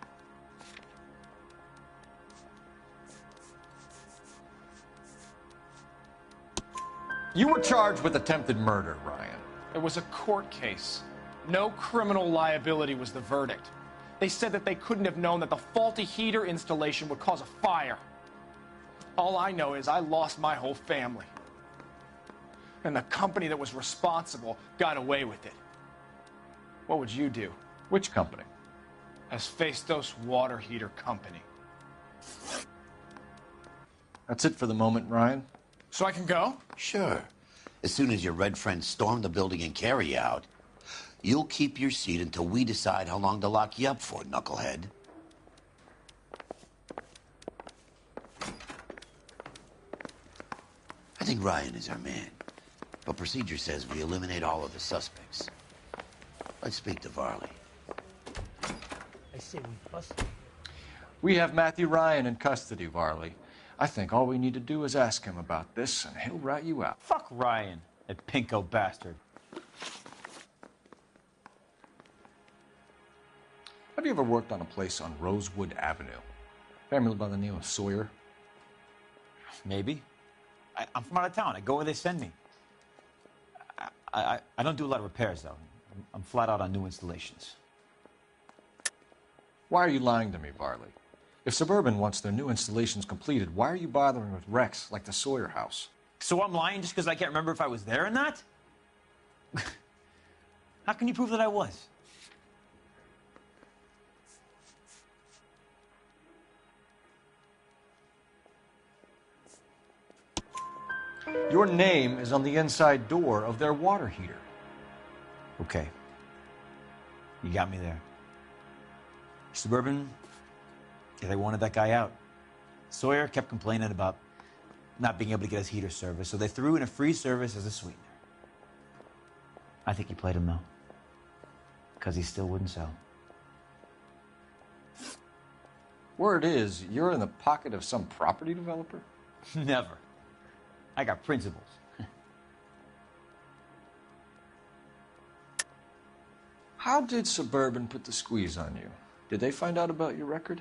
[SPEAKER 21] You were charged with attempted murder, Ryan.
[SPEAKER 9] It was a court case. No criminal liability was the verdict. They said that they couldn't have known that the faulty heater installation would cause a fire. All I know is I lost my whole family. And the company that was responsible got away with it. What would you do?
[SPEAKER 21] Which company?
[SPEAKER 9] Hephaestus Water Heater Company.
[SPEAKER 21] That's it for the moment, Ryan.
[SPEAKER 9] So I can go?
[SPEAKER 16] Sure. As soon as your red friends storm the building and carry you out, you'll keep your seat until we decide how long to lock you up for, knucklehead. I think Ryan is our man, but procedure says we eliminate all of the suspects. Let's speak to Varley.
[SPEAKER 12] I say we bust.
[SPEAKER 21] We have Matthew Ryan in custody, Varley. I think all we need to do is ask him about this, and he'll rat you out.
[SPEAKER 12] Fuck Ryan, that pinko bastard.
[SPEAKER 21] Have you ever worked on a place on Rosewood Avenue? Family by the name of Sawyer?
[SPEAKER 12] Maybe. I'm from out of town. I go where they send me. I don't do a lot of repairs, though. I'm flat out on new installations.
[SPEAKER 21] Why are you lying to me, Varley? If Suburban wants their new installations completed, why are you bothering with wrecks like the Sawyer house?
[SPEAKER 12] So I'm lying just because I can't remember if I was there or not? How can you prove that I was?
[SPEAKER 21] Your name is on the inside door of their water heater.
[SPEAKER 12] Okay. You got me there. Suburban, yeah, they wanted that guy out. Sawyer kept complaining about not being able to get his heater service, so they threw in a free service as a sweetener. I think he played him, though, because he still wouldn't sell.
[SPEAKER 21] Word is, you're in the pocket of some property developer?
[SPEAKER 12] Never. I got principles.
[SPEAKER 21] How did Suburban put the squeeze on you? Did they find out about your record?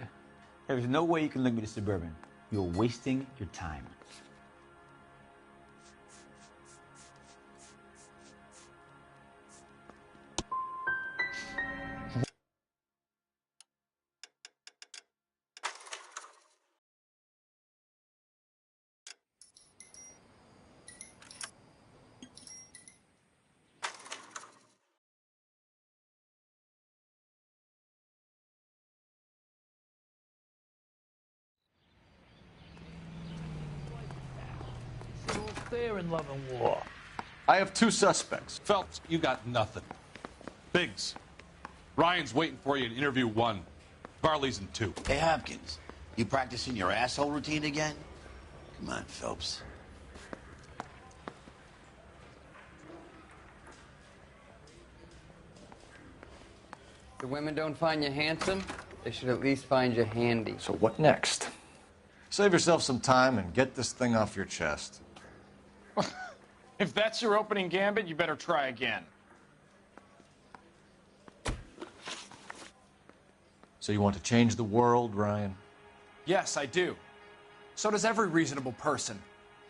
[SPEAKER 12] There's no way you can link me to Suburban. You're wasting your time. Fair in love and war.
[SPEAKER 21] I have two suspects.
[SPEAKER 2] Phelps, you got nothing. Biggs, Ryan's waiting for you in interview 1. Varley's in 2.
[SPEAKER 16] Hey, Hopkins, You practicing your asshole routine again? Come on, Phelps.
[SPEAKER 11] The women don't find you handsome, they should at least find you handy.
[SPEAKER 19] So what next? Save yourself some time and get this thing off your chest.
[SPEAKER 9] If that's your opening gambit, you better try again.
[SPEAKER 19] So you want to change the world, Ryan?
[SPEAKER 9] Yes, I do. So does every reasonable person.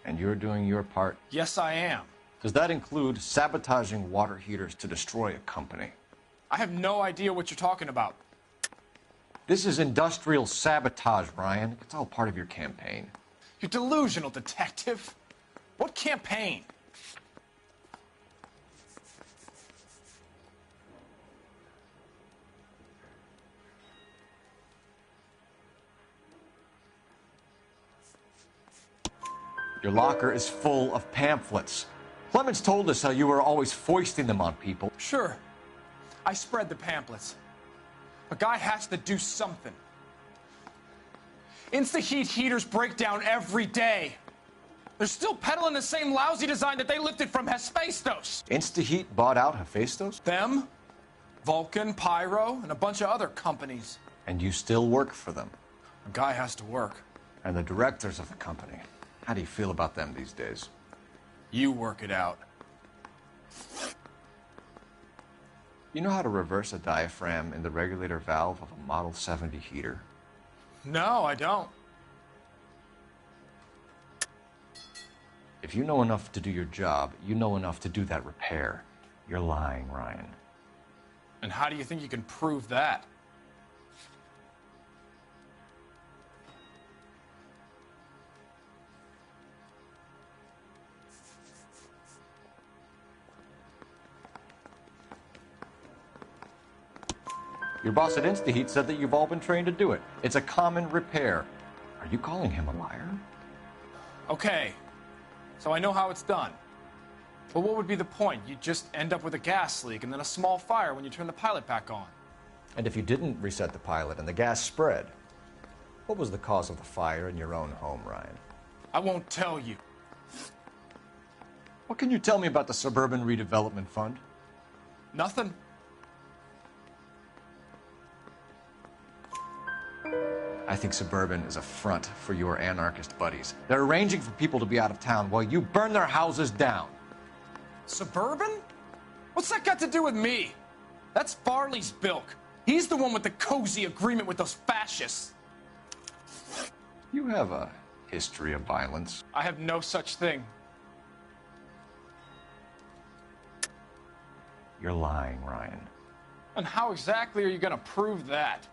[SPEAKER 19] And you're doing your part?
[SPEAKER 9] Yes, I am.
[SPEAKER 19] Does that include sabotaging water heaters to destroy a company?
[SPEAKER 9] I have no idea what you're talking about.
[SPEAKER 19] This is industrial sabotage, Ryan. It's all part of your campaign.
[SPEAKER 9] You're delusional, detective. What campaign?
[SPEAKER 19] Your locker is full of pamphlets. Clemens told us how you were always foisting them on people.
[SPEAKER 9] Sure. I spread the pamphlets. A guy has to do something. Insta-heat heaters break down every day. They're still peddling the same lousy design that they lifted from Hephaestus.
[SPEAKER 19] Insta-heat bought out Hephaestus?
[SPEAKER 9] Them, Vulcan, Pyro, and a bunch of other companies.
[SPEAKER 19] And you still work for them?
[SPEAKER 9] A guy has to work.
[SPEAKER 19] And the directors of the company. How do you feel about them these days?
[SPEAKER 9] You work it out.
[SPEAKER 19] You know how to reverse a diaphragm in the regulator valve of a Model 70 heater?
[SPEAKER 9] No, I don't.
[SPEAKER 19] If you know enough to do your job, you know enough to do that repair. You're lying, Ryan.
[SPEAKER 9] And how do you think you can prove that?
[SPEAKER 19] Your boss at InstaHeat said that you've all been trained to do it. It's a common repair. Are you calling him a liar?
[SPEAKER 9] Okay, so I know how it's done. But what would be the point? You just end up with a gas leak and then a small fire when you turn the pilot back on.
[SPEAKER 19] And if you didn't reset the pilot and the gas spread, what was the cause of the fire in your own home, Ryan?
[SPEAKER 9] I won't tell you.
[SPEAKER 19] What can you tell me about the Suburban Redevelopment Fund?
[SPEAKER 9] Nothing.
[SPEAKER 19] I think Suburban is a front for your anarchist buddies. They're arranging for people to be out of town while you burn their houses down.
[SPEAKER 9] Suburban? What's that got to do with me? That's Farley's bilk. He's the one with the cozy agreement with those fascists.
[SPEAKER 19] You have a history of violence.
[SPEAKER 9] I have no such thing.
[SPEAKER 19] You're lying, Ryan.
[SPEAKER 9] And how exactly are you going to prove that?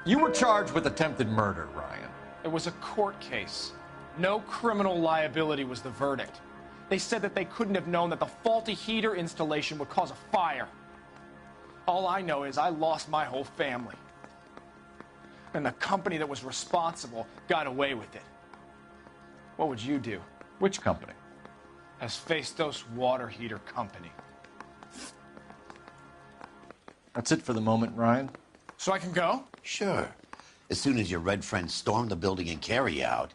[SPEAKER 19] You were charged with attempted murder, Ryan.
[SPEAKER 9] It was a court case. No criminal liability was the verdict. They said that they couldn't have known that the faulty heater installation would cause a fire. All I know is I lost my whole family. And the company that was responsible got away with it. What would you do?
[SPEAKER 19] Which company?
[SPEAKER 9] Hephaestus Water Heater Company.
[SPEAKER 19] That's it for the moment, Ryan.
[SPEAKER 9] So I can go?
[SPEAKER 16] Sure. As soon as your red friends storm the building and carry out,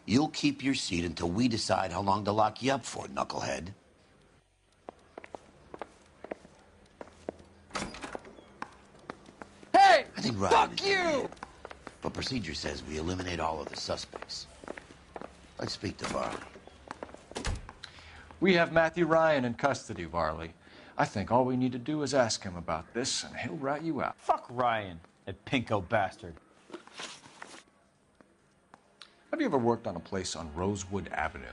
[SPEAKER 16] you'll keep your seat until we decide how long to lock you up for, knucklehead.
[SPEAKER 11] Hey!
[SPEAKER 16] I think
[SPEAKER 11] Fuck you!
[SPEAKER 16] But procedure says we eliminate all of the suspects. Let's speak to Varley.
[SPEAKER 19] We have Matthew Ryan in custody, Varley. I think all we need to do is ask him about this, and he'll rat you out.
[SPEAKER 12] Fuck Ryan, that pinko bastard.
[SPEAKER 19] Have you ever worked on a place on Rosewood Avenue?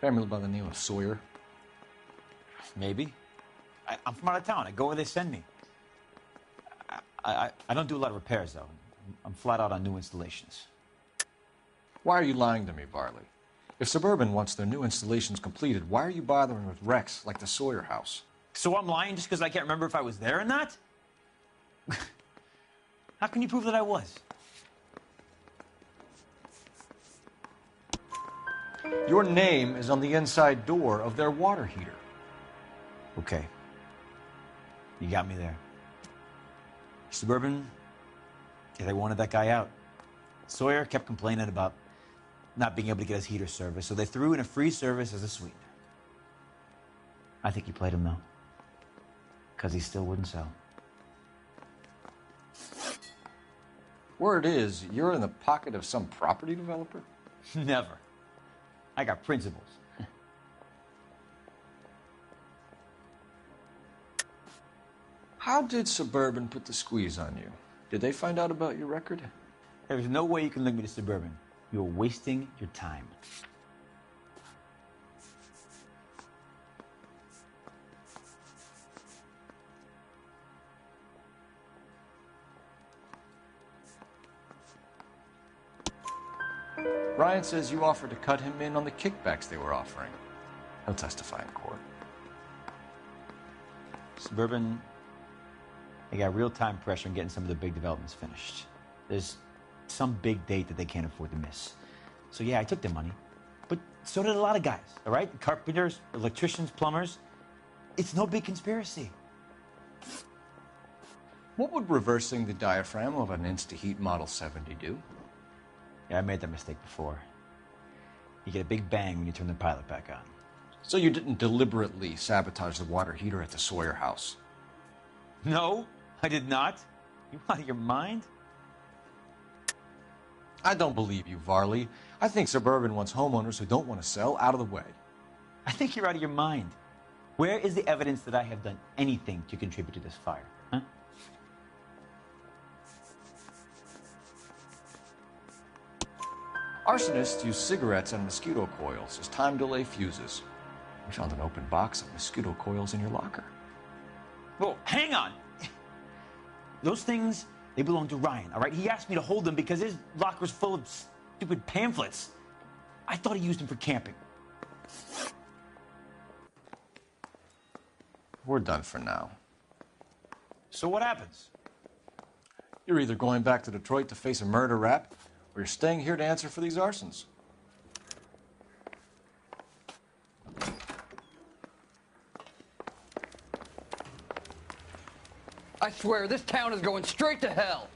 [SPEAKER 19] Family by the name of Sawyer?
[SPEAKER 12] Maybe. I'm from out of town. I go where they send me. I don't do a lot of repairs, though. I'm flat out on new installations.
[SPEAKER 19] Why are you lying to me, Varley? If Suburban wants their new installations completed, why are you bothering with wrecks like the Sawyer house?
[SPEAKER 12] So I'm lying just because I can't remember if I was there or not? How can you prove that I was?
[SPEAKER 19] Your name is on the inside door of their water heater.
[SPEAKER 12] Okay. You got me there. Suburban, yeah, they wanted that guy out. Sawyer kept complaining about not being able to get his heater service, so they threw in a free service as a sweetener. I think he played him, though, because he still wouldn't sell.
[SPEAKER 19] Word is, you're in the pocket of some property developer?
[SPEAKER 12] Never. I got principles.
[SPEAKER 19] How did Suburban put the squeeze on you? Did they find out about your record?
[SPEAKER 12] There's no way you can link me to Suburban. You're wasting your time.
[SPEAKER 19] Ryan says you offered to cut him in on the kickbacks they were offering. He'll testify in court.
[SPEAKER 12] Suburban, they got real-time pressure on getting some of the big developments finished. There's some big date that they can't afford to miss. So yeah, I took their money, but so did a lot of guys, all right? Carpenters, electricians, plumbers. It's no big conspiracy.
[SPEAKER 19] What would reversing the diaphragm of an InstaHeat Model 70 do?
[SPEAKER 12] Yeah, I made that mistake before. You get a big bang when you turn the pilot back on.
[SPEAKER 19] So you didn't deliberately sabotage the water heater at the Sawyer house?
[SPEAKER 12] No, I did not. You out of your mind?
[SPEAKER 19] I don't believe you, Varley. I think Suburban wants homeowners who don't want to sell out of the way.
[SPEAKER 12] I think you're out of your mind. Where is the evidence that I have done anything to contribute to this fire? Huh?
[SPEAKER 19] Arsonists use cigarettes and mosquito coils as time delay fuses. We found an open box of mosquito coils in your locker.
[SPEAKER 12] Whoa, hang on. Those things, they belong to Ryan, all right? He asked me to hold them because his locker's full of stupid pamphlets. I thought he used them for camping.
[SPEAKER 19] We're done for now.
[SPEAKER 12] So what happens?
[SPEAKER 19] You're either going back to Detroit to face a murder rap, or you're staying here to answer for these arsons.
[SPEAKER 11] I swear, this town is going straight to hell.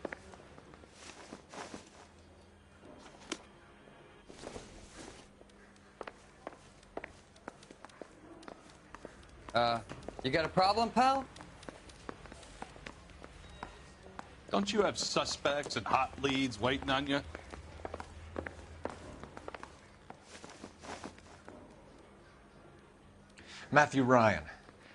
[SPEAKER 11] You got a problem, pal?
[SPEAKER 2] Don't you have suspects and hot leads waiting on you?
[SPEAKER 19] Matthew Ryan,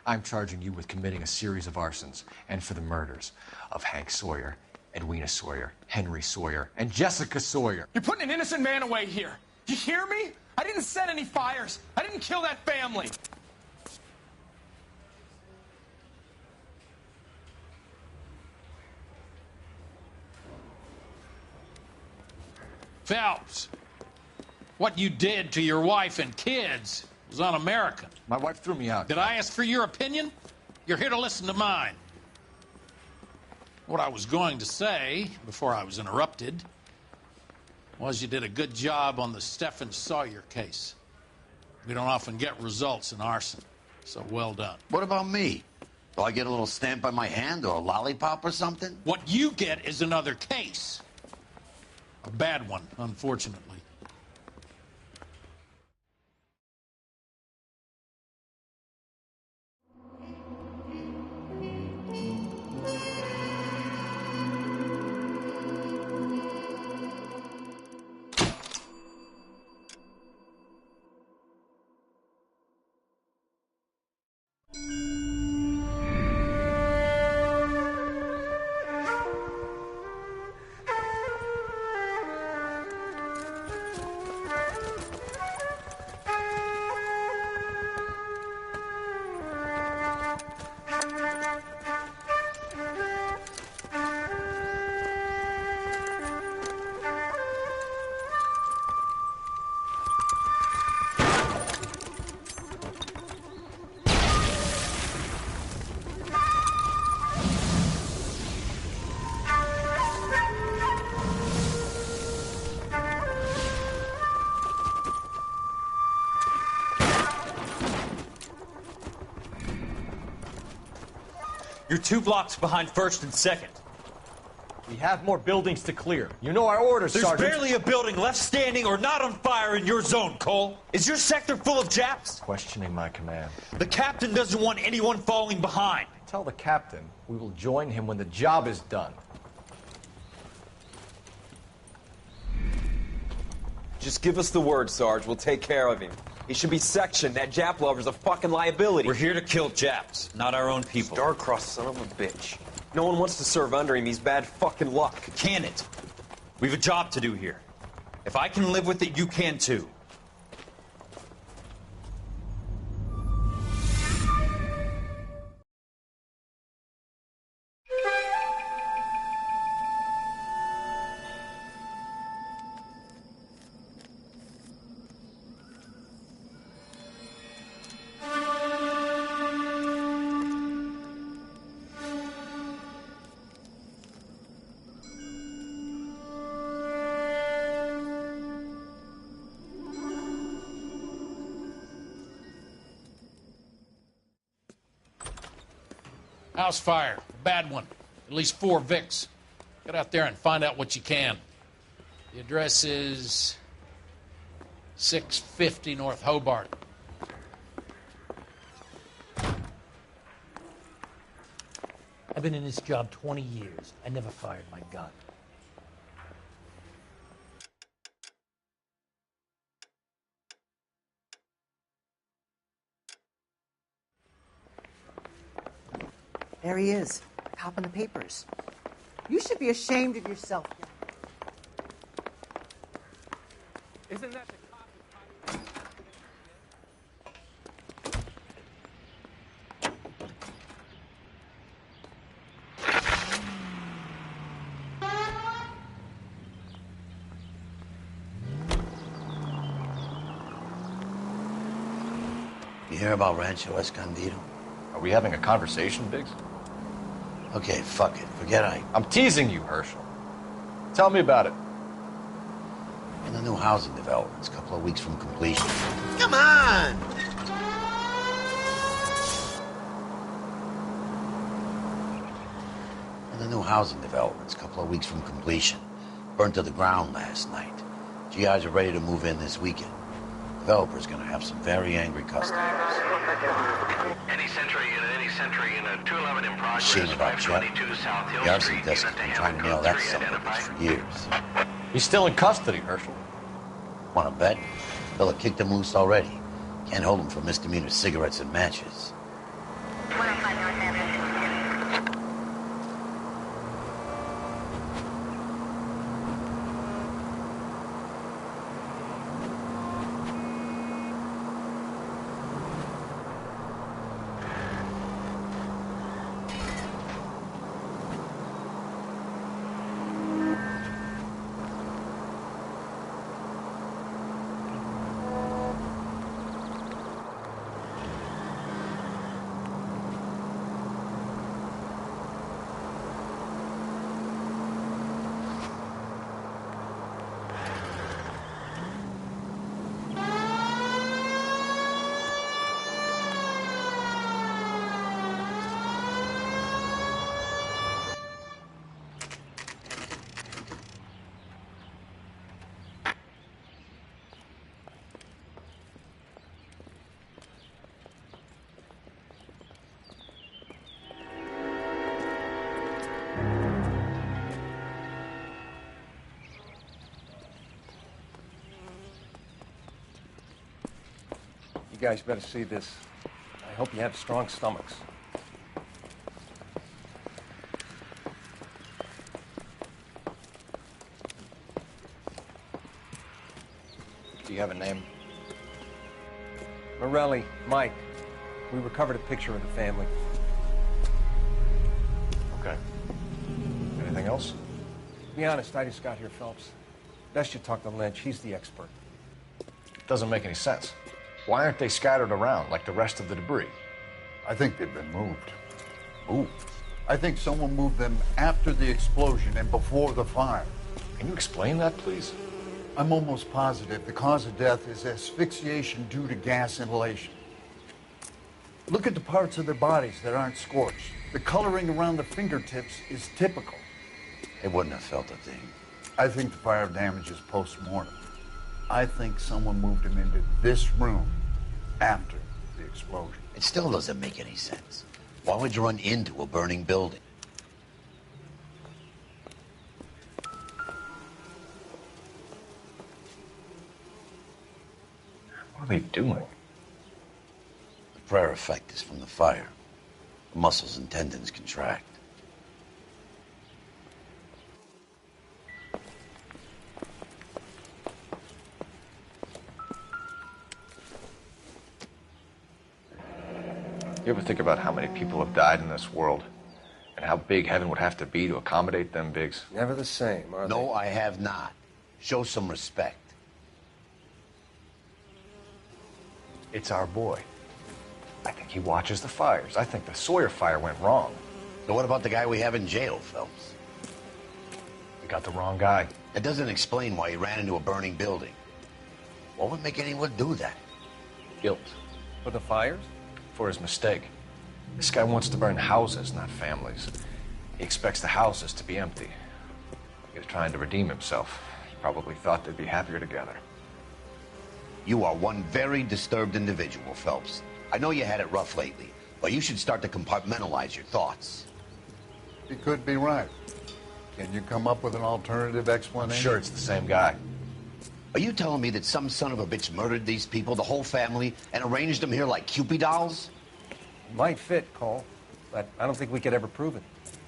[SPEAKER 19] I'm charging you with committing a series of arsons and for the murders of Hank Sawyer, Edwina Sawyer, Henry Sawyer, and Jessica Sawyer.
[SPEAKER 9] You're putting an innocent man away here. You hear me? I didn't set any fires. I didn't kill that family.
[SPEAKER 10] Phelps, what you did to your wife and kids was un-American.
[SPEAKER 19] My wife threw me out.
[SPEAKER 10] Did I ask for your opinion? You're here to listen to mine. What I was going to say, before I was interrupted, was you did a good job on the Stephen Sawyer case. We don't often get results in arson, so well done.
[SPEAKER 16] What about me? Do I get a little stamp on my hand or a lollipop or something?
[SPEAKER 10] What you get is another case. A bad one, unfortunately.
[SPEAKER 13] You're 2 blocks behind 1st and 2nd.
[SPEAKER 21] We have more buildings to clear. You know our orders,
[SPEAKER 13] There's
[SPEAKER 21] Sergeant.
[SPEAKER 13] barely a building left standing or not on fire in your zone, Cole. Is your sector full of Japs?
[SPEAKER 21] Questioning my command.
[SPEAKER 13] The captain doesn't want anyone falling behind.
[SPEAKER 21] Tell the captain we will join him when the job is done.
[SPEAKER 3] Just give us the word, Sarge. We'll take care of him. He should be sectioned. That Jap lover's a fucking liability.
[SPEAKER 13] We're here to kill Japs, not our own people.
[SPEAKER 3] Star-crossed son of a bitch. No one wants to serve under him. He's bad fucking luck.
[SPEAKER 13] Can it? We've a job to do here. If I can live with it, you can too.
[SPEAKER 10] House fire. Bad one. At least 4 Vicks. Get out there and find out what you can. The address is 650 North Hobart.
[SPEAKER 14] I've been in this job 20 years. I never fired my gun.
[SPEAKER 20] There he is, cop in the papers. You should be ashamed of yourself.
[SPEAKER 18] Isn't that the cop?
[SPEAKER 16] You hear about Rancho Escondido?
[SPEAKER 21] Are we having a conversation, Biggs?
[SPEAKER 16] Okay, fuck it. Forget
[SPEAKER 21] I'm teasing you, Herschel. Tell me about it.
[SPEAKER 16] In the new housing developments, a couple of weeks from completion.
[SPEAKER 14] Come on!
[SPEAKER 16] In the new housing developments, a couple of weeks from completion. Burned to the ground last night. GIs are ready to move in this weekend. Developer's gonna have some very angry customers.
[SPEAKER 8] Any Sentry unit, 211 in progress,
[SPEAKER 16] Shame about Jeff.
[SPEAKER 8] 522 South Hill
[SPEAKER 16] The arson
[SPEAKER 8] Street,
[SPEAKER 16] desk has
[SPEAKER 8] unit
[SPEAKER 16] been
[SPEAKER 8] to
[SPEAKER 16] trying to
[SPEAKER 8] handle
[SPEAKER 16] nail that
[SPEAKER 8] code 3
[SPEAKER 16] son of a bitch for years.
[SPEAKER 21] He's still in custody, Herschel.
[SPEAKER 16] Wanna bet? Fella kicked him loose already. Can't hold him for misdemeanor cigarettes and matches.
[SPEAKER 9] You guys better see this. I hope you have strong stomachs.
[SPEAKER 21] Do you have a name?
[SPEAKER 9] Morelli, Mike. We recovered a picture of the family.
[SPEAKER 21] Okay. Anything else?
[SPEAKER 9] To be honest, I just got here, Phelps. Best you talk to Lynch. He's the expert.
[SPEAKER 21] Doesn't make any sense. Why aren't they scattered around like the rest of the debris?
[SPEAKER 7] I think they've been moved.
[SPEAKER 21] Moved?
[SPEAKER 7] I think someone moved them after the explosion and before the fire.
[SPEAKER 21] Can you explain that, please?
[SPEAKER 7] I'm almost positive the cause of death is asphyxiation due to gas inhalation. Look at the parts of their bodies that aren't scorched. The coloring around the fingertips is typical.
[SPEAKER 16] They wouldn't have felt a thing.
[SPEAKER 7] I think the fire damage is post-mortem. I think someone moved him into this room after the explosion.
[SPEAKER 16] It still doesn't make any sense. Why would you run into a burning building?
[SPEAKER 21] What are they doing?
[SPEAKER 16] The prayer effect is from the fire. The muscles and tendons contract.
[SPEAKER 21] You ever think about how many people have died in this world? And how big heaven would have to be to accommodate them bigs?
[SPEAKER 4] Never the same, are they?
[SPEAKER 16] No, I have not. Show some respect.
[SPEAKER 21] It's our boy. I think he watches the fires. I think the Sawyer fire went wrong.
[SPEAKER 16] So what about the guy we have in jail, Phelps?
[SPEAKER 21] We got the wrong guy.
[SPEAKER 16] That doesn't explain why he ran into a burning building. What would make anyone do that?
[SPEAKER 21] Guilt.
[SPEAKER 4] For the fires?
[SPEAKER 21] For his mistake. This guy wants to burn houses, not families. He expects the houses to be empty. He was trying to redeem himself. He probably thought they'd be happier together.
[SPEAKER 16] You are one very disturbed individual, Phelps. I know you had it rough lately, but you should start to compartmentalize your thoughts.
[SPEAKER 7] He could be right. Can you come up with an alternative explanation?
[SPEAKER 21] I'm sure it's the same guy.
[SPEAKER 16] Are you telling me that some son of a bitch murdered these people, the whole family, and arranged them here like Cupid dolls?
[SPEAKER 4] Might fit, Cole, but I don't think we could ever prove it.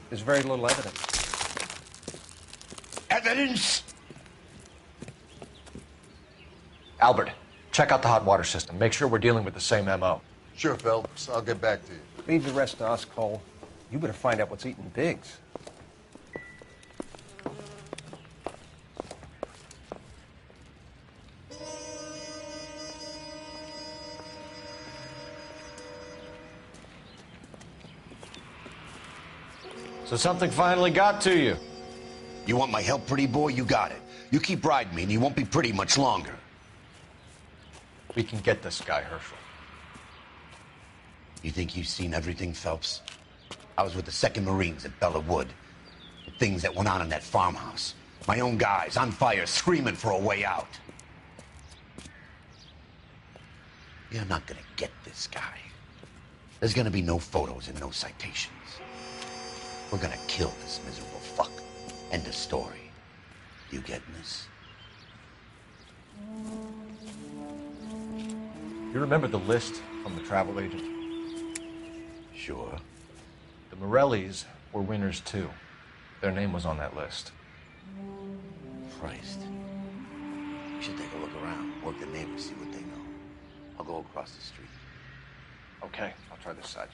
[SPEAKER 4] There's very little evidence.
[SPEAKER 16] Evidence?
[SPEAKER 21] Albert, check out the hot water system. Make sure we're dealing with the same MO.
[SPEAKER 7] Sure, Phelps. I'll get back to you.
[SPEAKER 4] Leave the rest to us, Cole. You better find out what's eating Biggs.
[SPEAKER 21] So something finally got to you.
[SPEAKER 16] You want my help, pretty boy? You got it. You keep riding me and you won't be pretty much longer.
[SPEAKER 21] We can get this guy, Herschel.
[SPEAKER 16] You think you've seen everything, Phelps? I was with the 2nd Marines at Bella Wood. The things that went on in that farmhouse. My own guys on fire, screaming for a way out. You're not gonna get this guy. There's gonna be no photos and no citations. We're gonna kill this miserable fuck. End of story. You getting this?
[SPEAKER 21] You remember the list from the travel agent?
[SPEAKER 16] Sure.
[SPEAKER 21] The Morellis were winners too. Their name was on that list.
[SPEAKER 16] Christ. We should take a look around, work the neighbors, see what they know. I'll go across the street.
[SPEAKER 21] Okay, I'll try this side.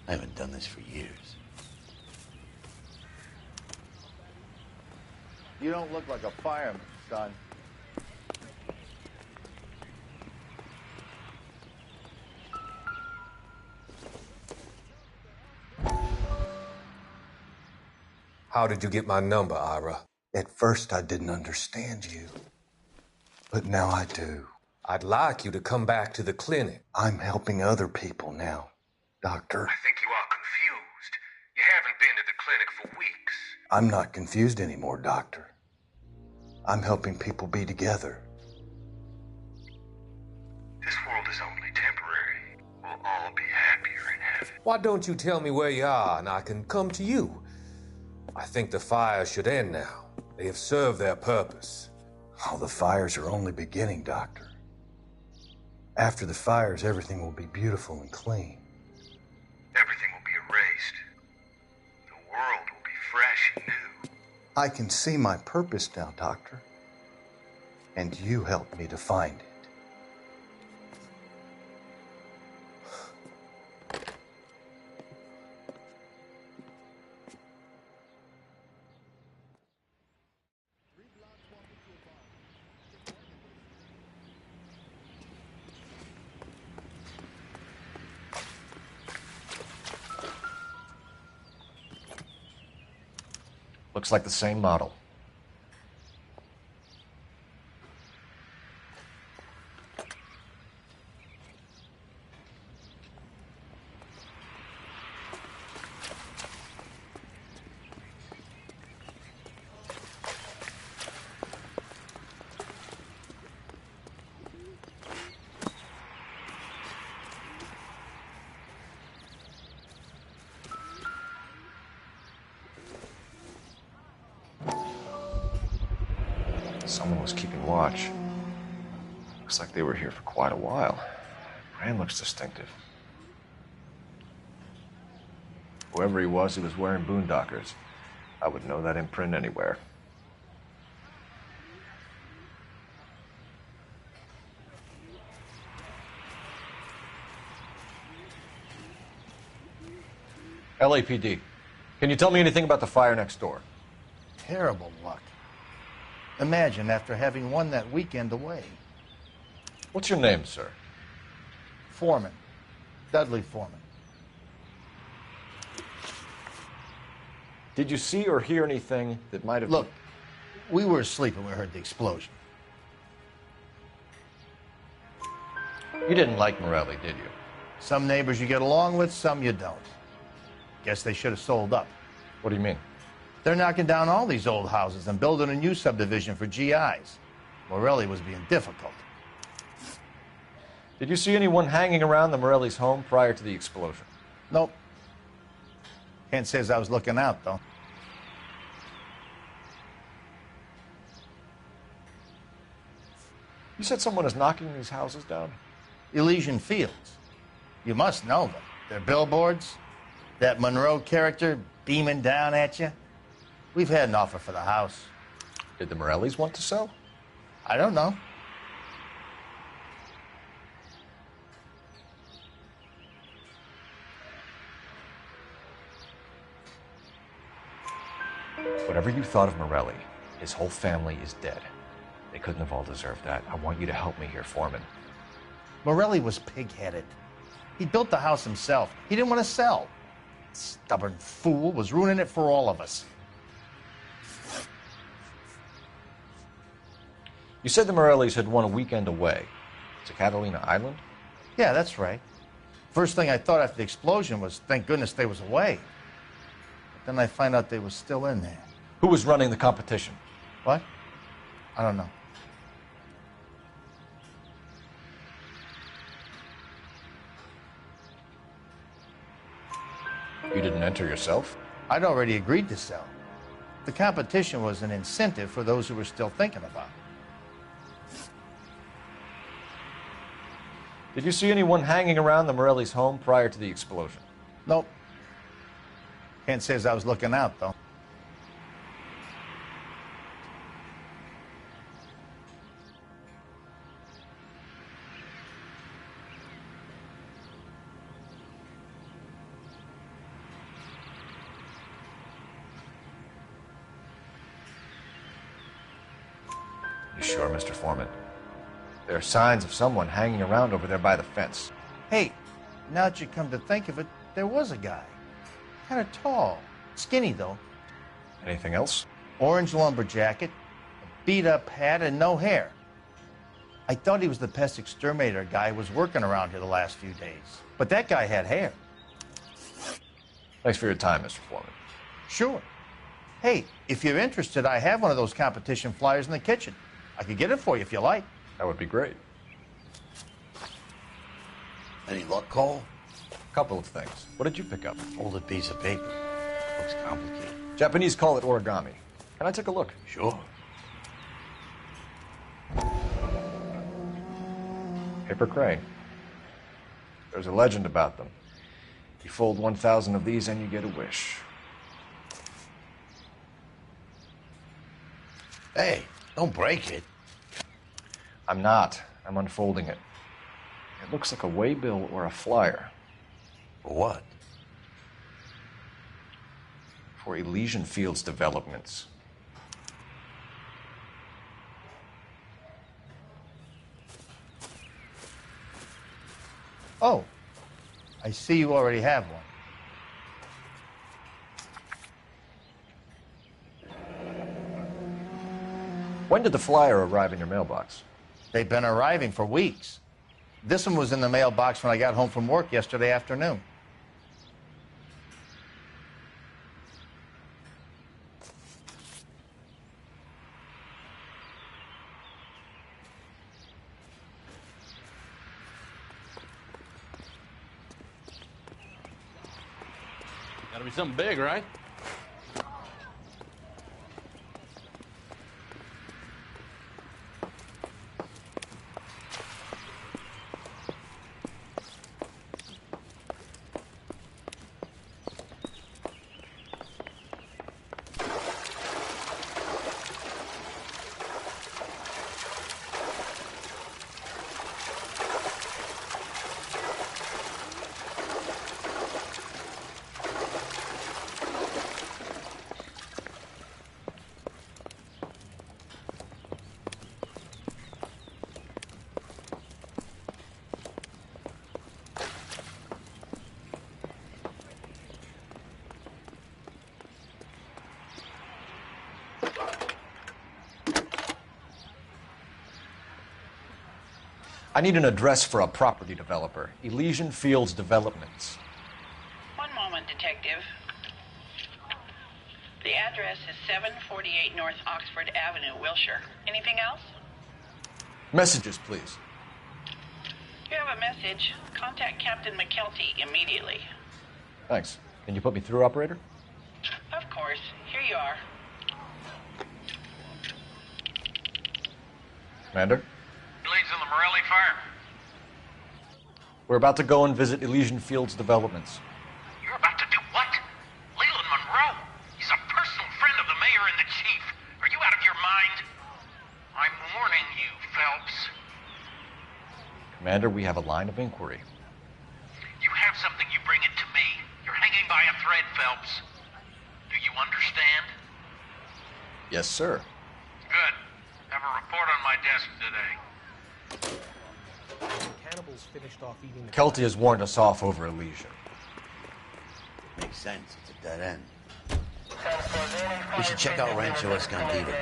[SPEAKER 16] I haven't done this for years.
[SPEAKER 17] You don't look like a fireman, son.
[SPEAKER 22] How did you get my number, Ira? At first, I didn't understand you. But now I do. I'd like you to come back to the clinic. I'm helping other people now, Doctor.
[SPEAKER 8] I think you are confused. You haven't been to the clinic for weeks.
[SPEAKER 22] I'm not confused anymore, Doctor. I'm helping people be together.
[SPEAKER 8] This world is only temporary. We'll all be happier in heaven.
[SPEAKER 22] Why don't you tell me where you are and I can come to you? I think the fires should end now. They have served their purpose. Oh, the fires are only beginning, Doctor. After the fires, everything will be beautiful and clean.
[SPEAKER 8] Everything will be erased. The world will be fresh and new.
[SPEAKER 22] I can see my purpose now, Doctor. And you helped me to find it.
[SPEAKER 21] Looks like the same model. Someone was keeping watch. Looks like they were here for quite a while. Brand looks distinctive. Whoever he was wearing boondockers. I would know that imprint anywhere. LAPD. Can you tell me anything about the fire next door?
[SPEAKER 17] Terrible luck. Imagine after having won that weekend away.
[SPEAKER 21] What's your name, sir?
[SPEAKER 17] Foreman. Dudley Foreman.
[SPEAKER 21] Did you see or hear anything that might have...
[SPEAKER 17] Look, we were asleep when we heard the explosion.
[SPEAKER 21] You didn't like Morelli, did you?
[SPEAKER 17] Some neighbors you get along with, some you don't. Guess they should have sold up.
[SPEAKER 21] What do you mean?
[SPEAKER 17] They're knocking down all these old houses and building a new subdivision for GIs. Morelli was being difficult.
[SPEAKER 21] Did you see anyone hanging around the Morelli's home prior to the explosion?
[SPEAKER 17] Nope. Can't say as I was looking out, though.
[SPEAKER 21] You said someone is knocking these houses down?
[SPEAKER 17] Elysian Fields. You must know them. They're billboards. That Monroe character beaming down at you. We've had an offer for the house.
[SPEAKER 21] Did the Morellis want to sell?
[SPEAKER 17] I don't know.
[SPEAKER 21] Whatever you thought of Morelli, his whole family is dead. They couldn't have all deserved that. I want you to help me here, Foreman.
[SPEAKER 17] Morelli was pig-headed. He built the house himself. He didn't want to sell. Stubborn fool was ruining it for all of us.
[SPEAKER 21] You said the Morellis had won a weekend away to Catalina Island?
[SPEAKER 17] Yeah, that's right. First thing I thought after the explosion was, thank goodness they was away. But then I find out they was still in there.
[SPEAKER 21] Who was running the competition?
[SPEAKER 17] What? I don't know.
[SPEAKER 21] You didn't enter yourself?
[SPEAKER 17] I'd already agreed to sell. The competition was an incentive for those who were still thinking about it.
[SPEAKER 21] Did you see anyone hanging around the Morellis' home prior to the explosion?
[SPEAKER 17] Nope. Can't say as I was looking out, though.
[SPEAKER 21] You sure, Mr. Foreman? There are signs of someone hanging around over there by the fence.
[SPEAKER 17] Hey, now that you come to think of it, there was a guy. Kind of tall. Skinny, though.
[SPEAKER 21] Anything else?
[SPEAKER 17] Orange lumber jacket, a beat-up hat, and no hair. I thought he was the pest exterminator guy who was working around here the last few days. But that guy had hair.
[SPEAKER 21] Thanks for your time, Mr. Foreman.
[SPEAKER 17] Sure. Hey, if you're interested, I have one of those competition flyers in the kitchen. I could get it for you if you like.
[SPEAKER 21] That would be great.
[SPEAKER 16] Any luck, Cole?
[SPEAKER 21] A couple of things. What did you pick up?
[SPEAKER 16] Hold a piece of paper. Looks complicated.
[SPEAKER 21] Japanese call it origami. Can I take a look?
[SPEAKER 16] Sure.
[SPEAKER 21] Paper crane. There's a legend about them. You fold 1,000 of these and you get a wish.
[SPEAKER 16] Hey, don't break it.
[SPEAKER 21] I'm not. I'm unfolding it. It looks like a waybill or a flyer.
[SPEAKER 16] For what?
[SPEAKER 21] For Elysian Fields developments.
[SPEAKER 17] Oh, I see you already have one.
[SPEAKER 21] When did the flyer arrive in your mailbox?
[SPEAKER 17] They've been arriving for weeks. This one was in the mailbox when I got home from work yesterday afternoon.
[SPEAKER 2] Gotta be something big, right?
[SPEAKER 21] I need an address for a property developer, Elysian Fields Developments.
[SPEAKER 5] One moment, Detective. The address is 748 North Oxford Avenue, Wilshire. Anything else?
[SPEAKER 21] Messages, please.
[SPEAKER 5] You have a message. Contact Captain McKelty immediately.
[SPEAKER 21] Thanks. Can you put me through, operator?
[SPEAKER 5] Of course. Here you are.
[SPEAKER 21] Commander?
[SPEAKER 6] Leads in the Morelli fire.
[SPEAKER 21] We're about to go and visit Elysian Fields Developments.
[SPEAKER 6] You're about to do what? Leland Monroe. He's a personal friend of the mayor and the chief. Are you out of your mind? I'm warning you, Phelps.
[SPEAKER 21] Commander, we have a line of inquiry.
[SPEAKER 6] You have something, you bring it to me. You're hanging by a thread, Phelps. Do you understand?
[SPEAKER 21] Yes, sir.
[SPEAKER 6] Good. Have a report on my desk today.
[SPEAKER 18] Cannibals finished off eating the
[SPEAKER 21] Kelty has warned us off over Elysian.
[SPEAKER 16] Makes sense. It's a dead end. We should check out Rancho Escondido.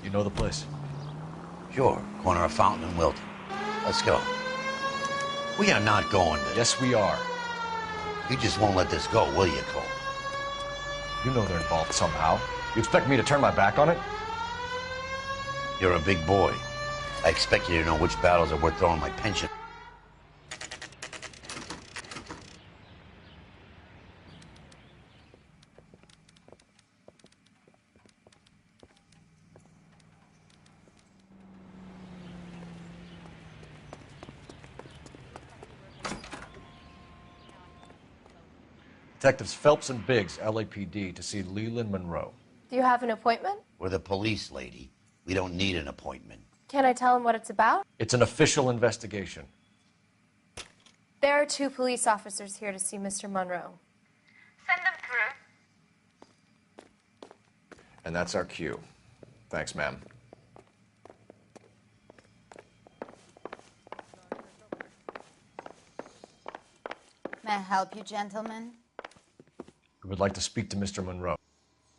[SPEAKER 21] You know the place?
[SPEAKER 16] Sure. Corner of Fountain and Wilton. Let's go. We are not going to...
[SPEAKER 21] Yes, we are.
[SPEAKER 16] You just won't let this go, will you, Cole?
[SPEAKER 21] You know they're involved somehow. You expect me to turn my back on it?
[SPEAKER 16] You're a big boy. I expect you to know which battles are worth throwing my pension.
[SPEAKER 21] Detectives Phelps and Biggs, LAPD, to see Leland Monroe.
[SPEAKER 15] Do you have an appointment?
[SPEAKER 16] We're the police, lady. We don't need an appointment.
[SPEAKER 15] Can I tell him what it's about?
[SPEAKER 21] It's an official investigation.
[SPEAKER 15] There are 2 police officers here to see Mr. Monroe.
[SPEAKER 5] Send them through.
[SPEAKER 21] And that's our cue. Thanks, ma'am.
[SPEAKER 23] May I help you, gentlemen?
[SPEAKER 21] We would like to speak to Mr. Monroe.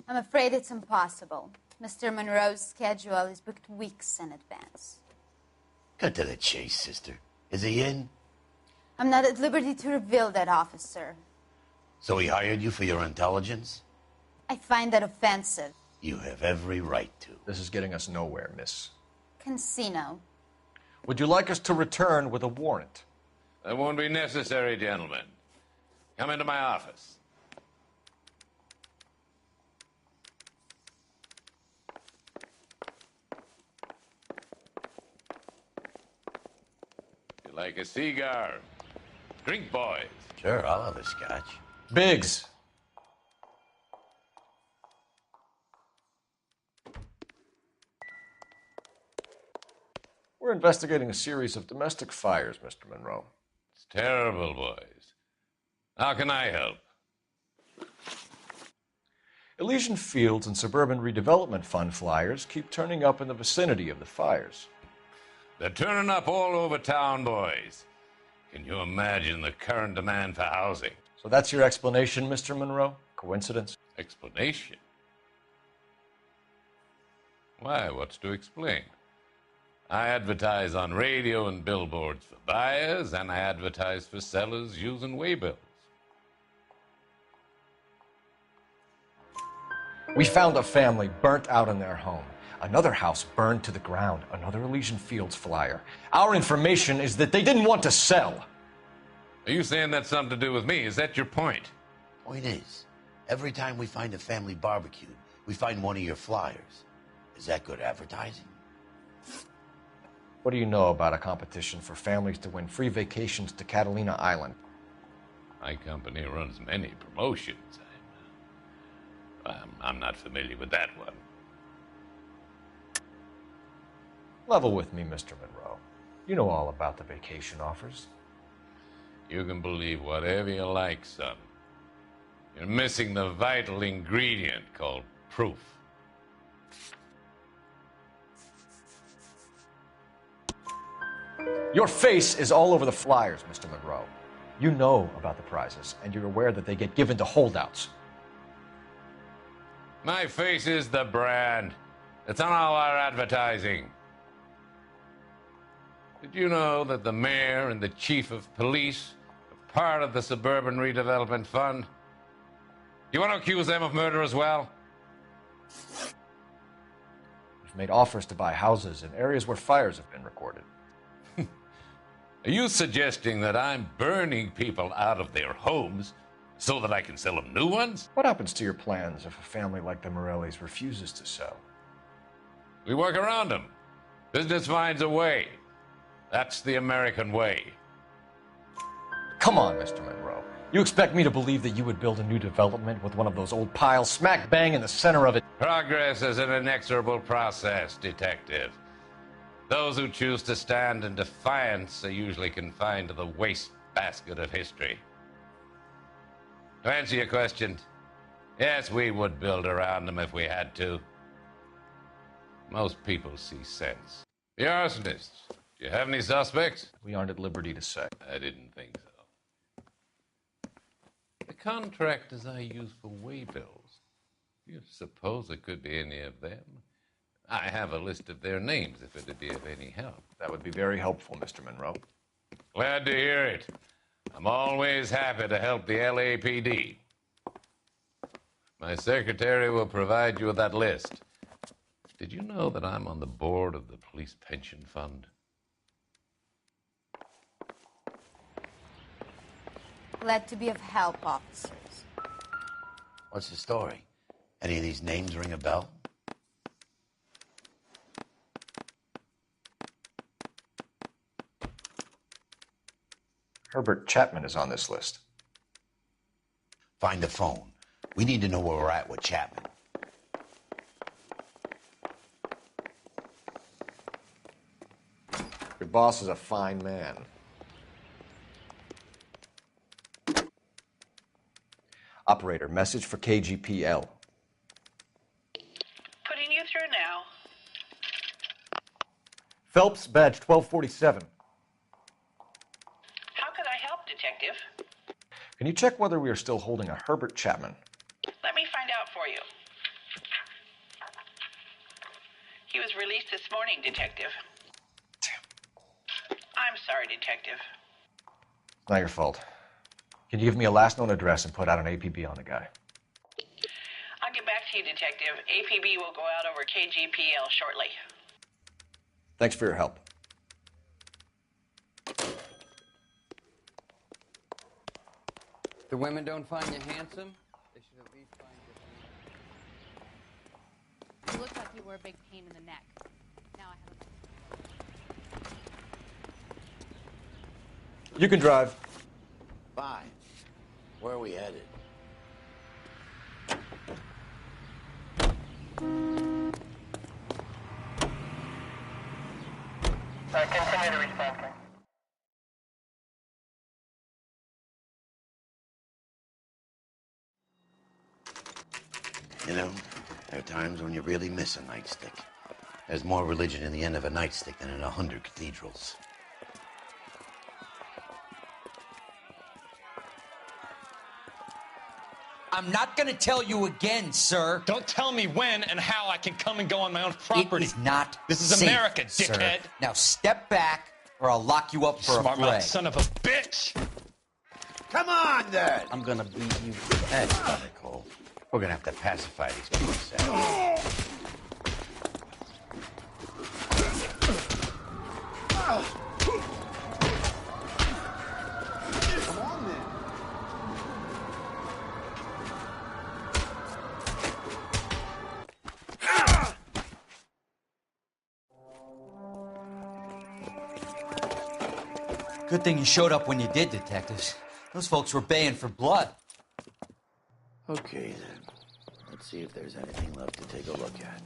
[SPEAKER 23] I'm afraid it's impossible. Mr. Monroe's schedule is booked weeks in advance.
[SPEAKER 16] Cut to the chase, sister. Is he in?
[SPEAKER 23] I'm not at liberty to reveal that, officer.
[SPEAKER 16] So he hired you for your intelligence?
[SPEAKER 23] I find that offensive.
[SPEAKER 16] You have every right to.
[SPEAKER 21] This is getting us nowhere, miss.
[SPEAKER 23] Casino.
[SPEAKER 21] Would you like us to return with a warrant?
[SPEAKER 25] That won't be necessary, gentlemen. Come into my office. You like a cigar? Drink, boys.
[SPEAKER 16] Sure, I'll have a scotch.
[SPEAKER 21] Biggs. We're investigating a series of domestic fires, Mr. Monroe.
[SPEAKER 25] It's terrible, boys. How can I help?
[SPEAKER 21] Elysian Fields and Suburban Redevelopment Fund flyers keep turning up in the vicinity of the fires.
[SPEAKER 25] They're turning up all over town, boys. Can you imagine the current demand for housing?
[SPEAKER 21] So that's your explanation, Mr. Monroe? Coincidence?
[SPEAKER 25] Explanation? Why, what's to explain? I advertise on radio and billboards for buyers, and I advertise for sellers using waybills.
[SPEAKER 21] We found a family burnt out in their home. Another house burned to the ground. Another Elysian Fields flyer. Our information is that they didn't want to sell.
[SPEAKER 25] Are you saying that's something to do with me? Is that your point?
[SPEAKER 16] Point is, every time we find a family barbecued, we find one of your flyers. Is that good advertising?
[SPEAKER 21] What do you know about a competition for families to win free vacations to Catalina Island?
[SPEAKER 25] My company runs many promotions. I'm not familiar with that one.
[SPEAKER 21] Level with me, Mr. Monroe. You know all about the vacation offers.
[SPEAKER 25] You can believe whatever you like, son. You're missing the vital ingredient called proof.
[SPEAKER 21] Your face is all over the flyers, Mr. Monroe. You know about the prizes, and you're aware that they get given to holdouts.
[SPEAKER 25] My face is the brand. It's on all our advertising. Did you know that the mayor and the chief of police are part of the Suburban Redevelopment Fund? You want to accuse them of murder as well?
[SPEAKER 21] We've made offers to buy houses in areas where fires have been recorded.
[SPEAKER 25] Are you suggesting that I'm burning people out of their homes so that I can sell them new ones?
[SPEAKER 21] What happens to your plans if a family like the Morellis refuses to sell?
[SPEAKER 25] We work around them. Business finds a way. That's the American way.
[SPEAKER 21] Come on, Mr. Monroe. You expect me to believe that you would build a new development with one of those old piles smack bang in the center of it?
[SPEAKER 25] Progress is an inexorable process, Detective. Those who choose to stand in defiance are usually confined to the wastebasket of history. To answer your question, yes, we would build around them if we had to. Most people see sense. The arsonists, do you have any suspects?
[SPEAKER 21] We aren't at liberty to say.
[SPEAKER 25] I didn't think so. The contractors I use for waybills, do you suppose it could be any of them? I have a list of their names if it would be of any help.
[SPEAKER 21] That would be very helpful, Mr. Monroe.
[SPEAKER 25] Glad to hear it. I'm always happy to help the LAPD. My secretary will provide you with that list. Did you know that I'm on the board of the Police Pension Fund?
[SPEAKER 23] Glad to be of help, officers.
[SPEAKER 16] What's the story? Any of these names ring a bell?
[SPEAKER 21] Herbert Chapman is on this list.
[SPEAKER 16] Find the phone. We need to know where we're at with Chapman.
[SPEAKER 21] Your boss is a fine man. Operator, message for KGPL.
[SPEAKER 5] Putting you through now.
[SPEAKER 21] Phelps, badge 1247.
[SPEAKER 5] How could I help, Detective?
[SPEAKER 21] Can you check whether we are still holding a Herbert Chapman?
[SPEAKER 5] Let me find out for you. He was released this morning, Detective. I'm sorry, Detective.
[SPEAKER 21] It's not your fault. Can you give me a last known address and put out an APB on the guy?
[SPEAKER 5] I'll get back to you, Detective. APB will go out over KGPL shortly.
[SPEAKER 21] Thanks for your help.
[SPEAKER 1] The women don't find you handsome? They should at least find you.
[SPEAKER 23] You look like you were a big pain in the neck. Now I have a...
[SPEAKER 21] You can drive.
[SPEAKER 16] Fine. Where are we headed?
[SPEAKER 8] Continue to respond.
[SPEAKER 16] You know, there are times when you really miss a nightstick. There's more religion in the end of a nightstick than in 100 cathedrals.
[SPEAKER 13] I'm not gonna tell you again, sir.
[SPEAKER 18] Don't tell me when and how I can come and go on my own property.
[SPEAKER 13] It is not
[SPEAKER 18] This is
[SPEAKER 13] safe,
[SPEAKER 18] America,
[SPEAKER 13] sir.
[SPEAKER 18] dickhead.
[SPEAKER 13] Now step back, or I'll lock you up for a
[SPEAKER 18] Smart
[SPEAKER 13] fray.
[SPEAKER 18] mouth son of a bitch.
[SPEAKER 16] Come on, then! I'm gonna beat you. That's better, Cole. We're gonna have to pacify these people, Sam.
[SPEAKER 13] Good thing you showed up when you did, detectives. Those folks were baying for blood.
[SPEAKER 16] Okay, then. Let's see if there's anything left to take a look at.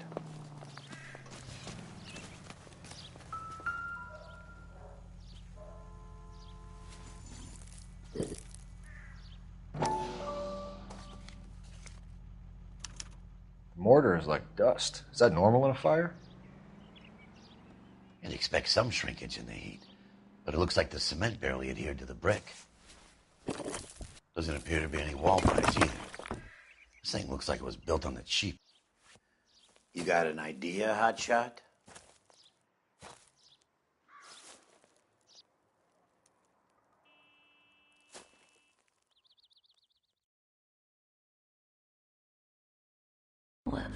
[SPEAKER 21] Mortar is like dust. Is that normal in a fire?
[SPEAKER 16] You'd expect some shrinkage in the heat, but it looks like the cement barely adhered to the brick. Doesn't appear to be any wall pipes either. This thing looks like it was built on the cheap. You got an idea, Hotshot?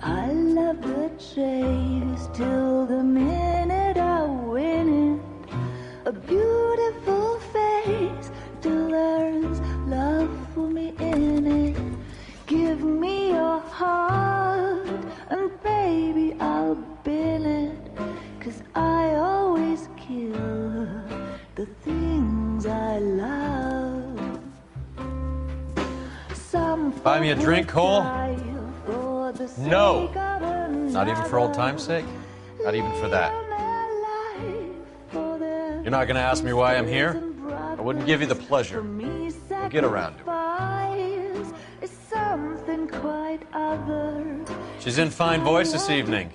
[SPEAKER 3] I love the chase till the minute I win it. A beautiful face till there's love for me in it. Give me your heart and baby I'll bin it. 'Cause I always kill the things I love. Some
[SPEAKER 21] Buy me a drink, Cole?
[SPEAKER 3] for the
[SPEAKER 21] No.
[SPEAKER 3] sake of another.
[SPEAKER 21] Not even for old time's sake? Not even for that. You're not going to ask me why I'm here? I wouldn't give you the pleasure. We'll get around to it.
[SPEAKER 3] Is something quite other.
[SPEAKER 21] She's in fine voice this evening.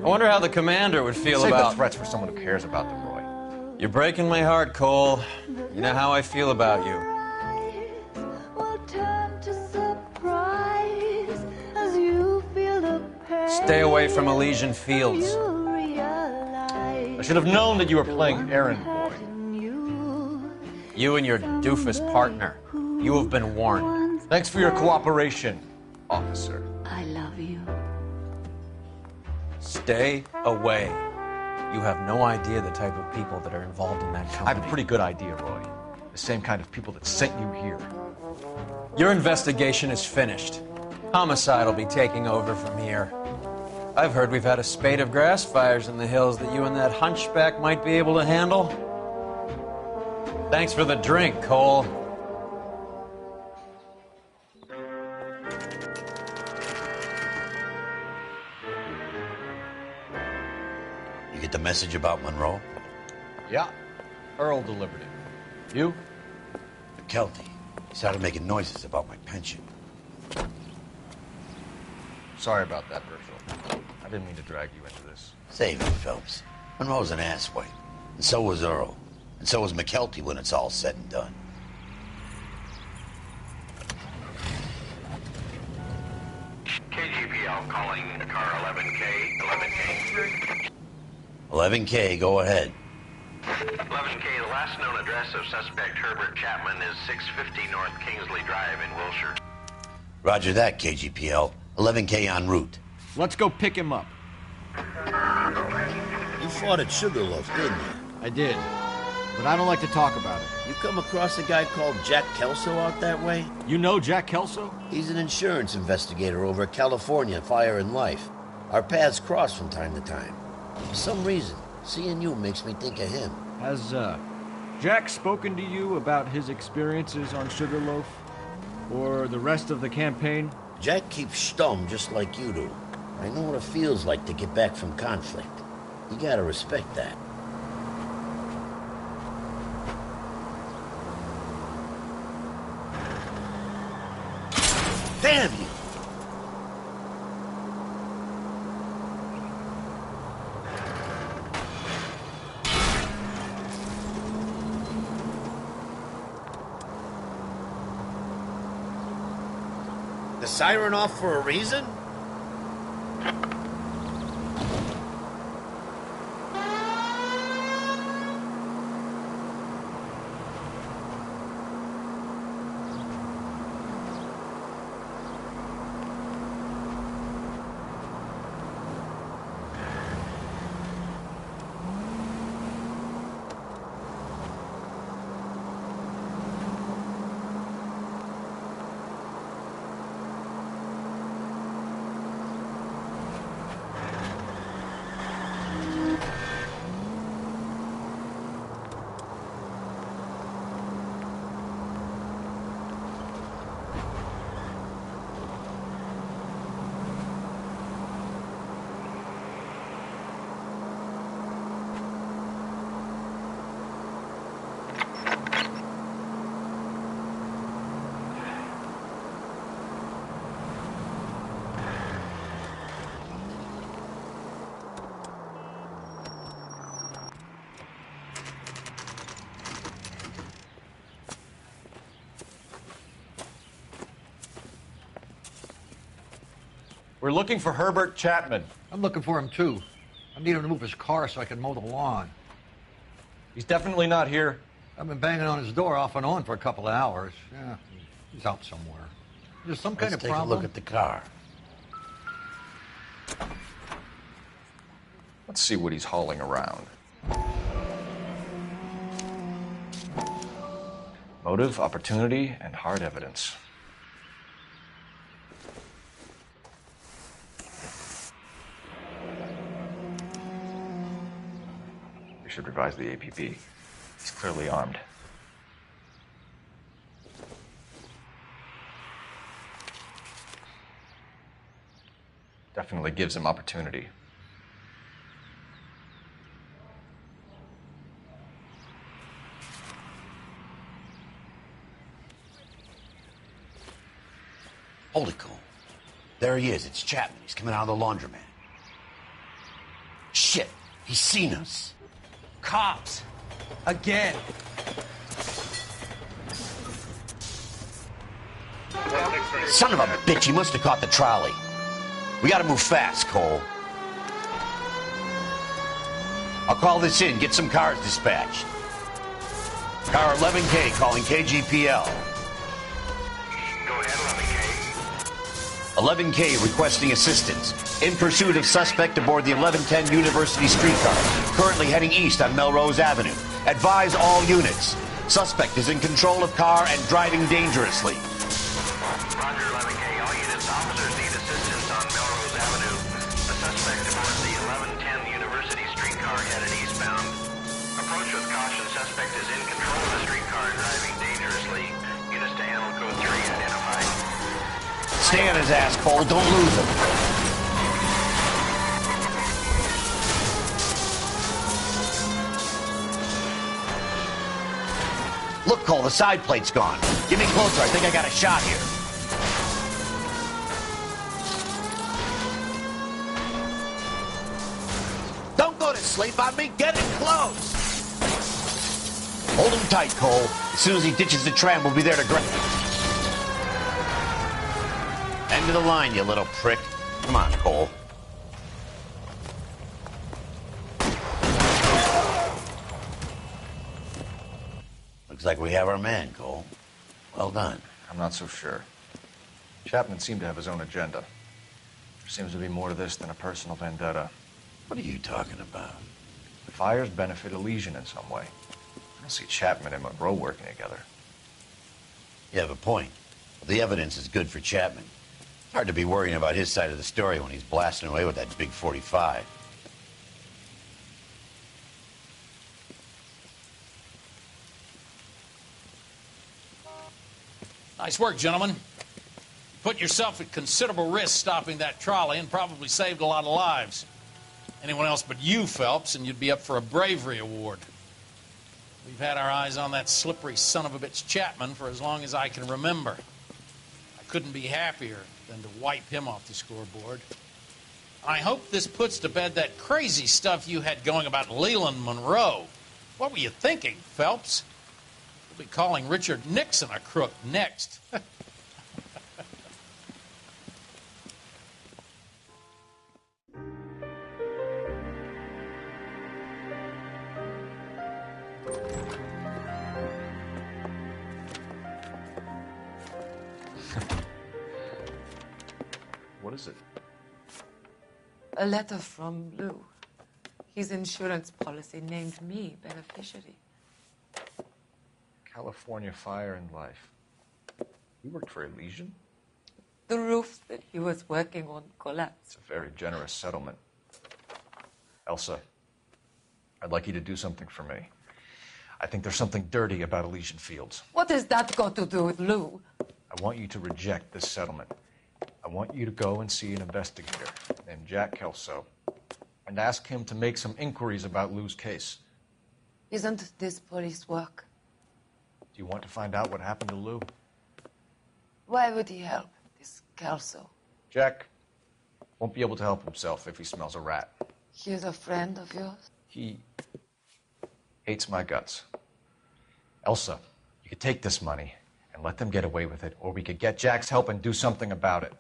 [SPEAKER 21] I wonder how the commander would feel
[SPEAKER 17] Save
[SPEAKER 21] about...
[SPEAKER 17] the threats for someone who cares about them, Roy.
[SPEAKER 21] You're breaking my heart, Cole. You know how I feel about you.
[SPEAKER 3] Will turn to surprise as you feel the pain.
[SPEAKER 21] Stay away from Elysian Fields.
[SPEAKER 17] I should have known that you were playing errand boy.
[SPEAKER 21] You and your doofus partner. You have been warned.
[SPEAKER 17] Thanks for your cooperation, officer.
[SPEAKER 3] I love you.
[SPEAKER 21] Stay away. You have no idea the type of people that are involved in that
[SPEAKER 17] I
[SPEAKER 21] company.
[SPEAKER 17] have a pretty good idea, Roy. The same kind of people that sent you here.
[SPEAKER 21] Your investigation is finished. Homicide will be taking over from here. I've heard we've had a spate of grass fires in the hills that you and that hunchback might be able to handle. Thanks for the drink, Cole.
[SPEAKER 16] You get the message about Monroe?
[SPEAKER 21] Yeah. Earl delivered it. You?
[SPEAKER 16] McKelty. He started making noises about my pension.
[SPEAKER 17] Sorry about that, Virgil. I didn't mean to drag you into this.
[SPEAKER 16] Save it, Phelps. Monroe's an asswipe. And so was Earl. And so was McKelty when it's all said and done.
[SPEAKER 6] KGPL calling car 11K. 11K.
[SPEAKER 16] 11K, go ahead.
[SPEAKER 6] 11K, the last known address of suspect Herbert Chapman is 650 North Kingsley Drive in Wilshire.
[SPEAKER 16] Roger that, KGPL. 11K en route.
[SPEAKER 11] Let's go pick him up.
[SPEAKER 12] You fought at Sugarloaf, didn't you?
[SPEAKER 11] I did, but I don't like to talk about it.
[SPEAKER 12] You come across a guy called Jack Kelso out that way?
[SPEAKER 11] You know Jack Kelso?
[SPEAKER 12] He's an insurance investigator over at California Fire and Life. Our paths cross from time to time. For some reason, seeing you makes me think of him.
[SPEAKER 11] Has, Jack spoken to you about his experiences on Sugarloaf? Or the rest of the campaign?
[SPEAKER 12] Jack keeps stum just like you do. I know what it feels like to get back from conflict. You gotta respect that. Damn you! The siren off for a reason?
[SPEAKER 21] We're looking for Herbert Chapman.
[SPEAKER 4] I'm looking for him, too. I need him to move his car so I can mow the lawn.
[SPEAKER 21] He's definitely not here.
[SPEAKER 4] I've been banging on his door off and on for a couple of hours. Yeah, he's out somewhere. There's some kind of
[SPEAKER 16] Let's take
[SPEAKER 4] problem.
[SPEAKER 16] a look at the car.
[SPEAKER 21] Let's see what he's hauling around. Motive, opportunity, and hard evidence. We should revise the APB. He's clearly armed. Definitely gives him opportunity.
[SPEAKER 16] Holy cool. There he is. It's Chapman. He's coming out of the laundromat. Shit. He's seen us.
[SPEAKER 13] Cops. Again.
[SPEAKER 16] Son of a bitch. He must have caught the trolley. We gotta move fast, Cole. I'll call this in. Get some cars dispatched. Car 11K calling KGPL.
[SPEAKER 6] Go ahead,
[SPEAKER 16] 11K requesting assistance. In pursuit of suspect aboard the 1110 University streetcar. Currently heading east on Melrose Avenue. Advise all units. Suspect is in control of car and driving dangerously.
[SPEAKER 6] Roger, 11K. All units, officers need assistance on Melrose Avenue. A suspect aboard the 1110 University streetcar headed eastbound. Approach with caution. Suspect is in control of the streetcar and driving dangerously. Units to handle code 3 identified.
[SPEAKER 16] Stay on his ass, Cole. Don't lose him. Look, Cole, the side plate's gone. Get me closer. I think I got a shot here. Don't go to sleep on me. Get in close. Hold him tight, Cole. As soon as he ditches the tram, we'll be there to grab him. End of the line, you little prick. Come on, Cole. Looks like we have our man, Cole. Well done.
[SPEAKER 21] I'm not so sure. Chapman seemed to have his own agenda. There seems to be more to this than a personal vendetta.
[SPEAKER 16] What are you talking about?
[SPEAKER 21] The fires benefit Elysian in some way. I don't see Chapman and Monroe working together.
[SPEAKER 16] You have a point. The evidence is good for Chapman. It's hard to be worrying about his side of the story when he's blasting away with that big 45.
[SPEAKER 10] Nice work, gentlemen. Put yourself at considerable risk stopping that trolley and probably saved a lot of lives. Anyone else but you, Phelps, and you'd be up for a bravery award. We've had our eyes on that slippery son of a bitch Chapman for as long as I can remember. I couldn't be happier than to wipe him off the scoreboard. I hope this puts to bed that crazy stuff you had going about Leland Monroe. What were you thinking, Phelps? We'll be calling Richard Nixon a crook next.
[SPEAKER 21] What is it?
[SPEAKER 14] A letter from Lou. His insurance policy named me beneficiary.
[SPEAKER 21] California Fire and Life. You worked for Elysian?
[SPEAKER 14] The roof that he was working on collapsed.
[SPEAKER 21] It's a very generous settlement. Elsa, I'd like you to do something for me. I think there's something dirty about Elysian Fields.
[SPEAKER 14] What has that got to do with Lou?
[SPEAKER 21] I want you to reject this settlement. I want you to go and see an investigator named Jack Kelso and ask him to make some inquiries about Lou's case.
[SPEAKER 14] Isn't this police work?
[SPEAKER 21] Do you want to find out what happened to Lou?
[SPEAKER 14] Why would he help, this Kelso?
[SPEAKER 21] Jack won't be able to help himself if he smells a rat.
[SPEAKER 14] He's a friend of yours?
[SPEAKER 21] He hates my guts. Elsa, you could take this money and let them get away with it, or we could get Jack's help and do something about it.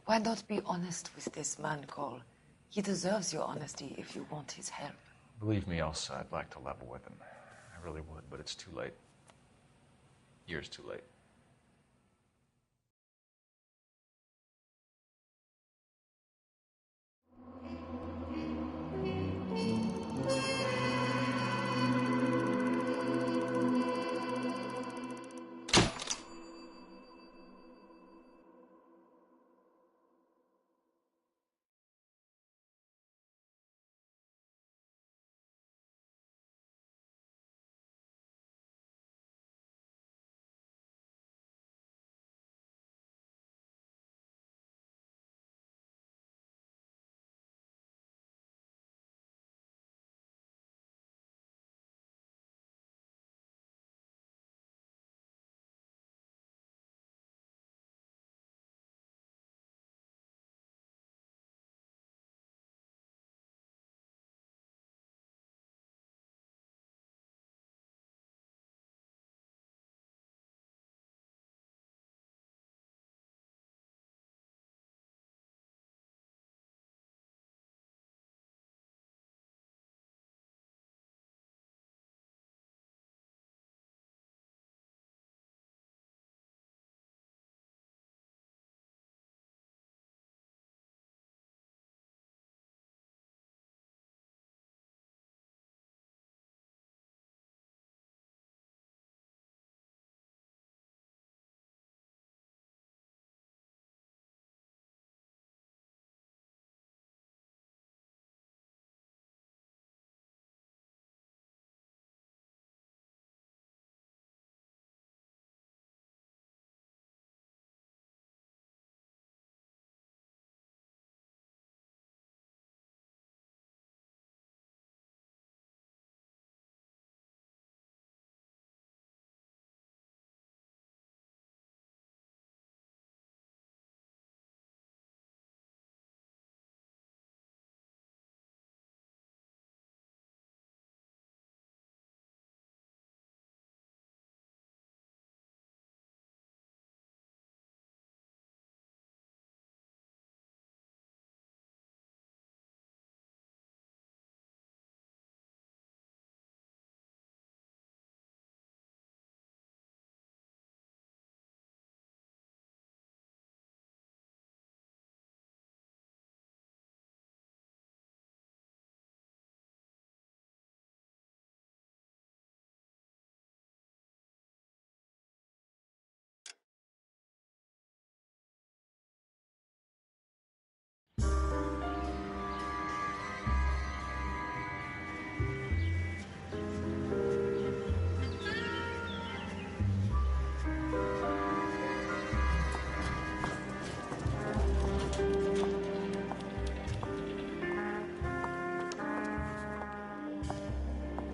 [SPEAKER 14] Why not be honest with this man, Cole? He deserves your honesty if you want his help.
[SPEAKER 21] Believe me, Elsa, I'd like to level with him. I really would, but it's too late. Years too late.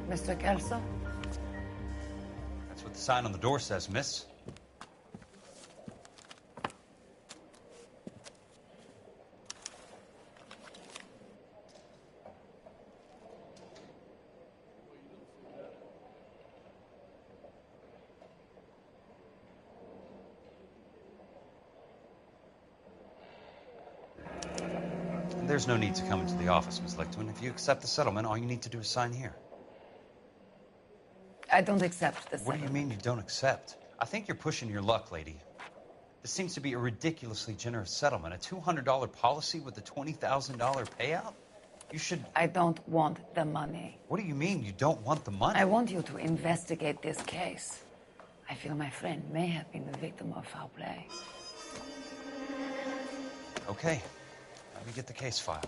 [SPEAKER 14] Mr. Kelso?
[SPEAKER 13] That's what the sign on the door says, miss. There's no need to come into the office, Miss Lichtman. If you accept the settlement, all you need to do is sign here.
[SPEAKER 14] I don't accept the
[SPEAKER 13] What do you mean you don't accept? I think you're pushing your luck, lady. This seems to be a ridiculously generous settlement. A $200 policy with a $20,000 payout? You should...
[SPEAKER 14] I don't want the money.
[SPEAKER 13] What do you mean you don't want the money?
[SPEAKER 14] I want you to investigate this case. I feel my friend may have been the victim of foul play.
[SPEAKER 13] Okay. Let me get the case file.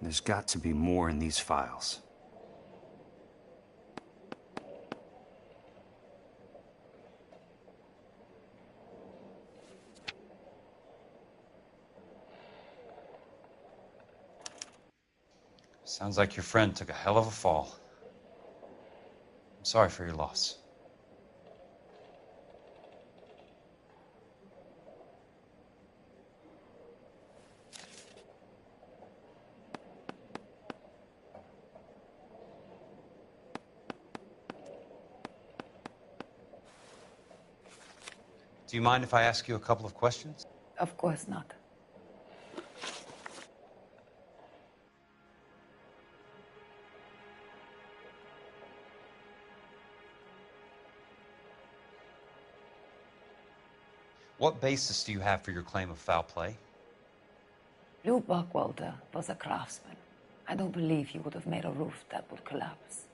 [SPEAKER 7] There's got to be more in these files.
[SPEAKER 13] Sounds like your friend took a hell of a fall. I'm sorry for your loss. Do you mind if I ask you a couple of questions?
[SPEAKER 14] Of course not.
[SPEAKER 13] What basis do you have for your claim of foul play?
[SPEAKER 14] Lou Buckwalter was a craftsman. I don't believe he would have made a roof that would collapse.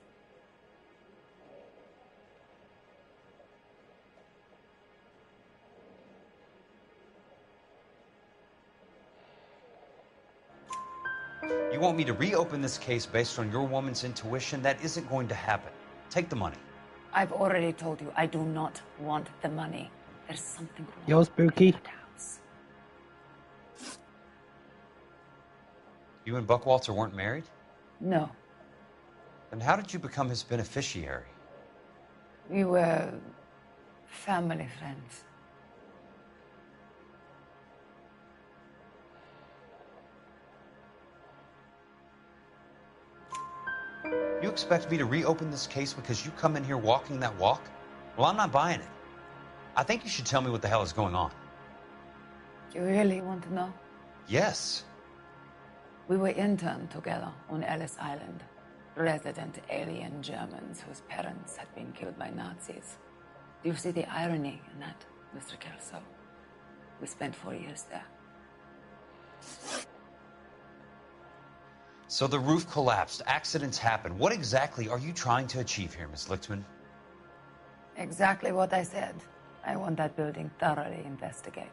[SPEAKER 13] You want me to reopen this case based on your woman's intuition? That isn't going to happen. Take the money.
[SPEAKER 14] I've already told you I do not want the money. There's something wrong.
[SPEAKER 9] Yo, Spooky.
[SPEAKER 13] You and Buckwalter weren't married?
[SPEAKER 14] No.
[SPEAKER 13] Then how did you become his beneficiary?
[SPEAKER 14] We were family friends.
[SPEAKER 13] You expect me to reopen this case because you come in here walking that walk? Well, I'm not buying it. I think you should tell me what the hell is going on.
[SPEAKER 14] You really want to know?
[SPEAKER 13] Yes.
[SPEAKER 14] We were interned together on Ellis Island. Resident alien Germans whose parents had been killed by Nazis. Do you see the irony in that, Mr. Kelso? We spent 4 years there.
[SPEAKER 13] So the roof collapsed, accidents happen. What exactly are you trying to achieve here, Miss Lichtman?
[SPEAKER 14] Exactly what I said. I want that building thoroughly investigated.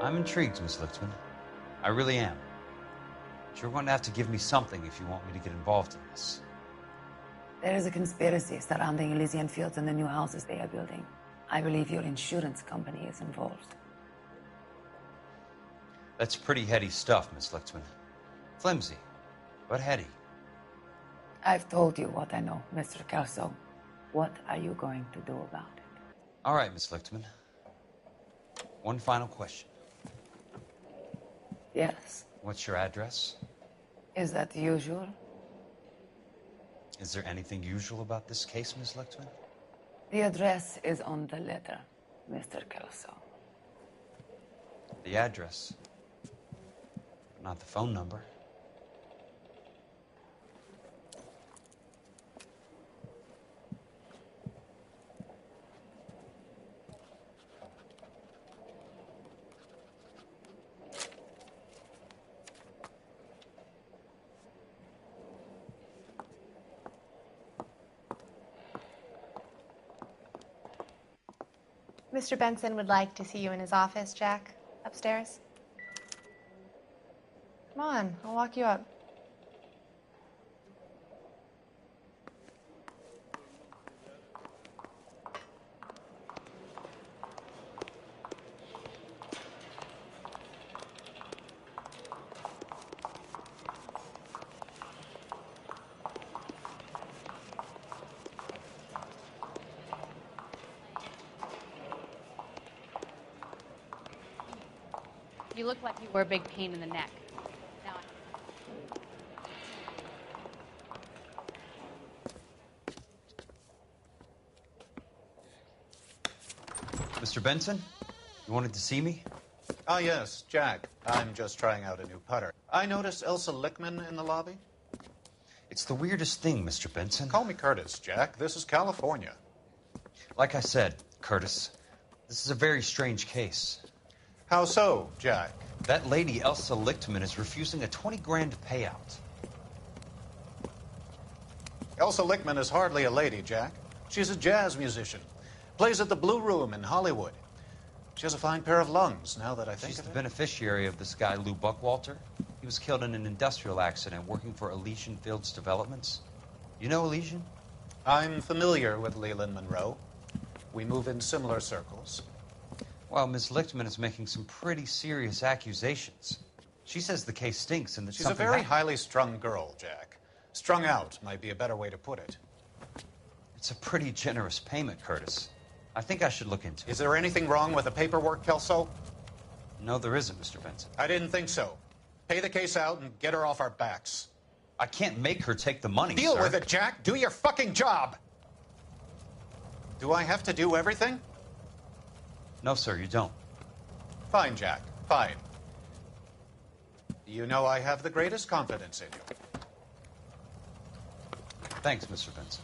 [SPEAKER 13] I'm intrigued, Miss Lichtman. I really am. But you're going to have to give me something if you want me to get involved in this.
[SPEAKER 14] There is a conspiracy surrounding Elysian Fields and the new houses they are building. I believe your insurance company is involved.
[SPEAKER 13] That's pretty heady stuff, Miss Lichtman. Flimsy, but heady.
[SPEAKER 14] I've told you what I know, Mr. Kelso. What are you going to do about it?
[SPEAKER 13] All right, Miss Lichtman. One final question.
[SPEAKER 14] Yes.
[SPEAKER 13] What's your address?
[SPEAKER 14] Is that usual?
[SPEAKER 13] Is there anything usual about this case, Miss Lichtman?
[SPEAKER 14] The address is on the letter, Mr. Kelso.
[SPEAKER 13] The address, but not the phone number.
[SPEAKER 15] Mr. Benson would like to see you in his office, Jack. Upstairs.
[SPEAKER 9] Come on, I'll walk you up.
[SPEAKER 19] You look like you were a big pain in the neck. Now
[SPEAKER 13] Mr. Benson, you wanted to see me?
[SPEAKER 20] Ah, yes, Jack. I'm just trying out a new putter. I noticed Elsa Lickman in the lobby.
[SPEAKER 13] It's the weirdest thing, Mr. Benson.
[SPEAKER 20] Call me Curtis, Jack. This is California.
[SPEAKER 13] Like I said, Curtis, this is a very strange case.
[SPEAKER 20] How so, Jack?
[SPEAKER 13] That lady, Elsa Lichtman, is refusing a 20 grand payout.
[SPEAKER 20] Elsa Lickman is hardly a lady, Jack. She's a jazz musician. Plays at the Blue Room in Hollywood. She has a fine pair of lungs, now that I think
[SPEAKER 13] She's
[SPEAKER 20] of
[SPEAKER 13] the
[SPEAKER 20] it.
[SPEAKER 13] beneficiary of this guy, Lou Buckwalter. He was killed in an industrial accident working for Elysian Fields Developments. You know Elysian?
[SPEAKER 20] I'm familiar with Leland Monroe. We move in similar circles.
[SPEAKER 13] Well, Ms. Lichtman is making some pretty serious accusations. She says the case stinks and that
[SPEAKER 20] She's a
[SPEAKER 13] something
[SPEAKER 20] very
[SPEAKER 13] happened.
[SPEAKER 20] highly strung girl, Jack. Strung out might be a better way to put it.
[SPEAKER 13] It's a pretty generous payment, Curtis. I think I should look into it.
[SPEAKER 20] Is there anything wrong with the paperwork, Kelso?
[SPEAKER 13] No, there isn't, Mr. Benson.
[SPEAKER 20] I didn't think so. Pay the case out and get her off our backs.
[SPEAKER 13] I can't make her take the money,
[SPEAKER 20] Deal
[SPEAKER 13] sir.
[SPEAKER 20] with it, Jack. Do your fucking job. Do I have to do everything?
[SPEAKER 13] No, sir, you don't.
[SPEAKER 20] Fine, Jack. Fine. You know I have the greatest confidence in you.
[SPEAKER 13] Thanks, Mr. Benson.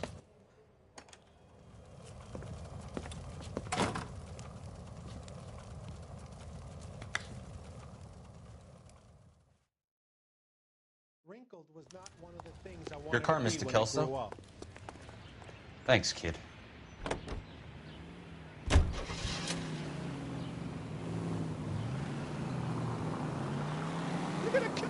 [SPEAKER 18] Wrinkled was not one of the things I wanted
[SPEAKER 21] Your car,
[SPEAKER 18] to be
[SPEAKER 21] Mr.
[SPEAKER 18] when I
[SPEAKER 21] Kelso.
[SPEAKER 18] grew up.
[SPEAKER 13] Thanks, kid.
[SPEAKER 18] You're gonna kill.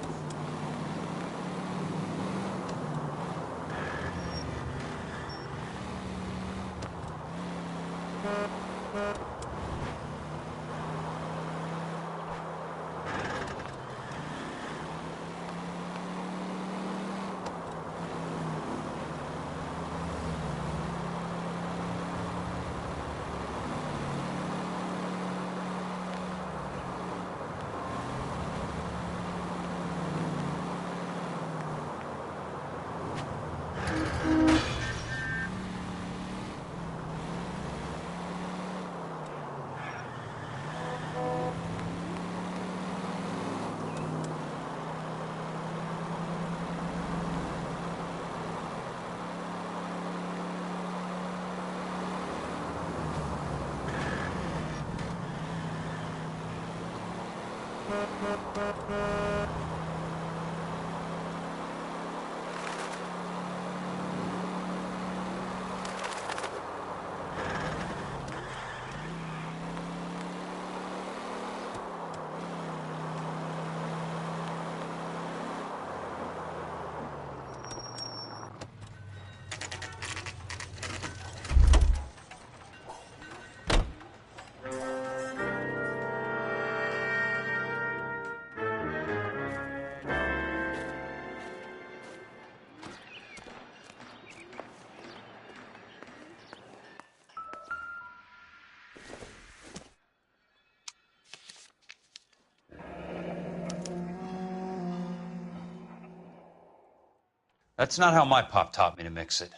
[SPEAKER 13] That's not how my pop taught me to mix it.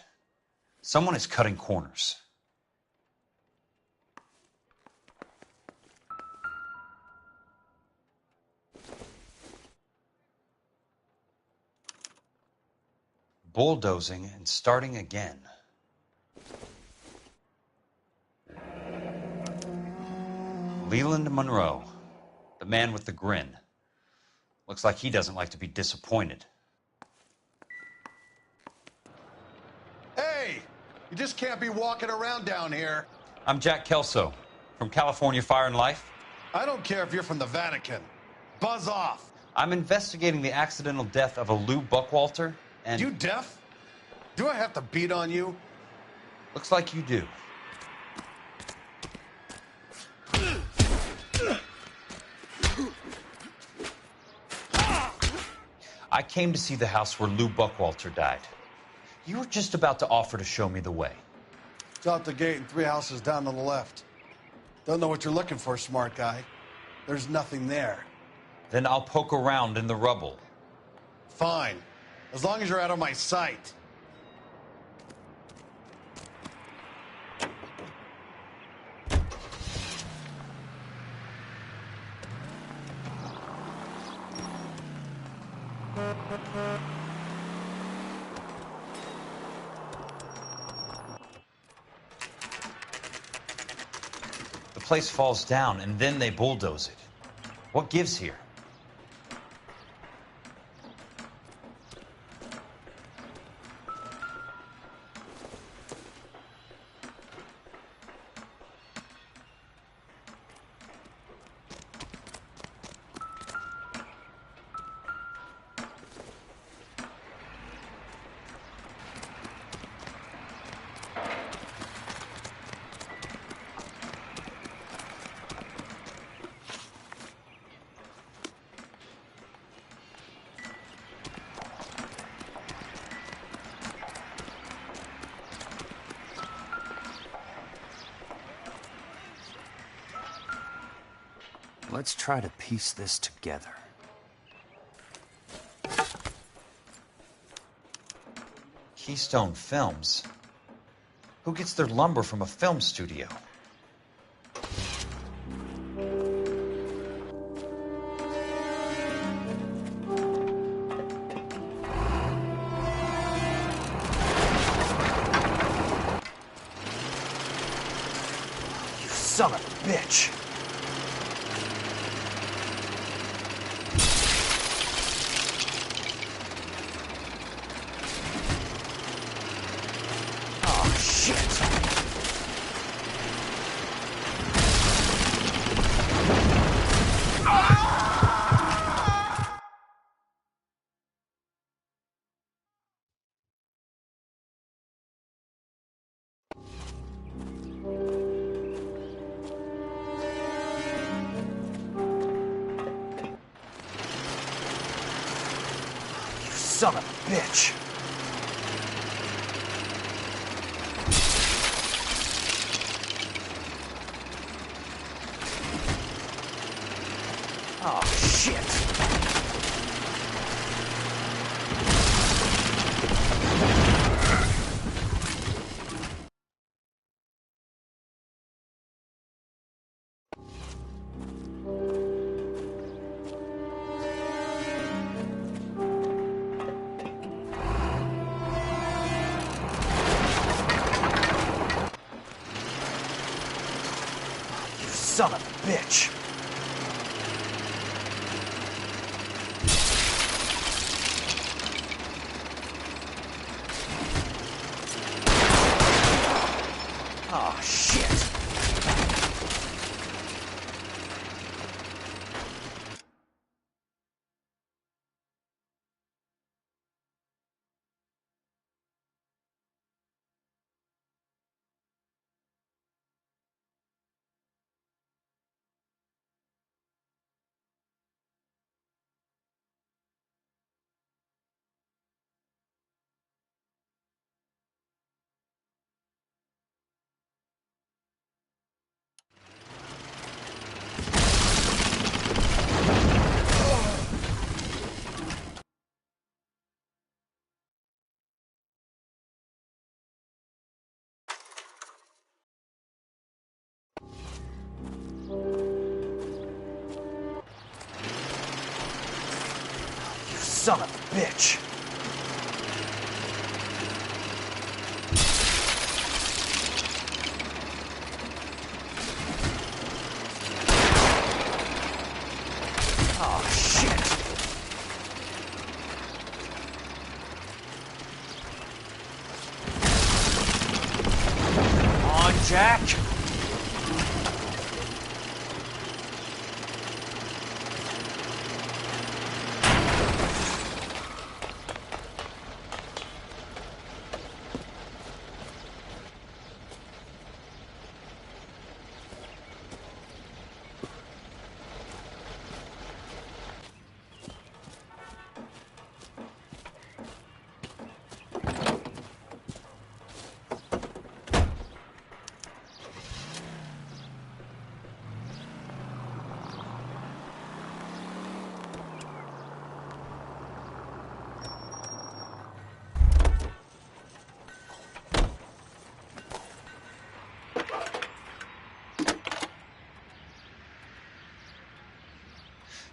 [SPEAKER 13] Someone is cutting corners. Bulldozing and starting again. Leland Monroe, the man with the grin. Looks like he doesn't like to be disappointed.
[SPEAKER 22] Hey, you just can't be walking around down here.
[SPEAKER 13] I'm Jack Kelso, from California Fire and Life.
[SPEAKER 22] I don't care if you're from the Vatican. Buzz off.
[SPEAKER 13] I'm investigating the accidental death of a Lou Buckwalter, and...
[SPEAKER 22] You deaf? Do I have to beat on you?
[SPEAKER 13] Looks like you do. I came to see the house where Lou Buckwalter died. You were just about to offer to show me the way.
[SPEAKER 22] It's out the gate and 3 houses down on the left. Don't know what you're looking for, smart guy. There's nothing there.
[SPEAKER 13] Then I'll poke around in the rubble.
[SPEAKER 22] Fine. As long as you're out of my sight.
[SPEAKER 13] The place falls down, and then they bulldoze it. What gives here?
[SPEAKER 7] Let's try to piece this together.
[SPEAKER 13] Keystone Films? Who gets their lumber from a film studio?
[SPEAKER 7] You son of a bitch! Son of a bitch! Oh, shit! Son of a bitch! Oh, shit! Son of a bitch! Oh, shit! Come on, Jack!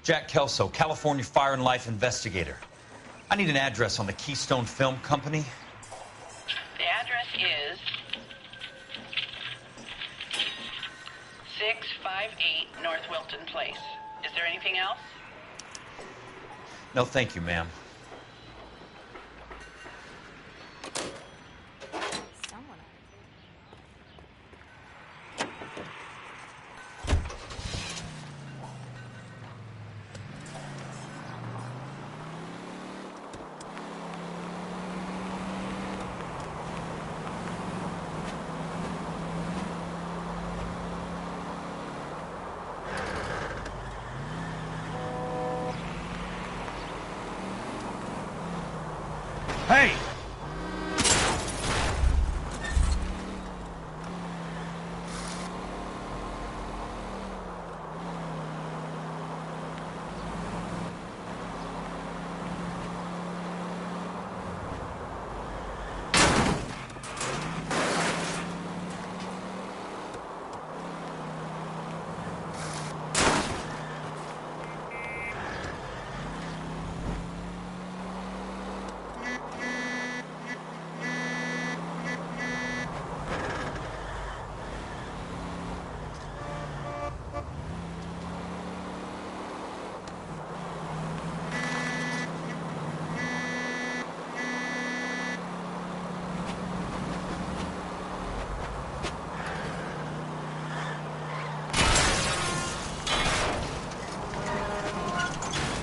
[SPEAKER 13] Jack Kelso, California Fire and Life investigator. I need an address on the Keystone Film Company.
[SPEAKER 2] The address is 658 North Wilton Place. Is there anything else?
[SPEAKER 13] No, thank you, ma'am.
[SPEAKER 11] Hey!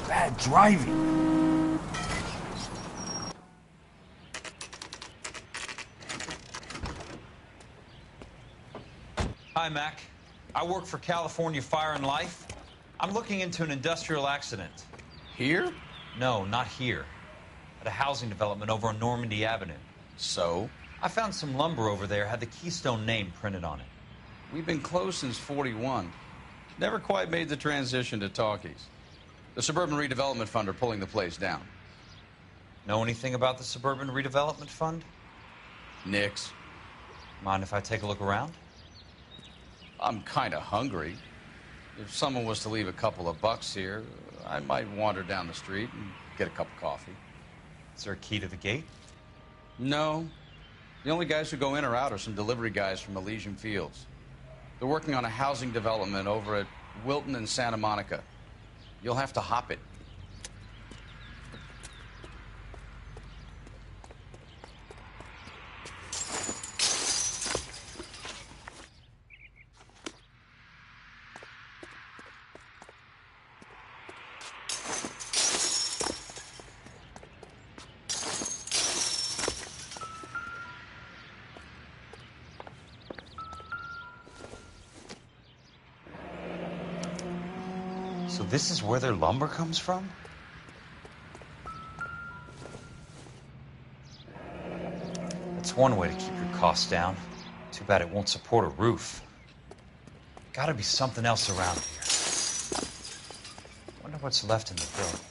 [SPEAKER 7] Bad driving.
[SPEAKER 13] Hi, Mac. I work for California Fire and Life. I'm looking into an industrial accident.
[SPEAKER 1] Here?
[SPEAKER 13] No, not here. At a housing development over on Normandy Avenue.
[SPEAKER 1] So?
[SPEAKER 13] I found some lumber over there, had the Keystone name printed on it.
[SPEAKER 1] We've been closed since '41. Never quite made the transition to talkies. The Suburban Redevelopment Fund are pulling the place down.
[SPEAKER 13] Know anything about the Suburban Redevelopment Fund?
[SPEAKER 1] Nix.
[SPEAKER 13] Mind if I take a look around?
[SPEAKER 1] I'm kind of hungry. If someone was to leave a couple of bucks here, I might wander down the street and get a cup of coffee.
[SPEAKER 13] Is there a key to the gate?
[SPEAKER 1] No. The only guys who go in or out are some delivery guys from Elysian Fields. They're working on a housing development over at Wilton and Santa Monica. You'll have to hop it.
[SPEAKER 13] So this is where their lumber comes from? That's one way to keep your costs down. Too bad it won't support a roof. Gotta be something else around here. Wonder what's left in the buildings.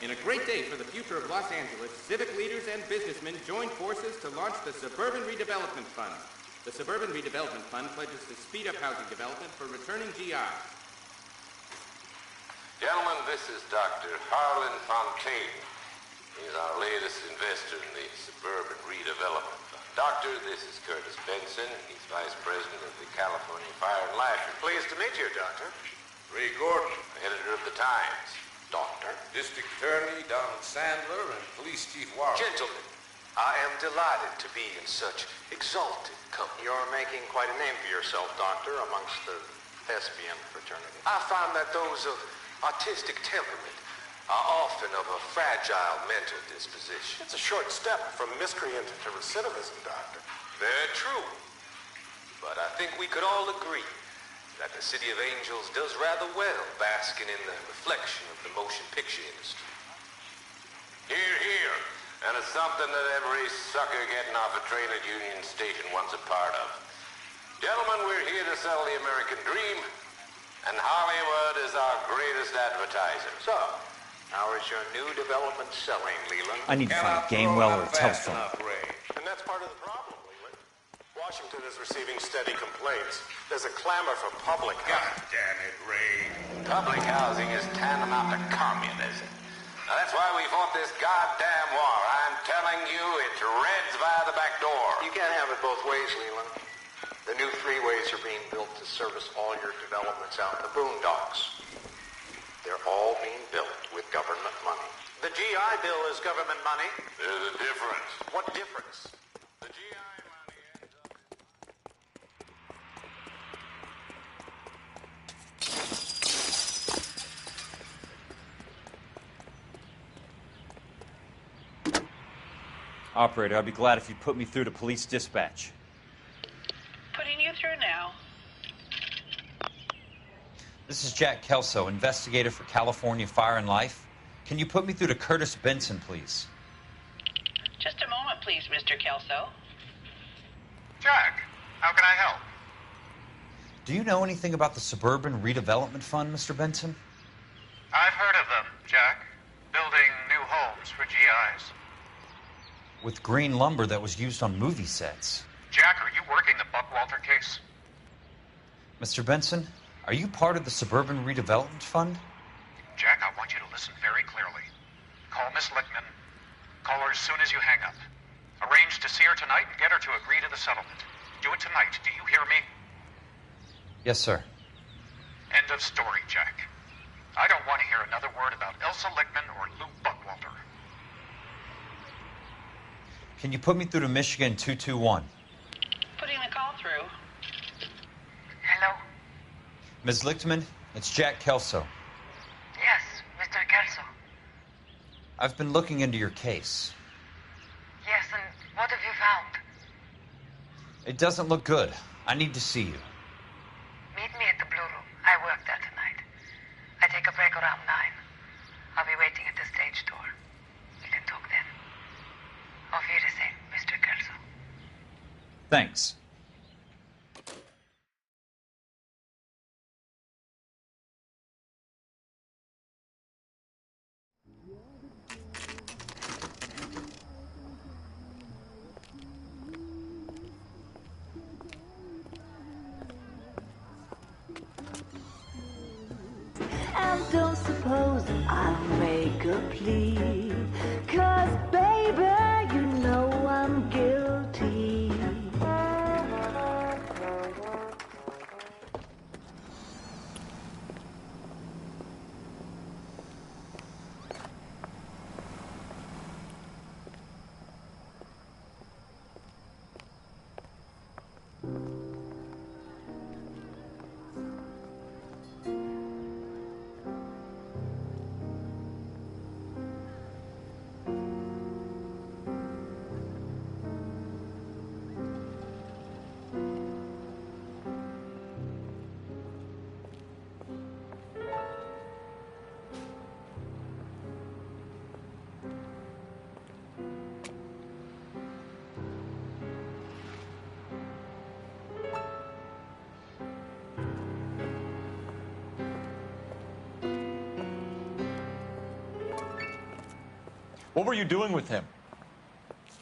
[SPEAKER 5] In a great day for the future of Los Angeles, civic leaders and businessmen joined forces to launch the Suburban Redevelopment Fund. The Suburban Redevelopment Fund pledges to speed up housing development for returning GIs.
[SPEAKER 9] Gentlemen, this is Dr. Harlan Fontaine. He's our latest investor in the Suburban Redevelopment Fund. Doctor, this is Curtis Benson. He's Vice President of the California Fire and Life. Pleased to meet you, Doctor. Ray Gordon, editor of the Times. Doctor. District Attorney Donald Sandler and Police Chief Warren.
[SPEAKER 23] Gentlemen, I am delighted to be in such exalted company.
[SPEAKER 9] You're making quite a name for yourself, Doctor, amongst the thespian fraternity.
[SPEAKER 23] I find that those of artistic temperament are often of a fragile mental disposition.
[SPEAKER 9] It's a short step from miscreant to recidivism, Doctor.
[SPEAKER 23] Very true. But I think we could all agree that the City of Angels does rather well basking in the reflection of the motion picture industry.
[SPEAKER 9] Hear, hear. And it's something that every sucker getting off a train at Union Station wants a part of. Gentlemen, we're here to sell the American dream, and Hollywood is our greatest advertiser.
[SPEAKER 23] So, how is your new development selling, Leland?
[SPEAKER 13] I need to find a game well or a telephone.
[SPEAKER 9] And that's part of the problem, Leland. Washington is receiving steady complaints. There's a clamor for public housing. God damn it, Ray. Public housing is tantamount to communism. Now, that's why we fought this goddamn war. I'm telling you, it's Reds via the back door.
[SPEAKER 23] You can't have it both ways, Leland. The new freeways are being built to service all your developments out in the boondocks. They're all being built with government money.
[SPEAKER 9] The GI Bill is government money. There's a difference. What difference? The GI money ends up...
[SPEAKER 13] Operator, I'd be glad if you'd put me through to police dispatch.
[SPEAKER 2] Putting you through now.
[SPEAKER 13] This is Jack Kelso, investigator for California Fire and Life. Can you put me through to Curtis Benson, please?
[SPEAKER 2] Just a moment, please, Mr. Kelso.
[SPEAKER 8] Jack, how can I help?
[SPEAKER 13] Do you know anything about the Suburban Redevelopment Fund, Mr. Benson?
[SPEAKER 8] I've heard of them, Jack. Building new homes for GIs.
[SPEAKER 13] With green lumber that was used on movie sets.
[SPEAKER 8] Jack, are you working the Buckwalter case?
[SPEAKER 13] Mr. Benson, are you part of the Suburban Redevelopment Fund?
[SPEAKER 8] Jack, I want you to listen very clearly. Call Miss Lickman. Call her as soon as you hang up. Arrange to see her tonight and get her to agree to the settlement. Do it tonight. Do you hear me?
[SPEAKER 13] Yes, sir.
[SPEAKER 8] End of story, Jack. I don't want to hear another word about Elsa Lickman or Lou Buckwalter.
[SPEAKER 13] Can you put me through to Michigan 221?
[SPEAKER 2] Putting the call through.
[SPEAKER 24] Hello?
[SPEAKER 13] Ms. Lichtman, it's Jack Kelso.
[SPEAKER 24] Yes, Mr. Kelso.
[SPEAKER 13] I've been looking into your case.
[SPEAKER 24] Yes, and what have you found?
[SPEAKER 13] It doesn't look good. I need to see you.
[SPEAKER 24] Meet me at the Blue Room. I work there tonight. I take a break around 9. I'll be waiting at the stage door. We can talk then. Auf Wiedersehen, Mr. Kelso.
[SPEAKER 13] Thanks.
[SPEAKER 3] And don't suppose I'll make a plea, 'cause baby, you know I'm guilty.
[SPEAKER 11] What were you doing with him?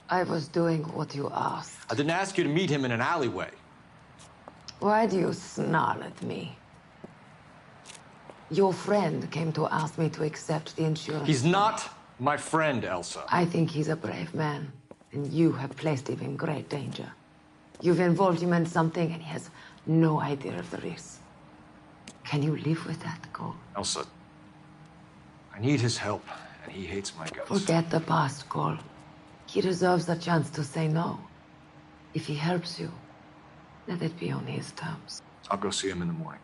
[SPEAKER 14] I was doing what you asked.
[SPEAKER 11] I didn't ask you to meet him in an alleyway.
[SPEAKER 14] Why do you snarl at me? Your friend came to ask me to accept the insurance.
[SPEAKER 11] He's not my friend, Elsa.
[SPEAKER 14] I think he's a brave man, and you have placed him in great danger. You've involved him in something, and he has no idea of the risk. Can you live with that, Cole?
[SPEAKER 11] Elsa, I need his help, and he hates my guts.
[SPEAKER 14] Forget the past, Cole. He deserves a chance to say no. If he helps you, let it be on his terms.
[SPEAKER 11] I'll go see him in the morning.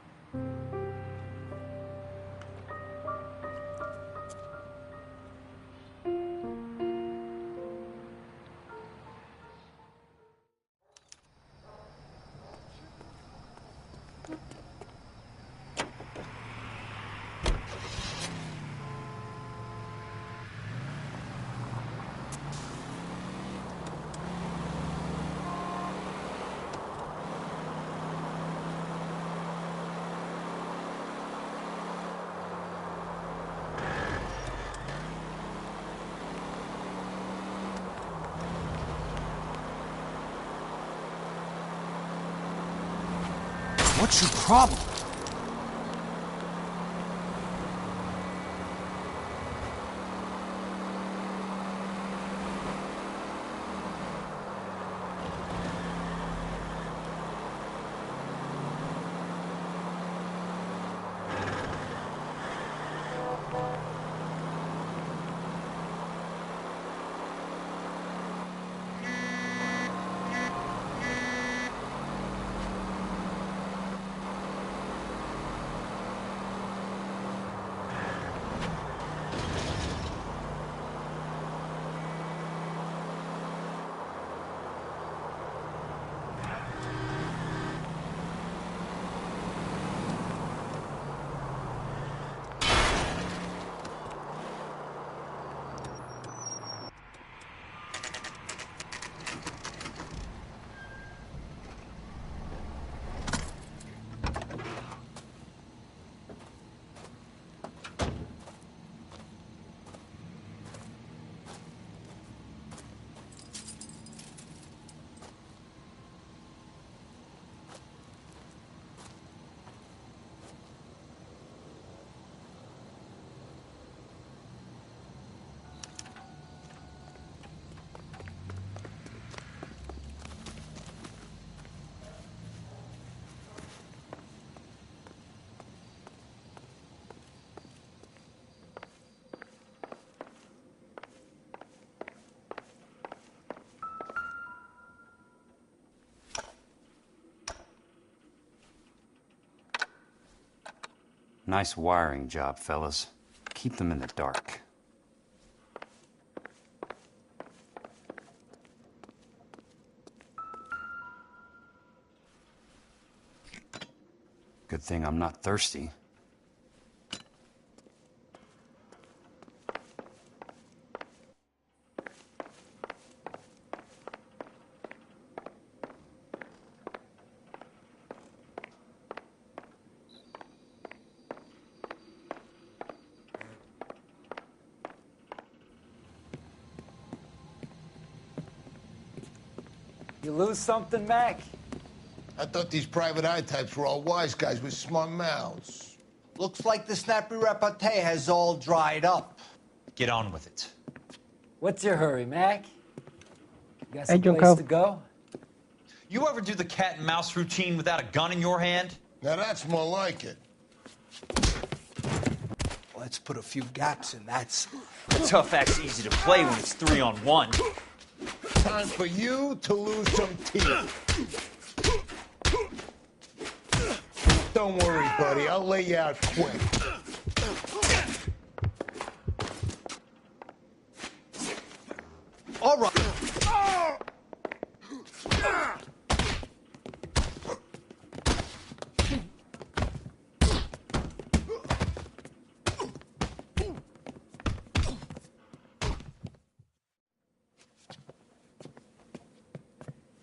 [SPEAKER 4] What's your problem?
[SPEAKER 7] Nice wiring job, fellas. Keep them in the dark. Good thing I'm not thirsty.
[SPEAKER 4] You lose something, Mac?
[SPEAKER 6] I thought these private eye types were all wise guys with smart mouths.
[SPEAKER 4] Looks like the snappy repartee has all dried up.
[SPEAKER 13] Get on with it.
[SPEAKER 4] What's your hurry, Mac? You got
[SPEAKER 12] Hey,
[SPEAKER 4] some
[SPEAKER 12] Junko.
[SPEAKER 4] place to go?
[SPEAKER 13] You ever do the cat and mouse routine without a gun in your hand?
[SPEAKER 6] Now that's more like it.
[SPEAKER 4] Let's put a few gaps in that.
[SPEAKER 13] The tough act's easy to play when it's 3-on-1.
[SPEAKER 6] Time for you to lose some teeth. Don't worry, buddy. I'll lay you out quick.
[SPEAKER 4] All right.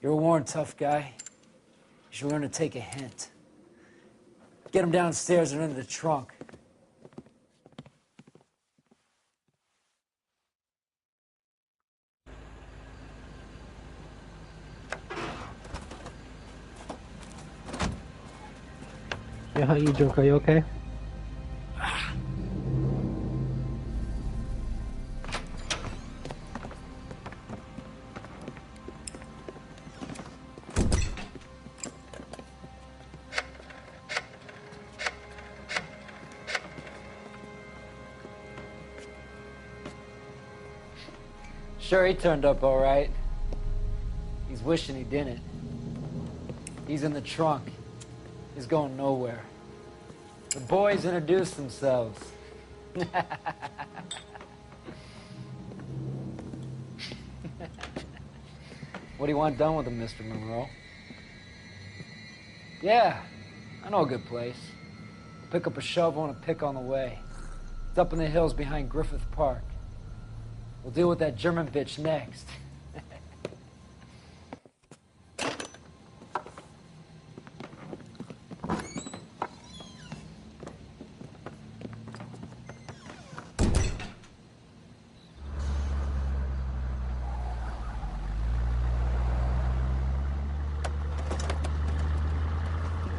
[SPEAKER 4] You're warned, tough guy. You should learn to take a hint. Get him downstairs and into the trunk.
[SPEAKER 10] I heard you drunk. Are you okay?
[SPEAKER 4] Sure, he turned up all right. He's wishing he didn't. He's in the trunk. He's going nowhere. The boys introduced themselves. What do you want done with him, Mr. Monroe? Yeah, I know a good place. I'll pick up a shovel and a pick on the way. It's up in the hills behind Griffith Park. We'll deal with that German bitch next.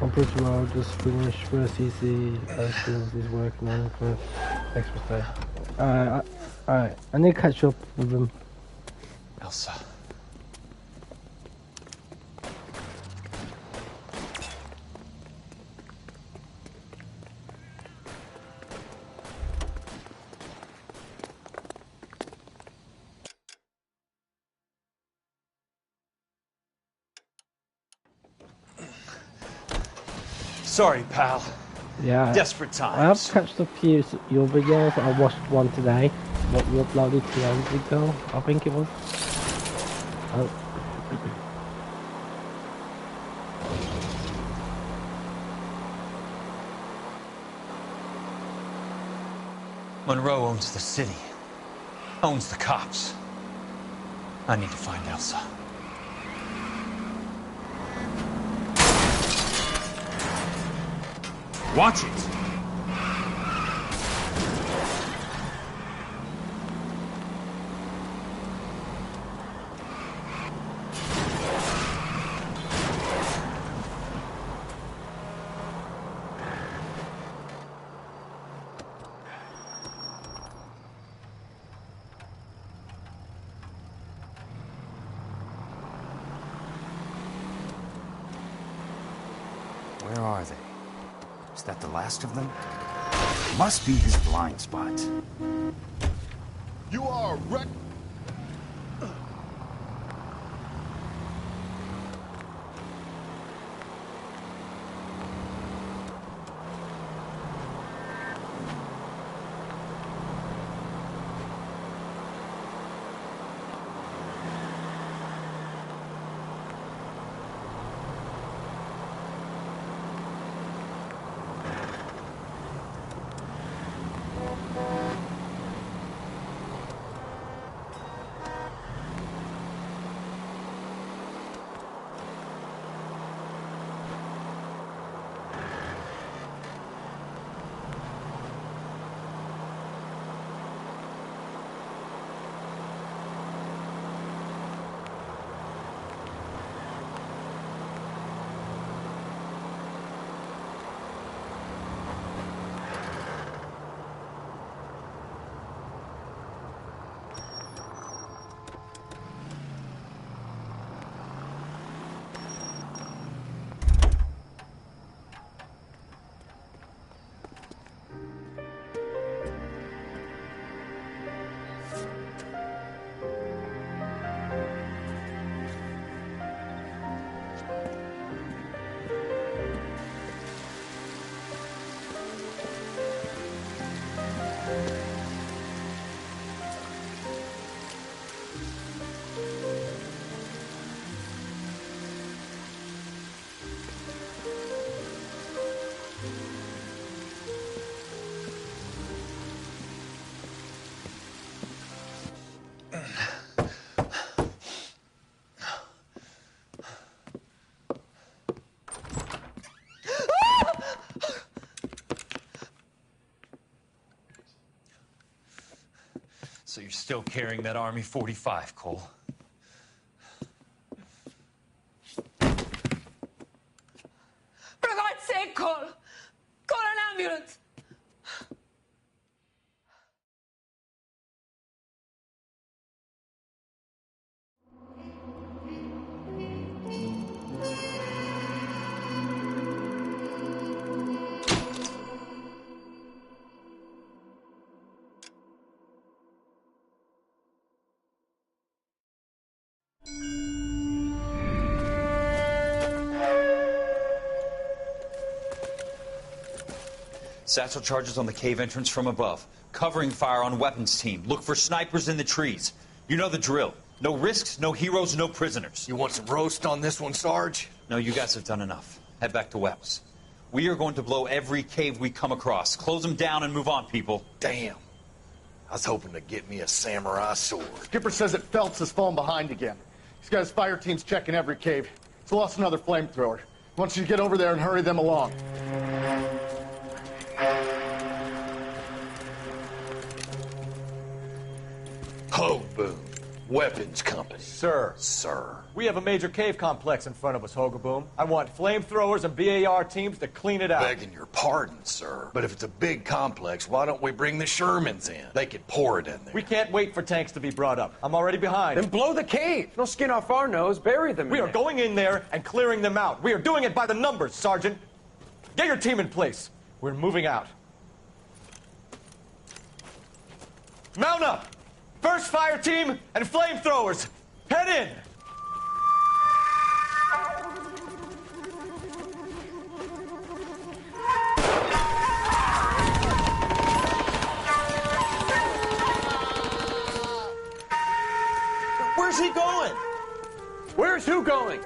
[SPEAKER 10] I'm pretty well. I'll just finish first CC as things he's working on for next day. Alright. I need to catch up with him.
[SPEAKER 21] Elsa. Sorry, pal.
[SPEAKER 10] Yeah.
[SPEAKER 21] Desperate times.
[SPEAKER 10] I have catched a few your videos. I watched one today. What you uploaded 2 hours ago, I think it was. Oh.
[SPEAKER 13] Monroe owns the city. Owns the cops. I need to find Elsa. Watch it!
[SPEAKER 7] Where are they? Is that the last of them? Must be his blind spot.
[SPEAKER 6] You are a wreck.
[SPEAKER 13] So you're still carrying that Army 45, Cole?
[SPEAKER 12] For God's sake, Cole!
[SPEAKER 13] Satchel charges on the cave entrance from above. Covering fire on weapons team. Look for snipers in the trees. You know the drill. No risks, no heroes, no prisoners.
[SPEAKER 12] You want some roast on this one, Sarge?
[SPEAKER 13] No, you guys have done enough. Head back to Webs. We are going to blow every cave we come across. Close them down and move on, people.
[SPEAKER 12] Damn. I was hoping to get me a samurai sword.
[SPEAKER 18] Skipper says that Phelps has fallen behind again. He's got his fire teams checking every cave. He's lost another flamethrower. He wants you to get over there and hurry them along.
[SPEAKER 12] Hoboom. Weapons Company.
[SPEAKER 11] Sir.
[SPEAKER 12] Sir.
[SPEAKER 11] We have a major cave complex in front of us, Hogaboom. I want flamethrowers and BAR teams to clean it out.
[SPEAKER 12] Begging your pardon, sir. But if it's a big complex, why don't we bring the Shermans in? They could pour it in there.
[SPEAKER 11] We can't wait for tanks to be brought up. I'm already behind.
[SPEAKER 15] Then blow the cave. No skin off our nose. Bury them
[SPEAKER 11] We are going in there and clearing them out. We are doing it by the numbers, Sergeant. Get your team in place. We're moving out. Mount up! First fire team and flamethrowers. Head in!
[SPEAKER 15] Where's he going? Where's who going?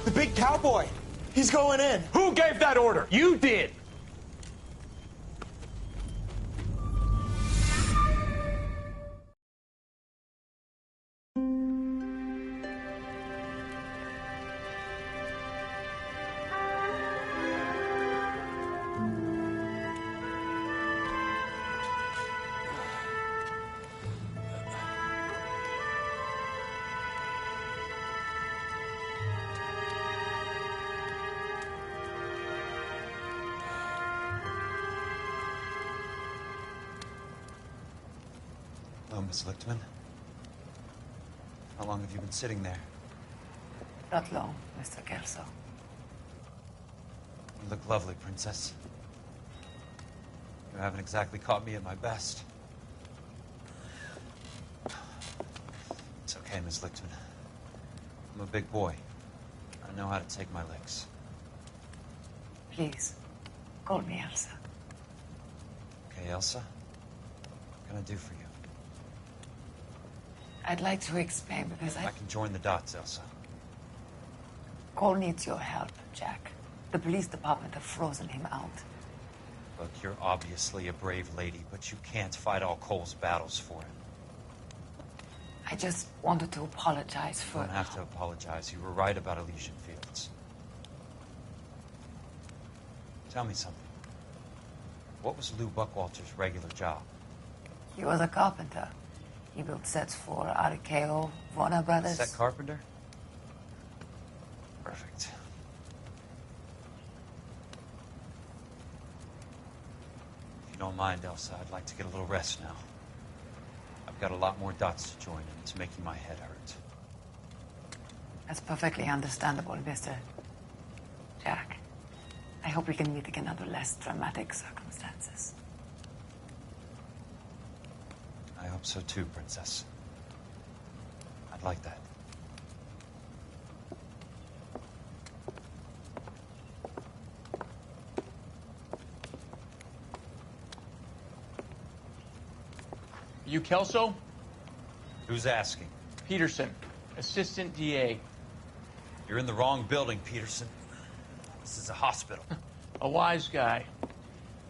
[SPEAKER 15] The big cowboy. He's going in.
[SPEAKER 11] Who gave that order?
[SPEAKER 15] You did.
[SPEAKER 13] Hello, Miss Lichtman. How long have you been sitting there?
[SPEAKER 14] Not long, Mr. Kelso.
[SPEAKER 13] You look lovely, Princess. You haven't exactly caught me at my best. It's okay, Miss Lichtman. I'm a big boy. I know how to take my licks.
[SPEAKER 14] Please, call me Elsa.
[SPEAKER 13] Okay, Elsa? What can I do for you?
[SPEAKER 14] I'd like to explain because
[SPEAKER 13] I can join the dots, Elsa.
[SPEAKER 14] Cole needs your help, Jack. The police department have frozen him out.
[SPEAKER 13] Look, you're obviously a brave lady, but you can't fight all Cole's battles for him.
[SPEAKER 14] I just wanted to apologize for...
[SPEAKER 13] You don't have to apologize. You were right about Elysian Fields. Tell me something. What was Lou Buckwalter's regular job?
[SPEAKER 14] He was a carpenter. He built sets for RKO, Warner Brothers.
[SPEAKER 13] Set carpenter? Perfect. If you don't mind, Elsa, I'd like to get a little rest now. I've got a lot more dots to join, and it's making my head hurt.
[SPEAKER 14] That's perfectly understandable, Mr. Jack. I hope we can meet again under less dramatic circumstances.
[SPEAKER 13] I hope so too, Princess. I'd like that.
[SPEAKER 15] You Kelso?
[SPEAKER 13] Who's asking?
[SPEAKER 15] Peterson, Assistant DA.
[SPEAKER 13] You're in the wrong building, Peterson. This is a hospital.
[SPEAKER 15] A wise guy.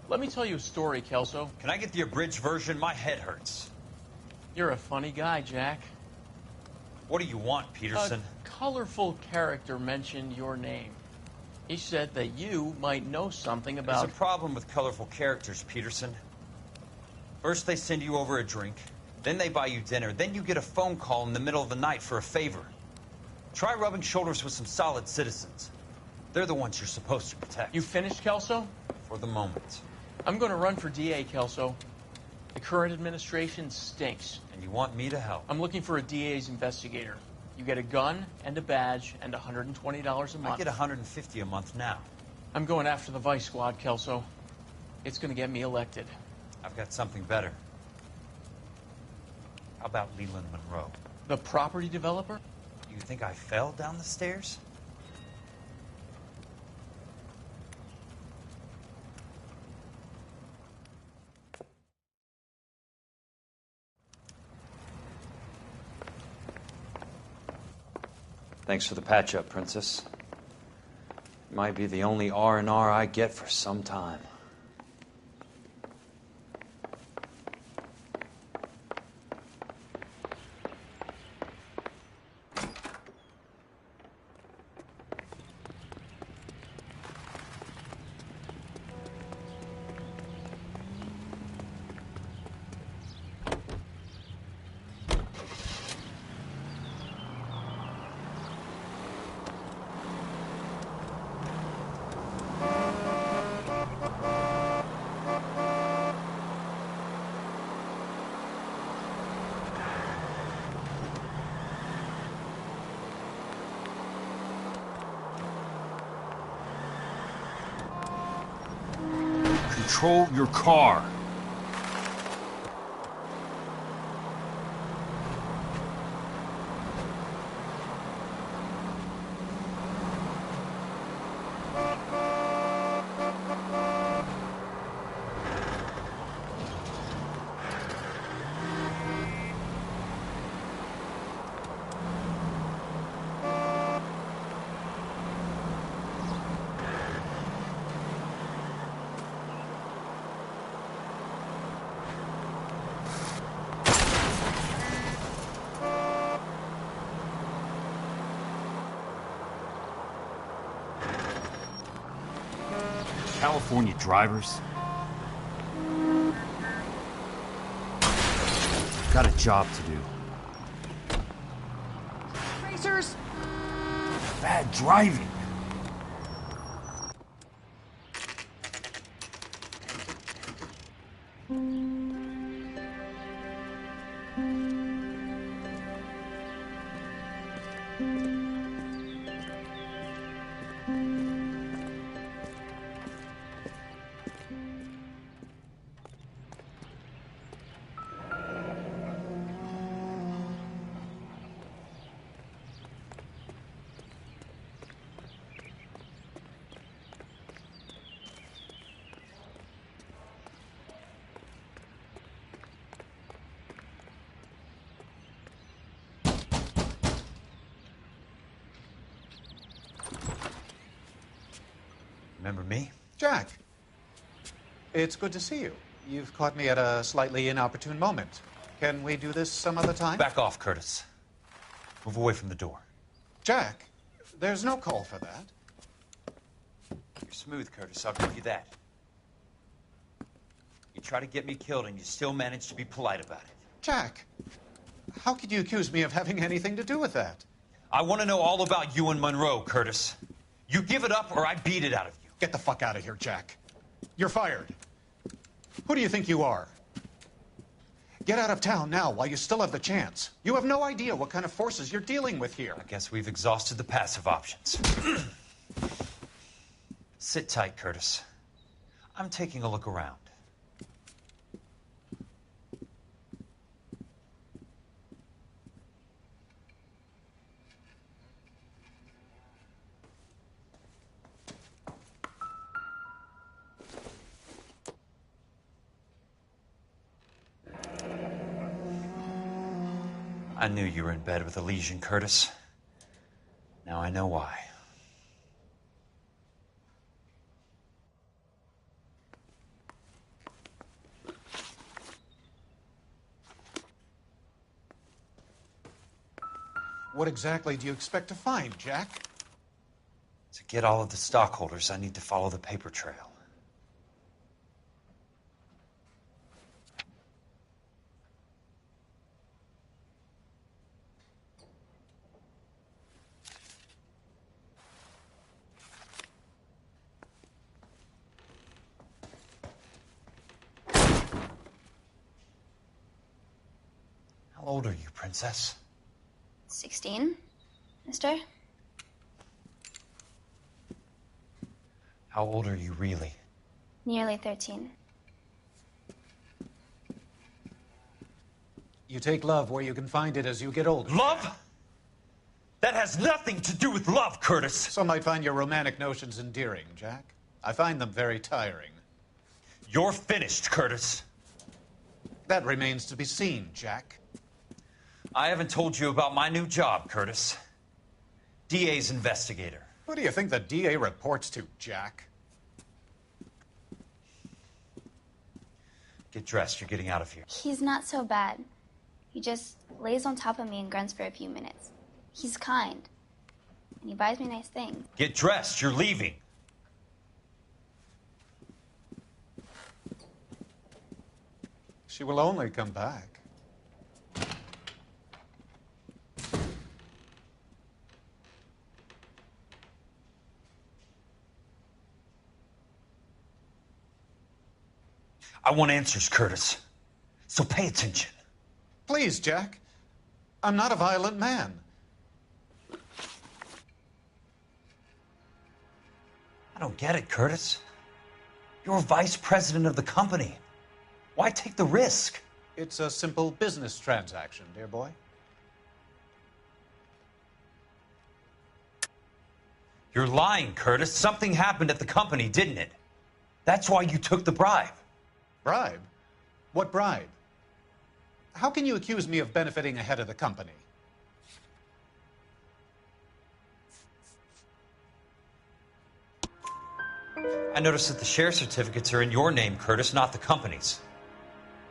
[SPEAKER 15] Let me tell you a story, Kelso.
[SPEAKER 13] Can I get the abridged version? My head hurts.
[SPEAKER 15] You're a funny guy, Jack.
[SPEAKER 13] What do you want, Peterson?
[SPEAKER 15] A colorful character mentioned your name. He said that you might know something about...
[SPEAKER 13] There's a problem with colorful characters, Peterson. First they send you over a drink, then they buy you dinner, then you get a phone call in the middle of the night for a favor. Try rubbing shoulders with some solid citizens. They're the ones you're supposed to protect.
[SPEAKER 15] You finished, Kelso?
[SPEAKER 13] For the moment.
[SPEAKER 15] I'm going to run for DA, Kelso. The current administration stinks.
[SPEAKER 13] And you want me to help?
[SPEAKER 15] I'm looking for a DA's investigator. You get a gun and a badge and $120 a month.
[SPEAKER 13] I get $150 a month now.
[SPEAKER 15] I'm going after the Vice Squad, Kelso. It's going to get me elected.
[SPEAKER 13] I've got something better. How about Leland Monroe?
[SPEAKER 15] The property developer?
[SPEAKER 13] You think I fell down the stairs? Thanks for the patch-up, Princess. Might be the only R&R I get for some time.
[SPEAKER 7] Control your car. California drivers. Got a job to do.
[SPEAKER 3] Racers!
[SPEAKER 7] Bad driving.
[SPEAKER 13] Remember me?
[SPEAKER 16] Jack, it's good to see you. You've caught me at a slightly inopportune moment. Can we do this some other time?
[SPEAKER 13] Back off, Curtis. Move away from the door.
[SPEAKER 16] Jack, there's no call for that.
[SPEAKER 13] You're smooth, Curtis, I'll give you that. You try to get me killed and you still manage to be polite about it.
[SPEAKER 16] Jack, how could you accuse me of having anything to do with that?
[SPEAKER 13] I want to know all about you and Monroe, Curtis. You give it up or I beat it out of you.
[SPEAKER 16] Get the fuck out of here, Jack. You're fired. Who do you think you are? Get out of town now while you still have the chance. You have no idea what kind of forces you're dealing with here.
[SPEAKER 13] I guess we've exhausted the passive options. Sit tight, Curtis. I'm taking a look around. I knew you were in bed with a lesion, Curtis. Now I know why.
[SPEAKER 16] What exactly do you expect to find, Jack?
[SPEAKER 13] To get all of the stockholders, I need to follow the paper trail. How old are you, Princess?
[SPEAKER 17] 16, mister?
[SPEAKER 13] How old are you really?
[SPEAKER 17] Nearly 13.
[SPEAKER 16] You take love where you can find it as you get older.
[SPEAKER 13] Love? That has nothing to do with love, Curtis.
[SPEAKER 16] Some might find your romantic notions endearing, Jack. I find them very tiring.
[SPEAKER 13] You're finished, Curtis.
[SPEAKER 16] That remains to be seen, Jack.
[SPEAKER 13] I haven't told you about my new job, Curtis. DA's investigator.
[SPEAKER 16] Who do you think the DA reports to, Jack?
[SPEAKER 13] Get dressed. You're getting out of here.
[SPEAKER 17] He's not so bad. He just lays on top of me and grunts for a few minutes. He's kind. And he buys me nice things.
[SPEAKER 13] Get dressed. You're leaving.
[SPEAKER 16] She will only come back.
[SPEAKER 13] I want answers, Curtis. So pay attention.
[SPEAKER 16] Please, Jack. I'm not a violent man.
[SPEAKER 13] I don't get it, Curtis. You're vice president of the company. Why take the risk?
[SPEAKER 16] It's a simple business transaction, dear boy.
[SPEAKER 13] You're lying, Curtis. Something happened at the company, didn't it? That's why you took the bribe.
[SPEAKER 16] Bribe? What bribe? How can you accuse me of benefiting a head of the company?
[SPEAKER 13] I noticed that the share certificates are in your name, Curtis, not the company's.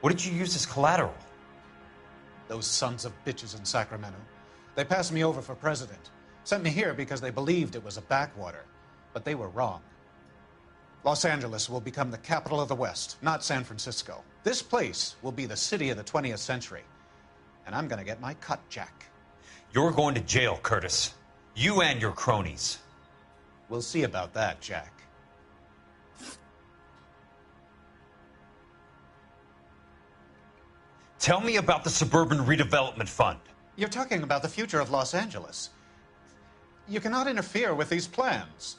[SPEAKER 13] What did you use as collateral?
[SPEAKER 16] Those sons of bitches in Sacramento. They passed me over for president. Sent me here because they believed it was a backwater. But they were wrong. Los Angeles will become the capital of the West, not San Francisco. This place will be the city of the 20th century. And I'm gonna get my cut, Jack.
[SPEAKER 13] You're going to jail, Curtis. You and your cronies.
[SPEAKER 16] We'll see about that, Jack.
[SPEAKER 13] Tell me about the Suburban Redevelopment Fund.
[SPEAKER 16] You're talking about the future of Los Angeles. You cannot interfere with these plans.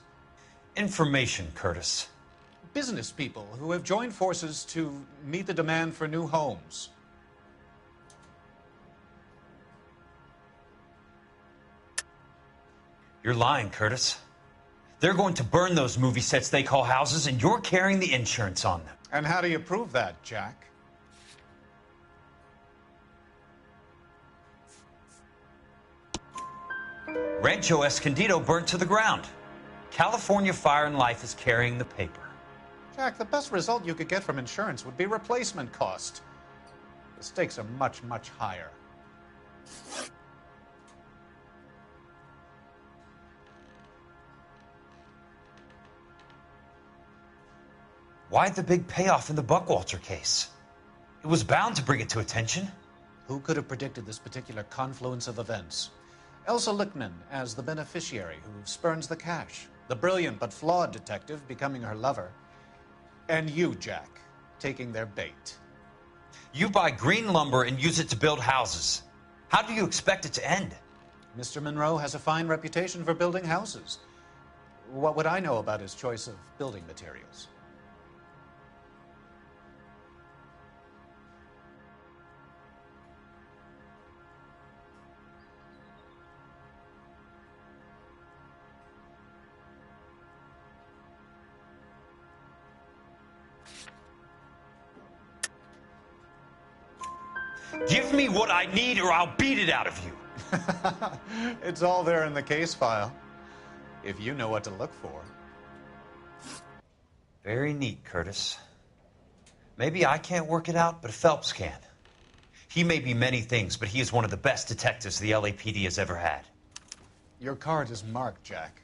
[SPEAKER 13] Information, Curtis.
[SPEAKER 16] Business people who have joined forces to meet the demand for new homes.
[SPEAKER 13] You're lying, Curtis. They're going to burn those movie sets they call houses, and you're carrying the insurance on them.
[SPEAKER 16] And how do you prove that, Jack?
[SPEAKER 13] Rancho Escondido burnt to the ground. California Fire and Life is carrying the paper.
[SPEAKER 16] Jack, the best result you could get from insurance would be replacement cost. The stakes are much, much higher.
[SPEAKER 13] Why the big payoff in the Buckwalter case? It was bound to bring it to attention.
[SPEAKER 16] Who could have predicted this particular confluence of events? Elsa Lichtman as the beneficiary who spurns the cash. The brilliant but flawed detective becoming her lover. And you, Jack, taking their bait.
[SPEAKER 13] You buy green lumber and use it to build houses. How do you expect it to end?
[SPEAKER 16] Mr. Monroe has a fine reputation for building houses. What would I know about his choice of building materials?
[SPEAKER 13] Give me what I need or I'll beat it out of you.
[SPEAKER 16] It's all there in the case file, if you know what to look for.
[SPEAKER 13] Very neat, Curtis. Maybe I can't work it out, but Phelps can. He may be many things, but he is one of the best detectives the LAPD has ever had.
[SPEAKER 16] Your card is marked, Jack.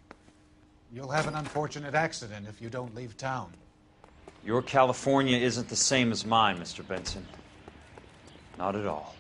[SPEAKER 16] You'll have an unfortunate accident if you don't leave town.
[SPEAKER 13] Your California isn't the same as mine, Mr. Benson. Not at all.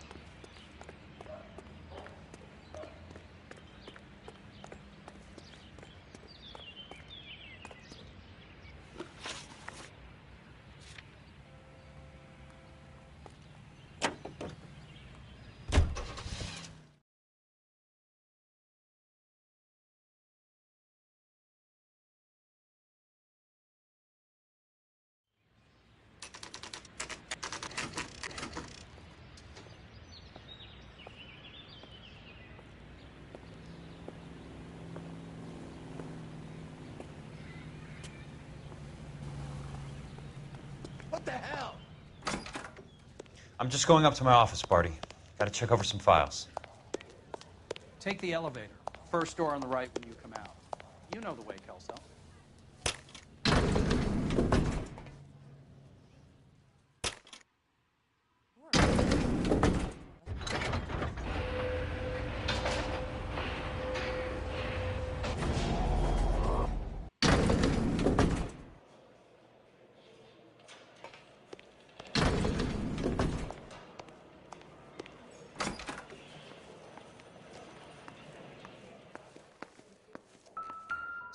[SPEAKER 16] What the hell?
[SPEAKER 13] I'm just going up to my office, Barty. Gotta check over some files.
[SPEAKER 15] Take the elevator. First door on the right when you come out. You know the way, Kelso.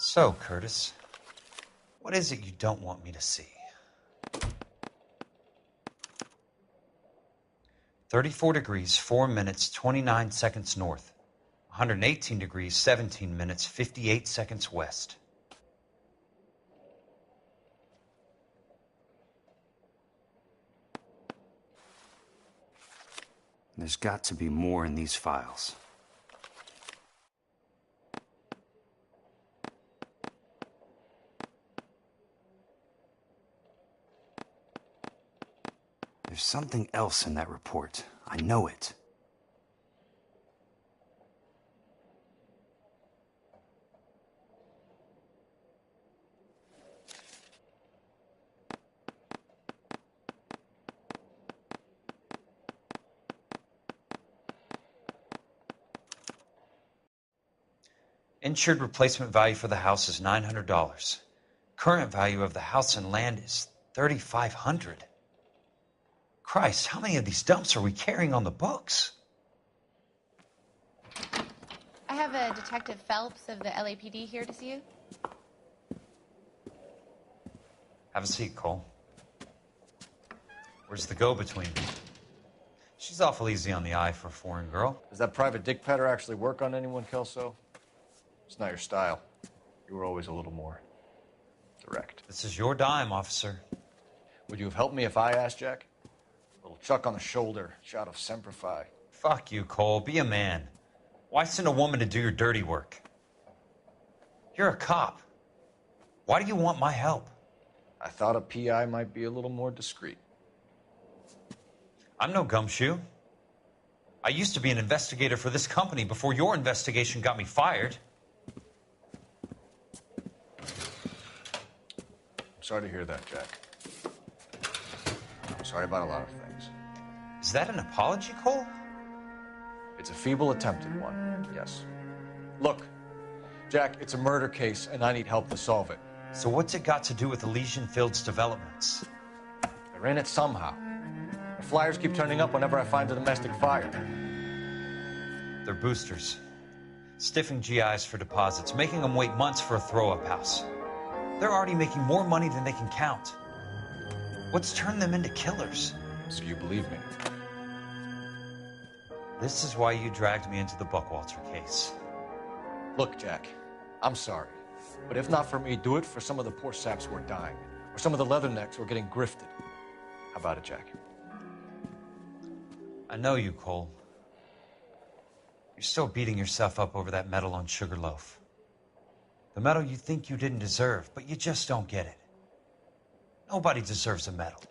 [SPEAKER 13] So, Curtis, what is it you don't want me to see? 34 degrees, 4 minutes, 29 seconds north. 118 degrees, 17 minutes, 58 seconds west.
[SPEAKER 7] There's got to be more in these files. There's something else in that report. I know it.
[SPEAKER 13] Insured replacement value for the house is $900. Current value of the house and land is $3,500. Christ, how many of these dumps are we carrying on the books?
[SPEAKER 1] I have a Detective Phelps of the LAPD here to see you.
[SPEAKER 13] Have a seat, Cole. Where's the go-between? She's awful easy on the eye for a foreign girl.
[SPEAKER 21] Does that private dick petter actually work on anyone, Kelso? It's not your style. You were always a little more direct.
[SPEAKER 13] This is your dime, officer.
[SPEAKER 21] Would you have helped me if I asked, Jack? A little chuck on the shoulder, shot of Semper Fi.
[SPEAKER 13] Fuck you, Cole. Be a man. Why send a woman to do your dirty work? You're a cop. Why do you want my help?
[SPEAKER 21] I thought a PI might be a little more discreet.
[SPEAKER 13] I'm no gumshoe. I used to be an investigator for this company before your investigation got me fired.
[SPEAKER 21] I'm sorry to hear that, Jack. I'm sorry about a lot of things.
[SPEAKER 13] Is that an apology, Cole?
[SPEAKER 21] It's a feeble attempt at one, yes. Look, Jack, it's a murder case, and I need help to solve it.
[SPEAKER 13] So what's it got to do with Elysian Fields developments?
[SPEAKER 21] They're in it somehow. The flyers keep turning up whenever I find a domestic fire.
[SPEAKER 13] They're boosters. Stiffing GIs for deposits, making them wait months for a throw-up house. They're already making more money than they can count. What's turned them into killers?
[SPEAKER 21] So you believe me?
[SPEAKER 13] This is why you dragged me into the Buckwalter case.
[SPEAKER 21] Look, Jack, I'm sorry. But if not for me, do it for some of the poor saps who are dying. Or some of the leathernecks who are getting grifted. How about it, Jack?
[SPEAKER 13] I know you, Cole. You're still beating yourself up over that medal on Sugarloaf. The medal you think you didn't deserve, but you just don't get it. Nobody deserves a medal.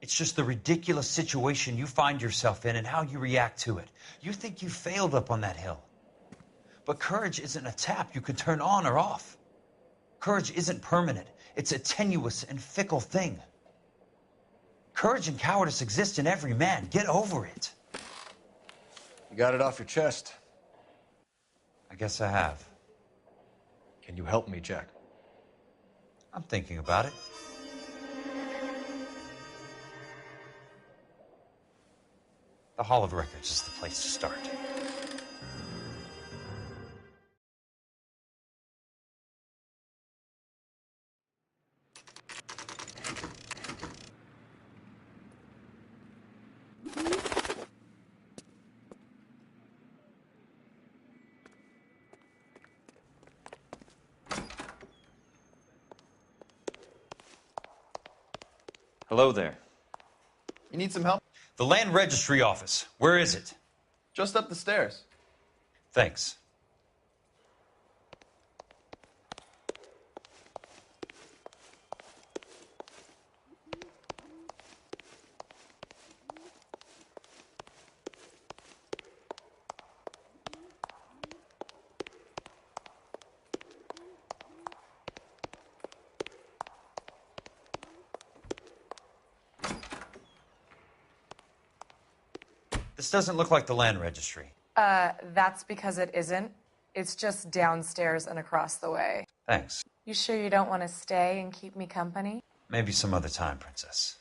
[SPEAKER 13] It's just the ridiculous situation you find yourself in and how you react to it. You think you failed up on that hill. But courage isn't a tap you can turn on or off. Courage isn't permanent. It's a tenuous and fickle thing. Courage and cowardice exist in every man. Get over it.
[SPEAKER 21] You got it off your chest.
[SPEAKER 13] I guess I have.
[SPEAKER 21] Can you help me, Jack?
[SPEAKER 13] I'm thinking about it. The Hall of Records is the place to start.
[SPEAKER 21] Hello there.
[SPEAKER 19] You need some help?
[SPEAKER 13] The Land Registry Office. Where is it?
[SPEAKER 19] Just up the stairs.
[SPEAKER 13] Thanks. This doesn't look like the land registry.
[SPEAKER 5] That's because it isn't. It's just downstairs and across the way.
[SPEAKER 13] Thanks.
[SPEAKER 5] You sure you don't want to stay and keep me company?
[SPEAKER 13] Maybe some other time, Princess.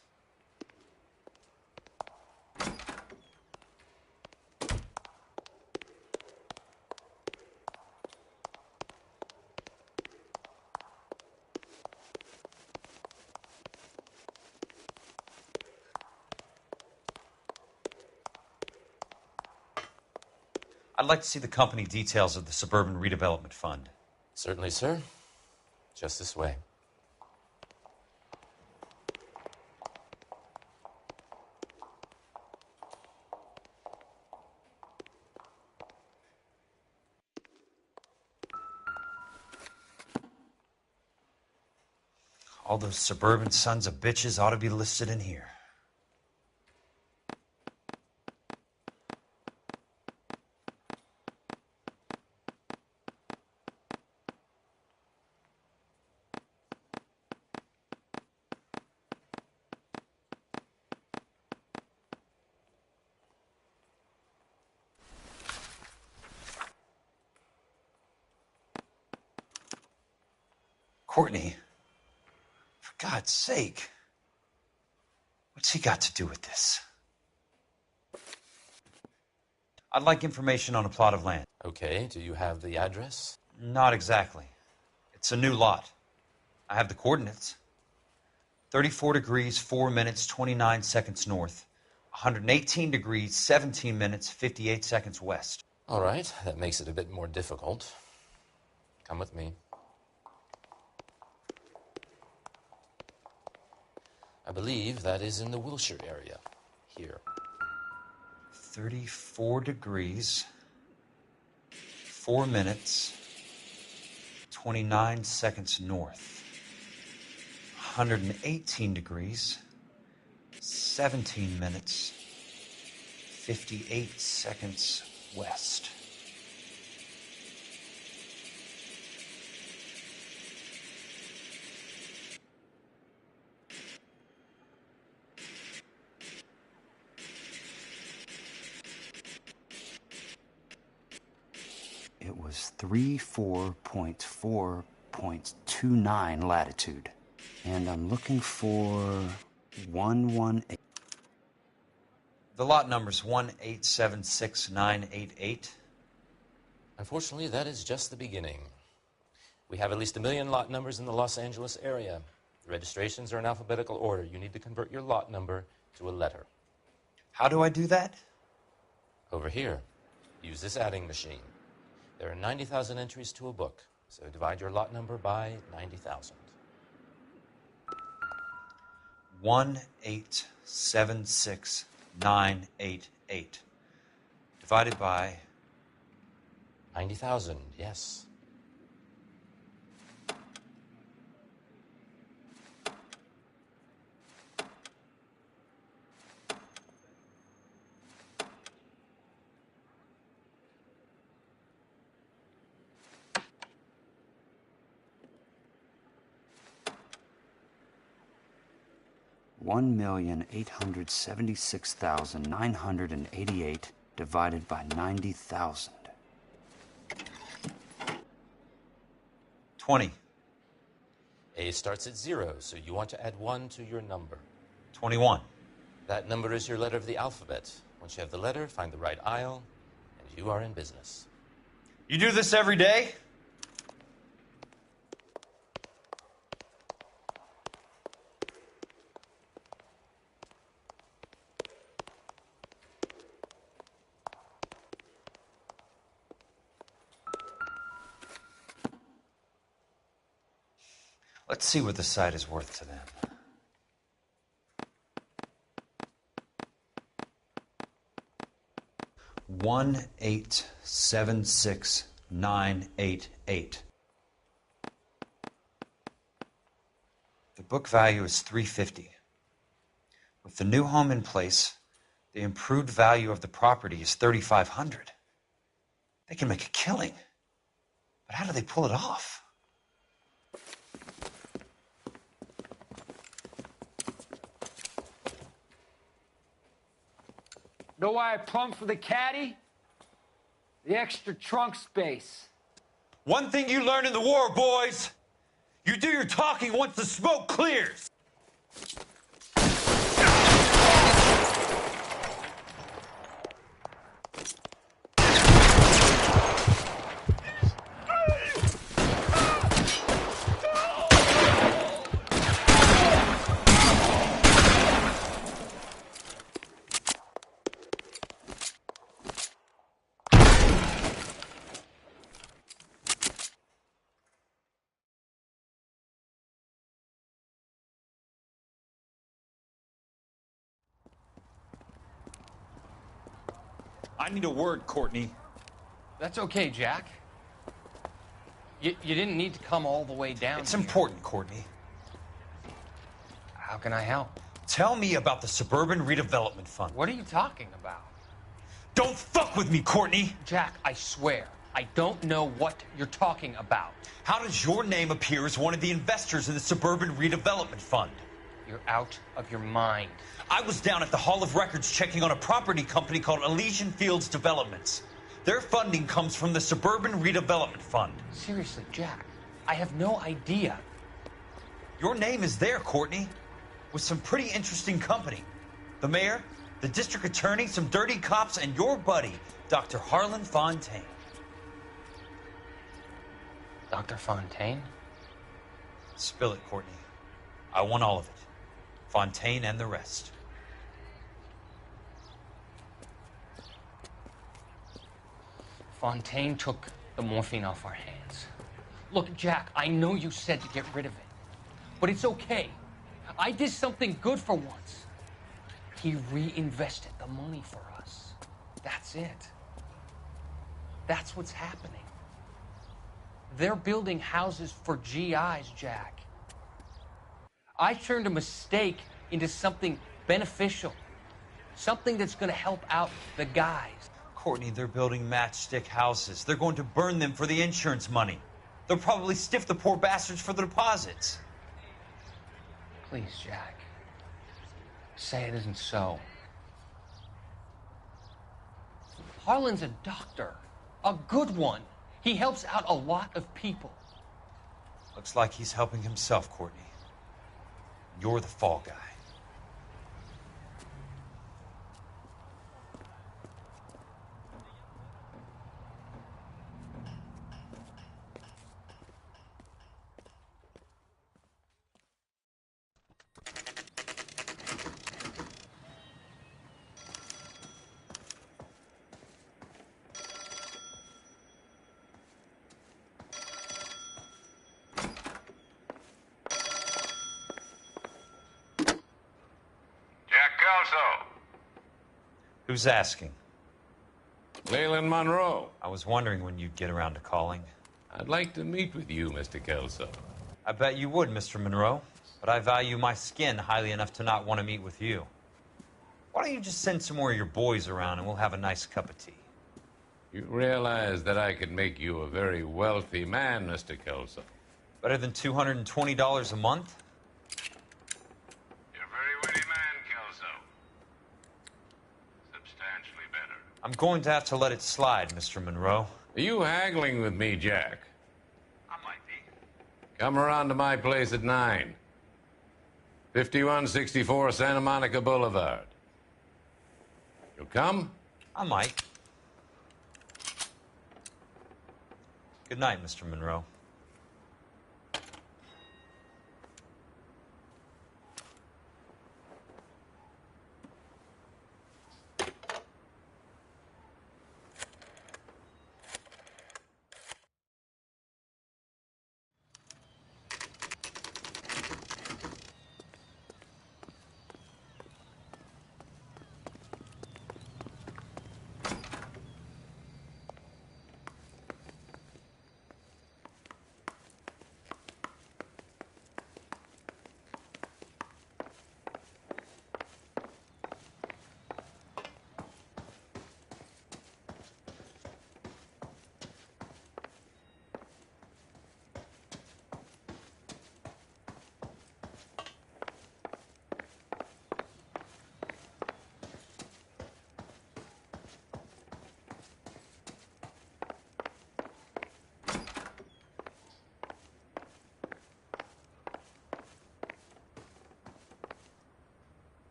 [SPEAKER 13] I'd like to see the company details of the Suburban Redevelopment Fund.
[SPEAKER 20] Certainly, sir. Just this way.
[SPEAKER 13] All those suburban sons of bitches ought to be listed in here. Courtney, for God's sake, what's he got to do with this? I'd like information on a plot of land.
[SPEAKER 20] Okay, do you have the address?
[SPEAKER 13] Not exactly. It's a new lot. I have the coordinates. 34 degrees, 4 minutes, 29 seconds north. 118 degrees, 17 minutes, 58 seconds west.
[SPEAKER 20] All right, that makes it a bit more difficult. Come with me. I believe that is in the Wilshire area. Here.
[SPEAKER 13] 34 degrees, 4 minutes, 29 seconds north. 118 degrees, 17 minutes, 58 seconds west.
[SPEAKER 7] It was 34.4.29 latitude. And I'm looking for 118.
[SPEAKER 13] The lot number's 1876988.
[SPEAKER 20] Unfortunately, that is just the beginning. We have at least 1 million lot numbers in the Los Angeles area. The registrations are in alphabetical order. You need to convert your lot number to a letter.
[SPEAKER 13] How do I do that?
[SPEAKER 20] Over here. Use this adding machine. There are 90,000 entries to a book, so divide your lot number by 90,000.
[SPEAKER 13] 1876988 divided by
[SPEAKER 20] 90,000, yes.
[SPEAKER 7] $1,876,988 divided by 90,000.
[SPEAKER 13] 20.
[SPEAKER 20] A starts at 0, so you want to add 1 to your number.
[SPEAKER 13] 21.
[SPEAKER 20] That number is your letter of the alphabet. Once you have the letter, find the right aisle, and you are in business.
[SPEAKER 13] You do this every day? Let's see what the site is worth to them. $1,876,988. The book value is $350. With the new home in place, the improved value of the property is $3,500. They can make a killing. But how do they pull it off?
[SPEAKER 4] Know why I plumbed for the caddy? The extra trunk space.
[SPEAKER 13] One thing you learn in the war, boys. You do your talking once the smoke clears. I need a word, Courtney.
[SPEAKER 15] That's okay, Jack. You didn't need to come all the way down.
[SPEAKER 13] It's important, Courtney.
[SPEAKER 15] How can I help?
[SPEAKER 13] Tell me about the Suburban Redevelopment Fund.
[SPEAKER 15] What are you talking about?
[SPEAKER 13] Don't fuck with me, Courtney!
[SPEAKER 15] Jack, I swear, I don't know what you're talking about.
[SPEAKER 13] How does your name appear as one of the investors in the Suburban Redevelopment Fund?
[SPEAKER 15] You're out of your mind.
[SPEAKER 13] I was down at the Hall of Records checking on a property company called Elysian Fields Developments. Their funding comes from the Suburban Redevelopment Fund.
[SPEAKER 15] Seriously, Jack, I have no idea.
[SPEAKER 13] Your name is there, Courtney, with some pretty interesting company. The mayor, the district attorney, some dirty cops, and your buddy, Dr. Harlan Fontaine.
[SPEAKER 15] Dr. Fontaine?
[SPEAKER 13] Spill it, Courtney. I want all of it. Fontaine and the rest.
[SPEAKER 15] Fontaine took the morphine off our hands. Look, Jack, I know you said to get rid of it, but it's okay. I did something good for once. He reinvested the money for us. That's it. That's what's happening. They're building houses for GIs, Jack. I turned a mistake into something beneficial. Something that's going to help out the guys.
[SPEAKER 13] Courtney, they're building matchstick houses. They're going to burn them for the insurance money. They'll probably stiff the poor bastards for the deposits.
[SPEAKER 15] Please, Jack. Say it isn't so. Harlan's a doctor. A good one. He helps out a lot of people.
[SPEAKER 13] Looks like he's helping himself, Courtney. You're the fall guy. Who's asking?
[SPEAKER 8] Leland Monroe.
[SPEAKER 13] I was wondering when you'd get around to calling.
[SPEAKER 8] I'd like to meet with you, Mr. Kelso.
[SPEAKER 13] I bet you would, Mr. Monroe. But I value my skin highly enough to not want to meet with you. Why don't you just send some more of your boys around and we'll have a nice cup of tea?
[SPEAKER 8] You realize that I could make you a very wealthy man, Mr. Kelso.
[SPEAKER 13] Better than $220 a month?
[SPEAKER 8] You're a very witty man, Kelso. Substantially better.
[SPEAKER 13] I'm going to have to let it slide, Mr. Monroe.
[SPEAKER 8] Are you haggling with me, Jack?
[SPEAKER 13] I might be.
[SPEAKER 8] Come around to my place at 9. 5164 Santa Monica Boulevard. You'll come?
[SPEAKER 13] I might. Good night, Mr. Monroe.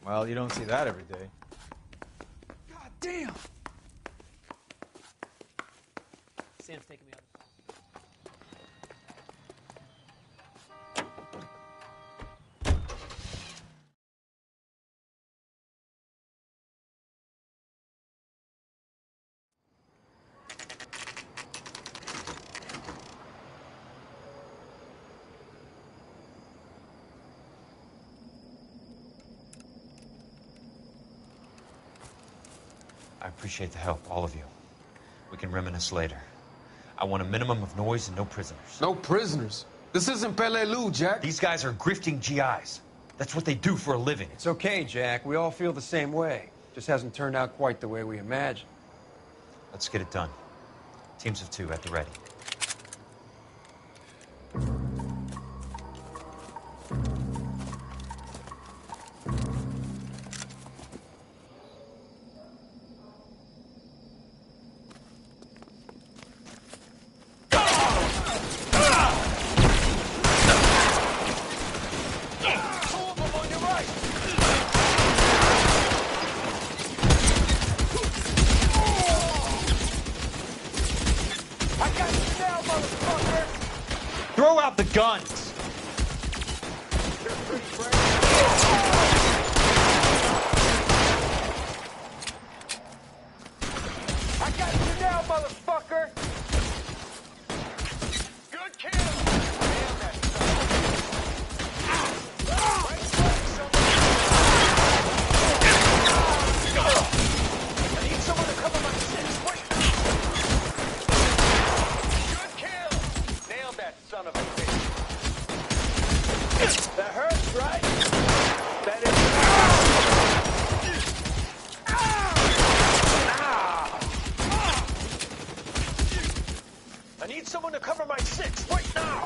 [SPEAKER 11] Well, you don't see that every day.
[SPEAKER 2] God damn!
[SPEAKER 9] Sam's taking me on the
[SPEAKER 13] I appreciate the help, all of you. We can reminisce later. I want a minimum of noise and no prisoners.
[SPEAKER 2] No prisoners? This isn't Pelelu, Jack.
[SPEAKER 13] These guys are grifting GIs. That's what they do for a living.
[SPEAKER 11] It's okay, Jack. We all feel the same way. Just hasn't turned out quite the way we imagined.
[SPEAKER 13] Let's get it done. Teams of 2 at the ready. Throw out the guns!
[SPEAKER 2] I got you now, motherfucker! Good kill! Damn that I need someone to cover my six. Wait! Good kill! Nailed that son of a bitch. That hurts, right? That is... I need someone to cover my six right now!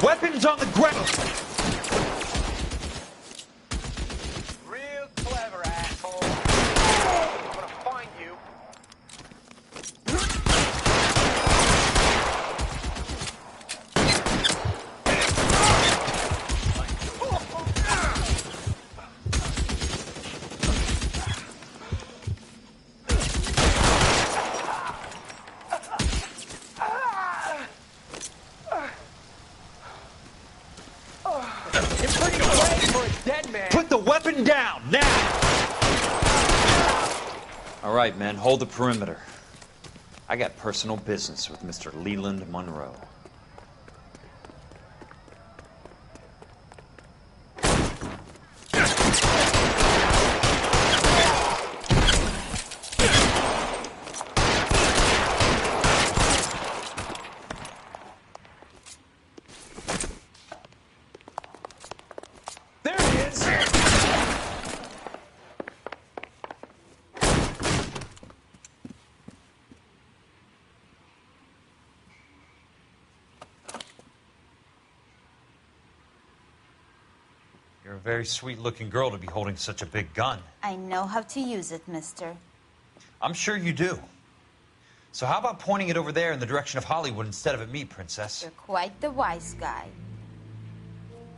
[SPEAKER 13] Weapons on the ground!
[SPEAKER 2] Real clever, asshole. I'm gonna find you.
[SPEAKER 13] Put the weapon down, now! All right, men, hold the perimeter. I got personal business with Mr. Leland Monroe.
[SPEAKER 2] There he is!
[SPEAKER 13] You're a very sweet-looking girl to be holding such a big gun.
[SPEAKER 22] I know how to use it, mister.
[SPEAKER 13] I'm sure you do. So how about pointing it over there in the direction of Hollywood instead of at me, Princess?
[SPEAKER 22] You're quite the wise guy.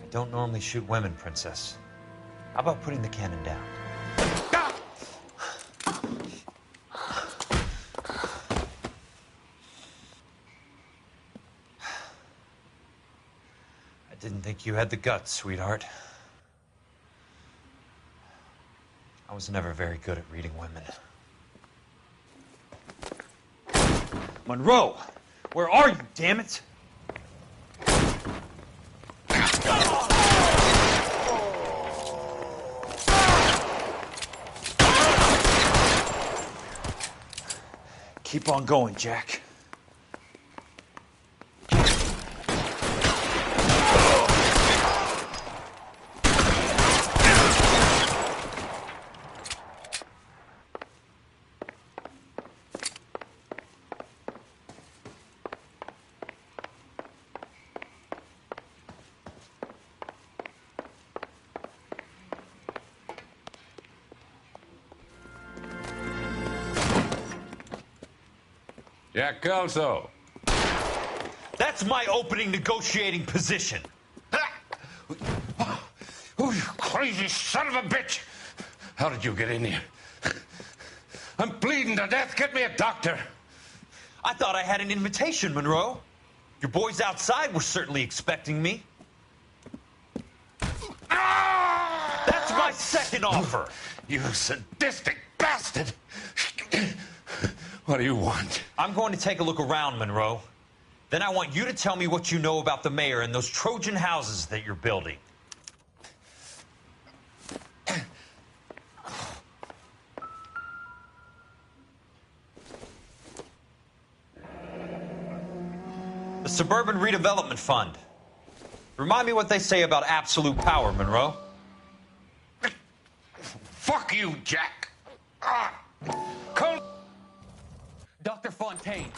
[SPEAKER 13] I don't normally shoot women, Princess. How about putting the cannon down? I didn't think you had the guts, sweetheart. I was never very good at reading women. Monroe! Where are you, damn it? Keep on going, Jack.
[SPEAKER 8] Jack Kelso.
[SPEAKER 13] That's my opening negotiating position.
[SPEAKER 8] crazy son of a bitch! How did you get in here? I'm bleeding to death. Get me a doctor.
[SPEAKER 6] I thought I had an invitation, Monroe. Your boys outside were certainly expecting me. That's my second offer.
[SPEAKER 8] You sadistic bastard! What do you want?
[SPEAKER 6] I'm going to take a look around, Monroe. Then I want you to tell me what you know about the mayor and those Trojan houses that you're building. The Suburban Redevelopment Fund. Remind me what they say about absolute power, Monroe.
[SPEAKER 8] Fuck you, Jack.
[SPEAKER 15] Dr. Fontaine,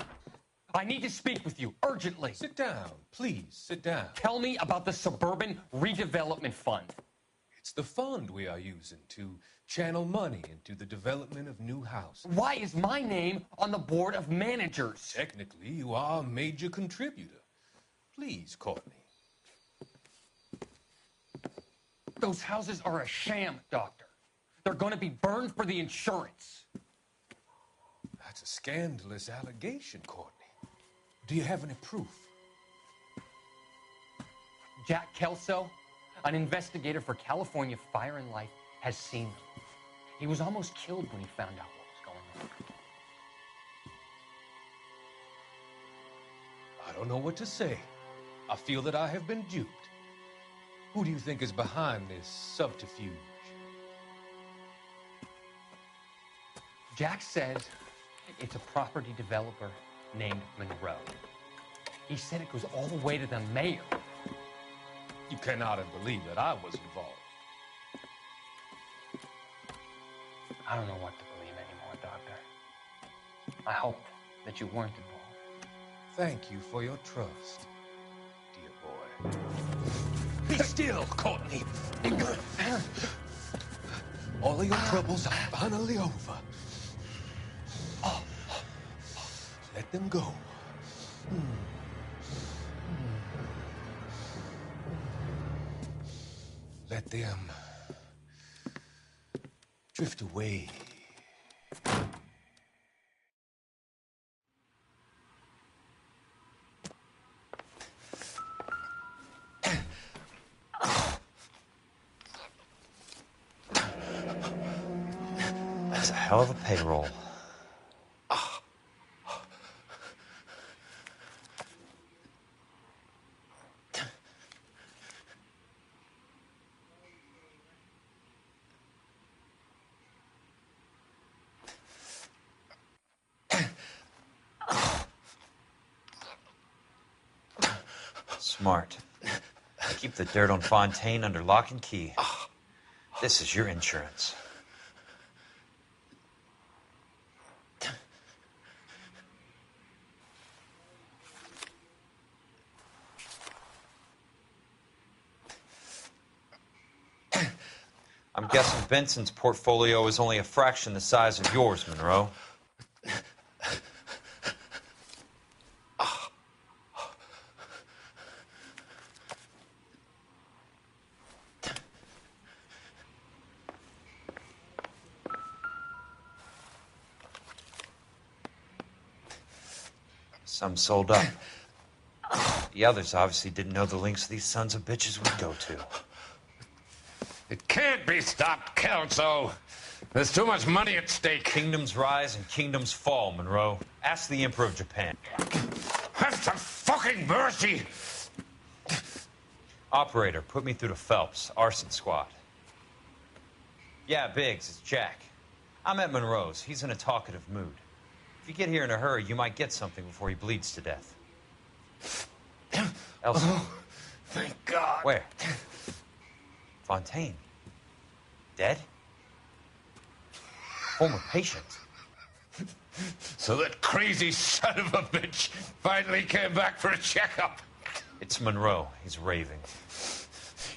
[SPEAKER 15] I need to speak with you urgently.
[SPEAKER 8] Sit down, please, sit down.
[SPEAKER 15] Tell me about the Suburban Redevelopment Fund.
[SPEAKER 10] It's the fund we are using to channel money into the development of new houses.
[SPEAKER 15] Why is my name on the board of managers?
[SPEAKER 10] Technically, you are a major contributor. Please, Courtney.
[SPEAKER 15] Those houses are a sham, Doctor. They're going to be burned for the insurance.
[SPEAKER 10] That's a scandalous allegation, Courtney. Do you have any proof?
[SPEAKER 15] Jack Kelso, an investigator for California Fire and Life, has seen them. He was almost killed when he found out what was going on.
[SPEAKER 10] I don't know what to say. I feel that I have been duped. Who do you think is behind this subterfuge?
[SPEAKER 15] Jack says it's a property developer named Monroe. He said it goes all the way to the mayor.
[SPEAKER 10] You cannot have believed that I was involved.
[SPEAKER 15] I don't know what to believe anymore, Doctor. I hoped that you weren't involved.
[SPEAKER 10] Thank you for your trust, dear boy. Be still, Courtney. All of your troubles are finally over. Let them go. Let them drift away.
[SPEAKER 6] That's a hell of a payroll. Smart. Keep the dirt on Fontaine under lock and key. This is your insurance. I'm guessing Benson's portfolio is only a fraction the size of yours, Monroe. Some sold up. The others obviously didn't know the lengths these sons of bitches would go to.
[SPEAKER 8] It can't be stopped, Kelso. There's too much money at stake.
[SPEAKER 6] Kingdoms rise and kingdoms fall, Monroe. Ask the Emperor of Japan.
[SPEAKER 8] Have some fucking mercy!
[SPEAKER 6] Operator, put me through to Phelps, arson squad. Yeah, Biggs, it's Jack. I'm at Monroe's. He's in a talkative mood. If you get here in a hurry, you might get something before he bleeds to death. Elsa.
[SPEAKER 8] Oh, thank God.
[SPEAKER 6] Where? Fontaine. Dead? Former patient.
[SPEAKER 8] So that crazy son of a bitch finally came back for a checkup.
[SPEAKER 6] It's Monroe. He's raving.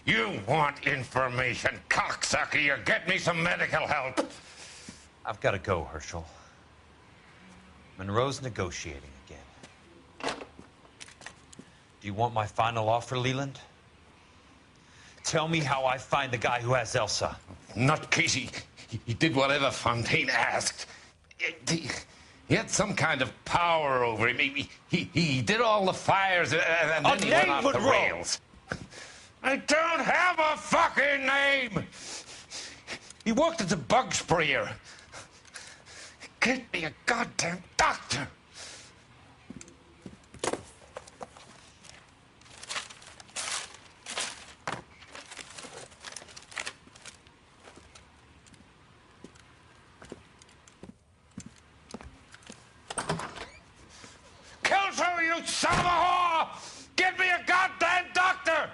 [SPEAKER 8] You want information, cocksucker. You get me some medical help.
[SPEAKER 6] I've got to go, Herschel. Monroe's negotiating again. Do you want my final offer, Leland? Tell me how I find the guy who has Elsa.
[SPEAKER 8] Not Casey. He did whatever Fontaine asked. He had some kind of power over him. He did all the fires and then he went off the rails. I don't have a fucking name! He worked as a bug sprayer. Get me a goddamn doctor! Kelso, you son of a whore! Get me a goddamn doctor!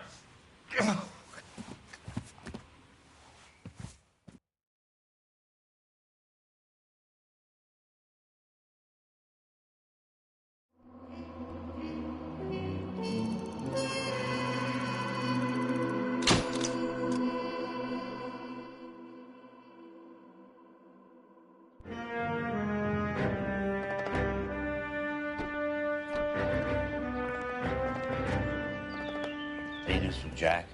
[SPEAKER 12] Hey, news from Jack.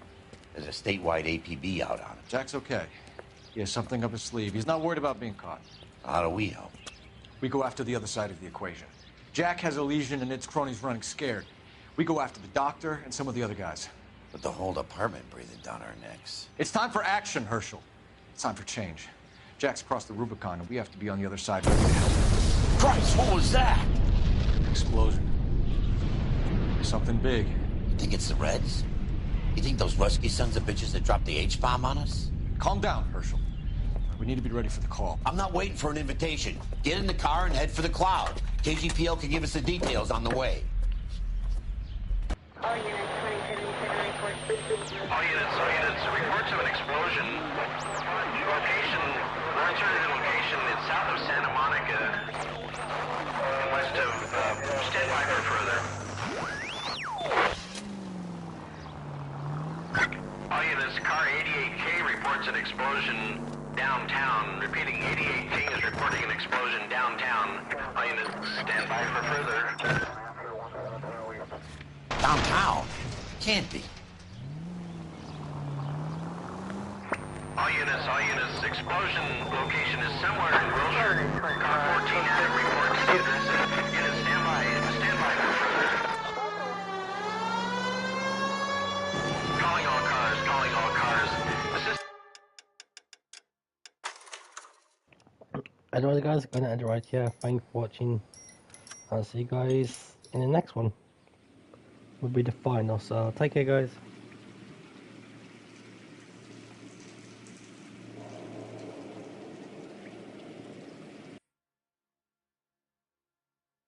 [SPEAKER 12] There's a statewide APB out on him.
[SPEAKER 11] Jack's okay. He has something up his sleeve. He's not worried about being caught.
[SPEAKER 12] How do we help?
[SPEAKER 11] We go after the other side of the equation. Jack has a legion and its cronies running scared. We go after the doctor and some of the other guys.
[SPEAKER 12] But the whole department breathing down our necks.
[SPEAKER 11] It's time for action, Herschel. It's time for change. Jack's crossed the Rubicon, and we have to be on the other side.
[SPEAKER 12] Christ, what was that?
[SPEAKER 11] Explosion. Something big.
[SPEAKER 12] You think it's the Reds? You think those Rusky sons of bitches that dropped the H-bomb on us?
[SPEAKER 11] Calm down, Herschel. We need to be ready for the call.
[SPEAKER 12] I'm not waiting for an invitation. Get in the car and head for the cloud. KGPL can give us the details on the way.
[SPEAKER 18] All units, reports of an explosion. Location, alternative location, it's south of Santa Monica. And west of, stand by for further. All units, car 88K reports an explosion downtown. Repeating, 88K is reporting an explosion downtown. All units, stand by for further.
[SPEAKER 12] Downtown? Can't be.
[SPEAKER 18] All units, explosion location is somewhere in Wilshire. Car 14 Adam reports the address. Units, stand by for further. Calling all cars. This is...
[SPEAKER 9] Otherwise, guys, gonna end it right here. Thanks for watching. I'll see you guys in the next one. Will be the final. So take care, guys.